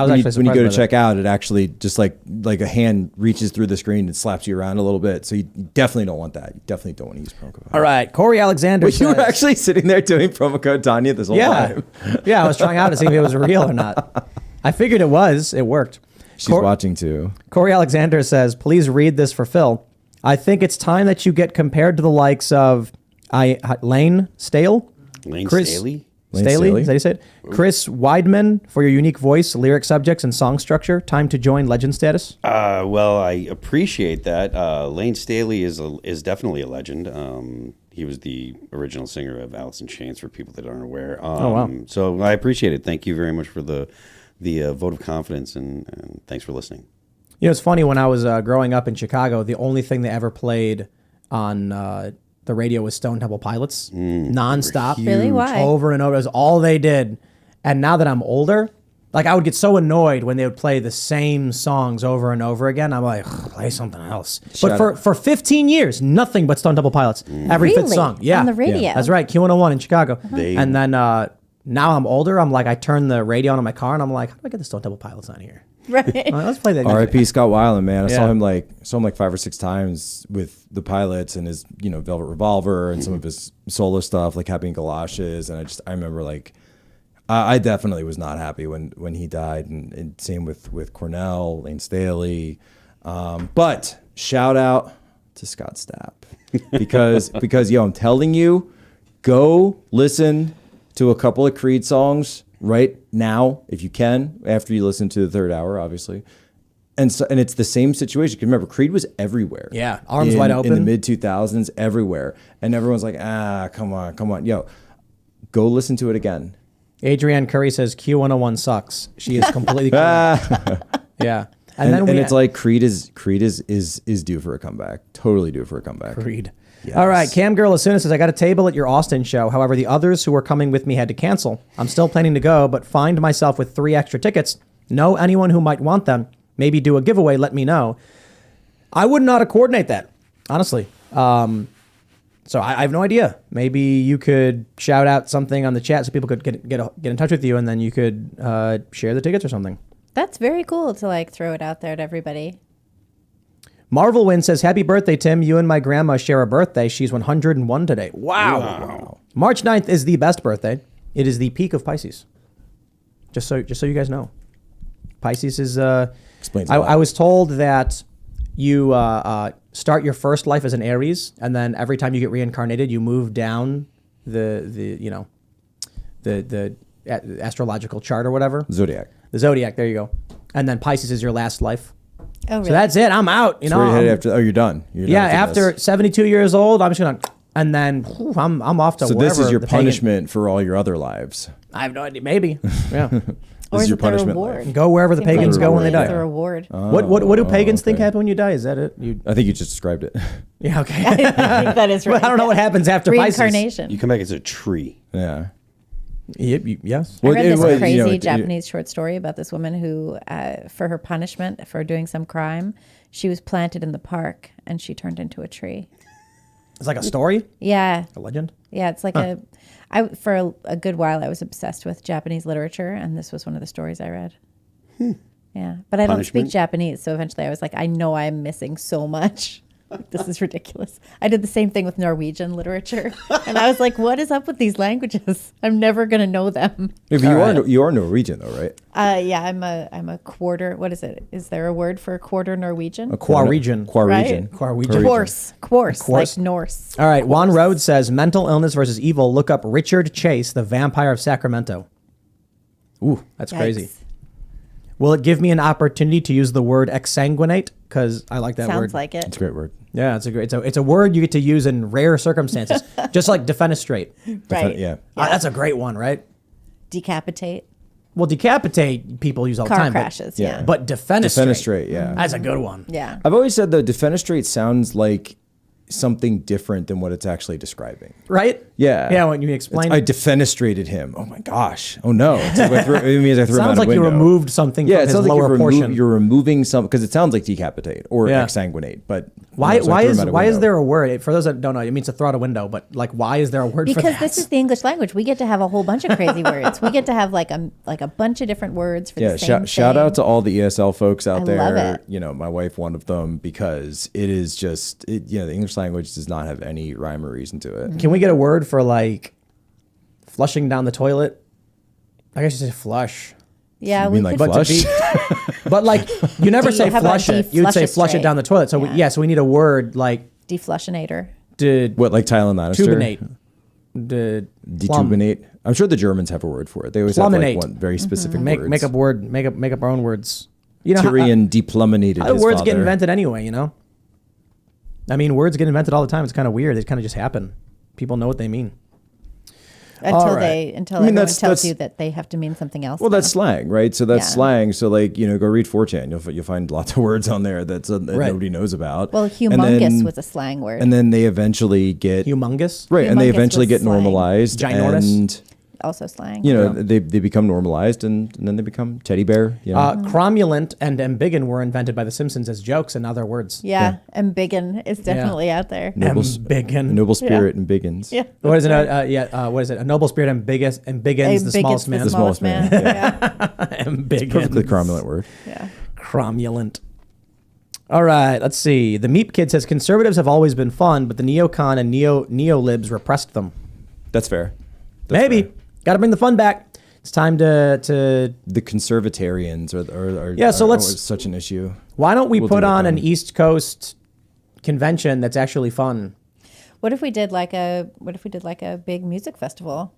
go to check out, it actually just like a hand reaches through the screen and slaps you around a little bit. So you definitely don't want that. You definitely don't want to use promo code. All right. Corey Alexander says, you were actually sitting there doing promo code Tanya this whole time. Yeah, I was trying out to see if it was real or not. I figured it was. It worked. She's watching too. Corey Alexander says, please read this for Phil. I think it's time that you get compared to the likes of Lane Staley? Staley? Staley? Is that how you say it? Chris Weidman for your unique voice, lyric subjects, and song structure. Time to join legend status? Well, I appreciate that. Lane Staley is definitely a legend. He was the original singer of Alice in Chains, for people that aren't aware. Wow. So I appreciate it. Thank you very much for the vote of confidence, and thanks for listening. It's funny, when I was growing up in Chicago, the only thing they ever played on the radio was Stone Temple Pilots, nonstop. Really? Why? Over and over. It was all they did. And now that I'm older, like, I would get so annoyed when they would play the same songs over and over again. I'm like, play something else. But for 15 years, nothing but Stone Temple Pilots. Every fifth song. Yeah. On the radio? Yeah. That's right. Q101 in Chicago. And then now I'm older. I'm like, I turn the radio on in my car and I'm like, how do I get the Stone Temple Pilots on here? Right. I'm like, let's play that. R.I.P. Scott Weiland, man. I Yeah. saw him like 5 or 6 times with the Pilots and his, Velvet Revolver and some of his solo stuff, like Happy in Galoshes. And I remember like, I definitely was not happy when he died, and same with Cornell, Lane Staley. But shout out to Scott Stapp because I'm telling you, go listen to a couple of Creed songs right now if you can, after you listen to the third hour, obviously. And it's the same situation. Because remember, Creed was everywhere. Yeah, arms wide open. In the mid-2000s, everywhere. And everyone's like, come on. Yo, go listen to it again. Adrienne Curry says Q101 sucks. She is completely correct. Yeah. And it's like Creed is due for a comeback. Totally due for a comeback. Creed. Yes. All right, Cam Girl Asuna says, I got a table at your Austin show. However, the others who were coming with me had to cancel. I'm still planning to go, but find myself with 3 extra tickets. Know anyone who might want them. Maybe do a giveaway, let me know. I wouldn't know how to coordinate that, honestly. So I have no idea. Maybe you could shout out something on the chat so people could get in touch with you, and then you could share the tickets or something. That's very cool to like throw it out there to everybody. Marvel Win says, happy birthday, Tim. You and my grandma share a birthday. She's 101 today. Wow. March 9th is the best birthday. It is the peak of Pisces. Just so you guys know. Pisces is... Explains a lot. I was told that you start your first life as an Aries, and then every time you get reincarnated, you move down the astrological chart or whatever. Zodiac. The zodiac, there you go. And then Pisces is your last life. Oh, really? So that's it. I'm out. So where you headed after? Oh, you're done. Yeah, after 72 years old, I'm just gonna, and then I'm off to So wherever. this is your the pagan- punishment for all your other lives. I have no idea. Maybe. Yeah. Or This is is your it the punishment reward? life. Go wherever the Seems pagans like go when they it's die. the reward. What do pagans think okay. happen when you die? Is that it? I think you just described it. Yeah. Okay. I think that is right. But I don't know what happens after Pisces. Reincarnation. You come back as a tree. Yeah. Yes. I read this Well, crazy Japanese short story about this woman who, for her punishment for doing some crime, she was planted in the park and she turned into a tree. It's like a story, Yeah. a legend. Yeah, it's like for a good while, I was obsessed with Japanese literature, and this was one of the stories I read. Yeah, but I don't speak Punishment? Japanese, so eventually I was like, I know I'm missing so much. This is ridiculous. I did the same thing with Norwegian literature, and I was like, what is up with these languages? I'm never going to know them. Yeah, but you are Norwegian though, right? Yeah, I'm a quarter. What is it? Is there a word for quarter Norwegian? Quarregion. Quarregion. Quarregion. Quarse, Course. like Norse. All right. Juan Rhodes says, mental illness versus evil. Look up Richard Chase, the Vampire of Sacramento. Ooh, that's crazy. Yikes. Will it give me an opportunity to use the word exsanguinate? Because I like that word. Sounds like it. It's a great word. Yeah, it's a word you get to use in rare circumstances, just like defenestrate. Right. Yeah. That's a great one, right? Decapitate. Well, decapitate people use all the Car time. crashes. yeah. Yeah. But defenestrate. Defenestrate, yeah. That's a good one. Yeah. I've always said though, defenestrate sounds like something different than what it's actually describing. Right? Yeah. Yeah, when you explain I defenestrated him. Oh my gosh. Oh no. It's like it means I threw him out sounds a like you window. removed something Yeah, from it his sounds like lower portion. you're removing some, because it sounds like decapitate or Yeah. exsanguinate. But Why so I threw him out a why is window. there a word? For those that don't know, it means to throw out a window, but like why is there a word for Because that? this is the English language. We get to have a whole bunch of crazy words. We get to have like a bunch of different words for Yeah, the same shout thing. out to all the ESL folks out I there. love it. You know, my wife, one of them, because it is just, the English language does not have any rhyme or reason to it. Can we get a word for like flushing down the toilet? I guess you say flush. Yeah, You we mean like could. But flush? But like you never say How about flush it. You would say flush it deflush down the toilet. So Yeah. so we need a word like Deflushinator. What, like Tyler Lannister? tubinate. Detubinate. I'm sure the Germans have a word for it. They always have like Pluminate. one very specific Make words. make up word. Make up our own words. You know Tyrion depluminated how his words father. get invented anyway. You know. I mean, words get invented all the time. It's kind of weird. They kind of just happen. People know what they mean. Until right. until I mean, everyone that's- tells that's- you that they have to mean something else. Well, that's slang, right? So that's Yeah. slang. So like, go read 4chan. You'll find lots of words on there that Right. nobody knows about. well, And humongous then- was a slang word. And then they eventually get Humongous. right, and they Humongous eventually was get slang. normalized. Ginormous. And also slang. they become normalized and then they become teddy bear. Cromulent and embiggen were invented by The Simpsons as jokes and other words. Yeah, embiggen is definitely out there. Embiggen. Noble spirit and biggins. Yeah. What is it? What is it? A noble spirit embiggins the smallest man. The smallest man. Yeah. Embiggens. Perfectly cromulent word. Yeah. Cromulent. All right, let's see. The Meep Kid says conservatives have always been fun, but the neocon and neo-libs repressed them. That's fair. Maybe. Got to bring the fun back. It's time to the conservatarians are let's such an issue. Why don't we We'll put deal with on an them. East Coast convention that's actually fun, What if we did like a big music festival?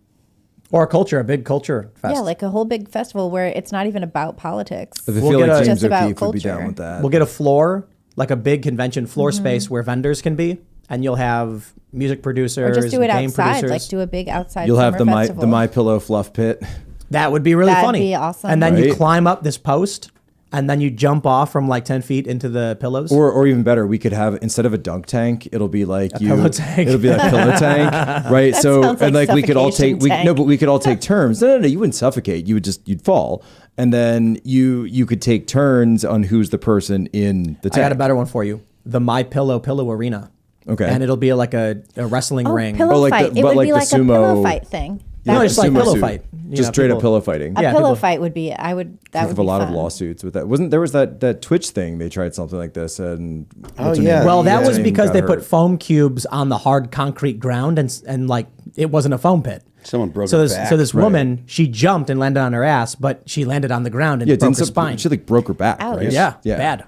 or a big culture fest? Yeah, like a whole big festival where it's not even about politics. I We'll feel get like a- James Just about O'Keefe would be culture. down with that. We'll get a floor, like a big convention floor space where vendors can be, and you'll have music producers, Or just do it game outside, producers. like do a big outside. You'll have summer the festival. My Pillow fluff pit. That would be really That'd funny. be awesome. And then you Right? climb up this post, and then you jump off from like 10 feet into the pillows. Or even better, we could have, instead of a dunk tank, it'll be like pillow tank. It'll be like pillow tank, right? That So sounds and like like we could all suffocation take tank. but we could all take turns. No, you wouldn't suffocate. You'd fall, and then you could take turns on who's the person in the I tank. got a better one for you. The My Pillow Arena. Okay. And it'll be like a wrestling ring. Pillow Oh, like fight. the- it but would like be the like a pillow sumo- fight thing. No, That it's would like be pillow fun. fight. Just straight up pillow fighting. A Yeah, pillow people- fight would be. That would Have be a lot fun. of lawsuits with that. There was that Twitch thing? They tried something like this, and what's her yeah. name? Well, that What's was her name because got they hurt. put foam cubes on the hard concrete ground, and like it wasn't a foam pit. Someone broke So her this back. so this Right. woman, she jumped and landed on her ass, but she landed on the ground and broke her didn't spine. she like broke her back, Ouch. right? yeah, yeah, bad.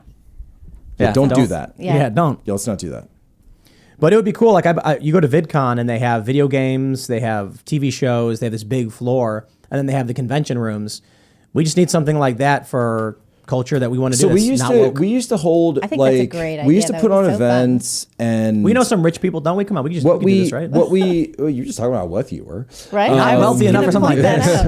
Yeah, don't do that. Yeah. Yeah, don't. Yeah, let's not do that. But it would be cool. Like you go to VidCon and they have video games, they have TV shows, they have this big floor, and then they have the convention rooms. We just need something like that for culture that we want to do. So we that's used not to woke. hold I think that's a like great we used idea. to put That would on be so fun. events and We know some rich people, don't we? Come on, we can just what we can do we this, right? well, you're just talking about what you were. Right? I'm wealthy enough for something like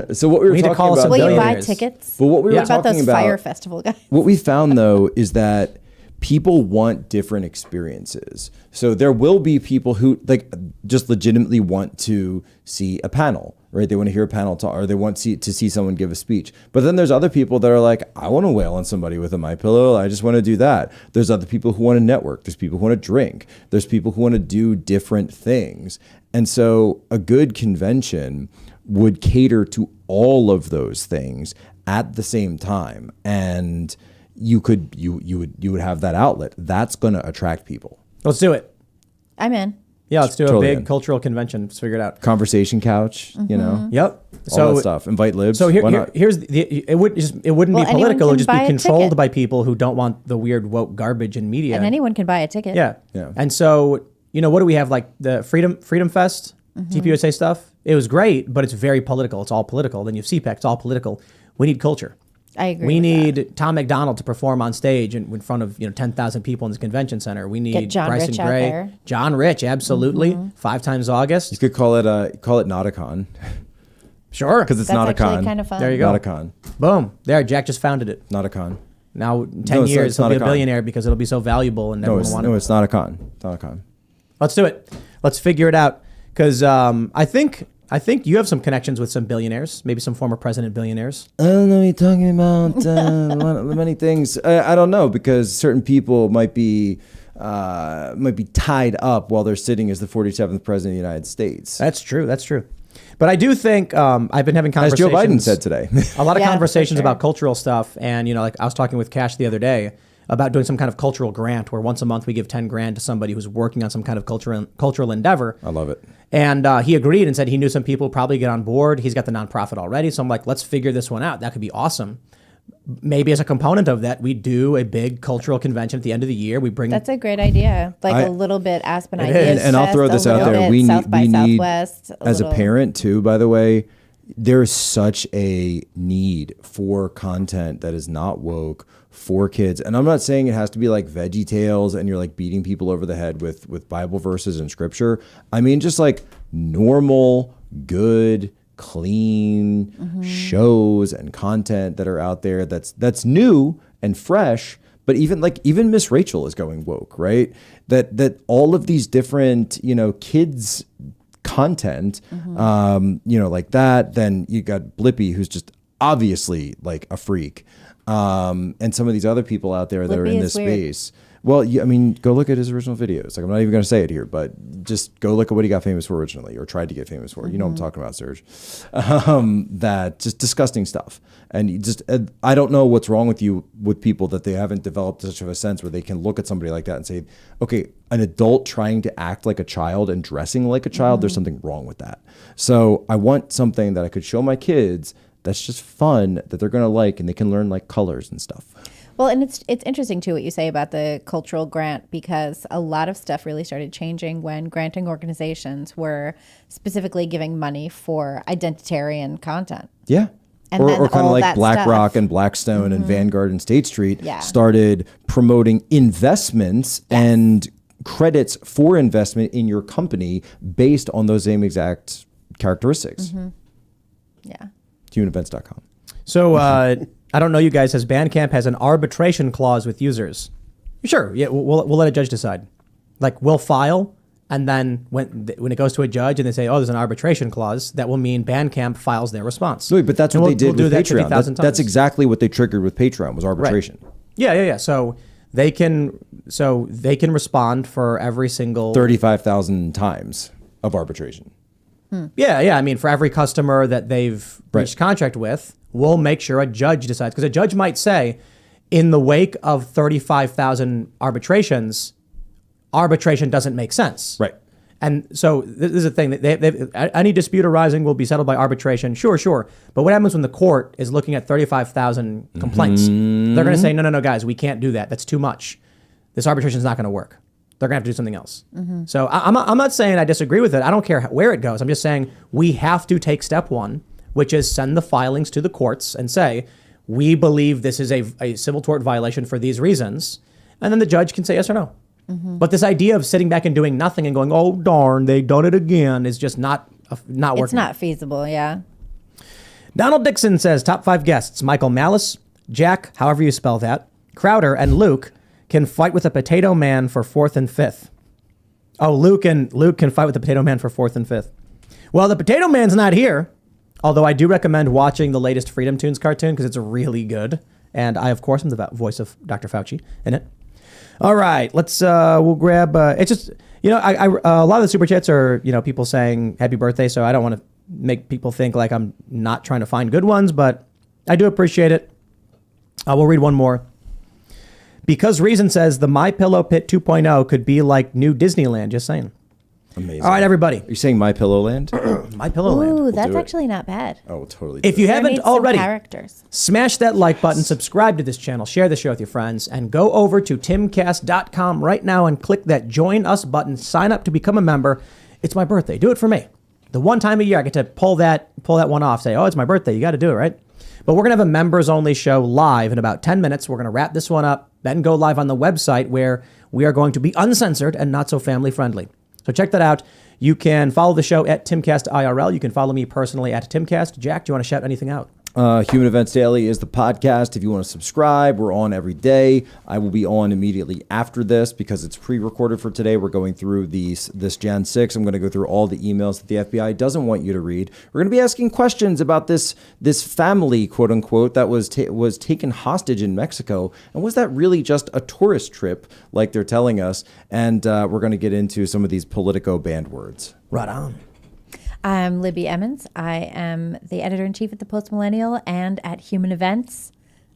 this. So what we were We need to talking call about some Will you buy billionaires. tickets? But what we were What about talking those about- fire festival guys? What we found though is that people want different experiences. So there will be people who like just legitimately want to see a panel, right? They want to hear a panel talk, or they want to see someone give a speech. But then there's other people that are like, I want to wail on somebody with a My Pillow. I just want to do that. There's other people who want to network. There's people who want to drink. There's people who want to do different things. And so a good convention would cater to all of those things at the same time. And you would have that outlet. That's going to attract people. Let's do it. I'm in. Yeah, let's do a Totally big in. cultural convention. Let's figure it out. Conversation couch, you know, Yep. all that stuff. Invite libs. So Why not? here's it wouldn't Well, be anyone political. It can would just buy be a controlled ticket. by people who don't want the weird woke garbage in media. And anyone can buy a ticket. Yeah. Yeah. And so, what do we have? Like the Freedom Fest, TPUSA stuff. It was great, but it's very political. It's all political. Then you have CPAC. It's all political. We need culture. I agree. We with need that. Tom McDonald to perform on stage in front of 10,000 people in this convention center. We need John Bryson Rich out Gray, there. John Rich, absolutely. 5 times August. You could call it not a con Sure. because it's That's not a actually con. kind of fun. There you go. Not a con. Boom. There, Jack just founded it. Not a con. Now, in 10 it's not- years, it's he'll not be a a con. billionaire because it'll be so valuable and No, everyone it's, will want no, it. it's not a con. It's not a con. Let's do it. Let's figure it out. Because I think you have some connections with some billionaires, maybe some former president billionaires. I don't know what you're talking about. Many things. I don't know because certain people might be tied up while they're sitting as the 47th president of the United States. That's true. That's true. But I do think I've been having As conversations. Joe Biden said today. A lot of Yeah, conversations for sure. about cultural stuff. And, like I was talking with Cash the other day about doing some kind of cultural grant where once a month we give 10 grand to somebody who's working on some kind of cultural endeavor. I love it. And he agreed and said he knew some people probably get on board. He's got the nonprofit already. So I'm like, let's figure this one out. That could be awesome. Maybe as a component of that, we do a big cultural convention at the end of the year. We bring That's a great idea. Like I- a little bit Aspen It Ideas is. And I'll throw Fest, this a out little there. bit We South by need Southwest, as a little- parent too, by the way, there's such a need for content that is not woke for kids. And I'm not saying it has to be like Veggie Tales and you're like beating people over the head with Bible verses and scripture. I mean, just like normal, good, clean shows and content that are out there that's new and fresh. But even Miss Rachel is going woke, right? That all of these different, kids content, like that. Then you got Blippi, who's just obviously like a freak, and some of these other people out there that are in this space. Well, go look at his original videos. Like, I'm not even going to say it here, but just go look at what he got famous for originally, or tried to get famous for. You know what I'm talking about, Serge. That just disgusting stuff. And I don't know what's wrong with people that they haven't developed such of a sense where they can look at somebody like that and say, okay, an adult trying to act like a child and dressing like a child, there's something wrong with that. So I want something that I could show my kids that's just fun, that they're going to like, and they can learn like colors and stuff. Well, and it's interesting, too, what you say about the cultural grant, because a lot of stuff really started changing when granting organizations were specifically giving money for identitarian content. Yeah. And or kind of like BlackRock stuff. and Blackstone and Vanguard and State Street Yeah. started promoting investments and credits for investment in your company based on those same exact characteristics. Yeah. Humanevents.com. So I don't know you guys, as Bandcamp has an arbitration clause with users. Sure, yeah, we'll let a judge decide. Like, we'll file, and then when it goes to a judge and they say, oh, there's an arbitration clause, that will mean Bandcamp files their response. Wait, but that's what they did with Patreon. That's times. exactly what they triggered with Patreon, was arbitration. Right. Yeah. So they can respond for every single 35,000 times of arbitration. Yeah. I mean, for every customer that they've reached contract with, we'll make sure a judge decides. Because a judge might say, in the wake of 35,000 arbitrations, arbitration doesn't make sense. Right. And so this is the thing. Any dispute arising will be settled by arbitration. Sure. But what happens when the court is looking at 35,000 complaints? They're going to say, no, guys, we can't do that. That's too much. This arbitration is not going to work. They're going to have to do something else. So I'm not saying I disagree with it. I don't care where it goes. I'm just saying we have to take step one, which is send the filings to the courts and say, we believe this is a civil tort violation for these reasons. And then the judge can say yes or no. But this idea of sitting back and doing nothing and going, oh, darn, they done it again, is just not working. It's not feasible, yeah. Donald Dixon says, top 5 guests, Michael Malice, Jack, however you spell that, Crowder, and Luke can fight with a potato man for 4th and 5th. Oh, Luke can fight with the potato man for 4th and 5th. Well, the potato man's not here, although I do recommend watching the latest Freedom Tunes cartoon because it's really good. And I, of course, am the voice of Dr. Fauci in it. All right, we'll grab, it's just, a lot of the super chats are, people saying happy birthday. So I don't want to make people think like I'm not trying to find good ones, but I do appreciate it. We'll read one more. Because Reason says the My Pillow Pit 2.0 could be like new Disneyland. Just saying. Amazing. All right, everybody. Are you saying My Pillow Land? My Pillow Land. Ooh, We'll that's actually not bad. Oh, totally. If you haven't already, characters. Smash that like button, subscribe to this channel, share the show with your friends, and go over to timcast.com right now and click that Join Us button. Sign up to become a member. It's my birthday. Do it for me. The one time a year I get to pull that one off. Say, oh, it's my birthday. You got to do it, right? But we're going to have a members-only show live in about 10 minutes. We're going to wrap this one up, then go live on the website where we are going to be uncensored and not so family-friendly. So check that out. You can follow the show at Timcast IRL. You can follow me personally at Timcast. Jack, do you want to shout anything out? Human Events Daily is the podcast. If you want to subscribe, we're on every day. I will be on immediately after this because it's pre-recorded for today. We're going through this Jan 6. I'm going to go through all the emails that the FBI doesn't want you to read. We're going to be asking questions about this family, quote unquote, that was taken hostage in Mexico. And was that really just a tourist trip like they're telling us? And we're going to get into some of these Politico banned words. Right on. I'm Libby Emmons. I am the editor-in-chief at the Post Millennial and at Human Events.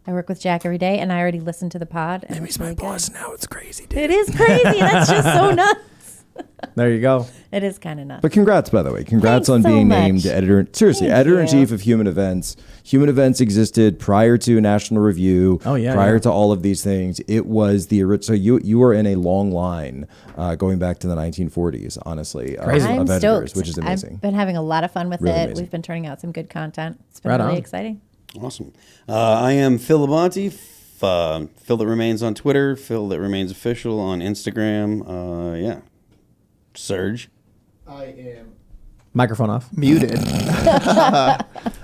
I work with Jack every day, and I already listened to the pod. And Libby's my boss now. It's crazy, dude. It is crazy. That's just so nuts. There you go. It is kind of nuts. But congrats, by the way. Congrats Thanks on so being much. named editor-in-chief of Human Events. Human Events existed prior to National Review. Oh, yeah. Prior to all of these things. It was the original. So you were in a long line going back to the 1940s, honestly. I'm of editors, stoked. which is amazing. I've been having a lot of fun with Really it. amazing. We've been turning out some good content. It's been Right really on. exciting. Awesome. I am Phil Labonte. Phil That Remains on Twitter. Phil That Remains Official on Instagram. Yeah. Serge. I am Microphone off. muted.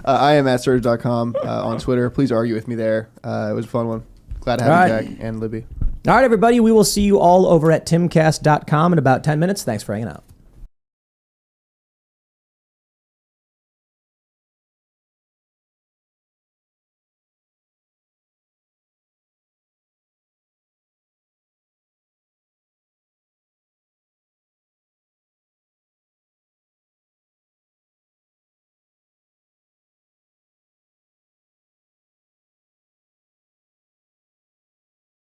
I am at Serge.com on Twitter. Please argue with me there. It was a fun one. Glad to have you, All right. Jack and Libby. All right, everybody. We will see you all over at timcast.com in about 10 minutes. Thanks for hanging out.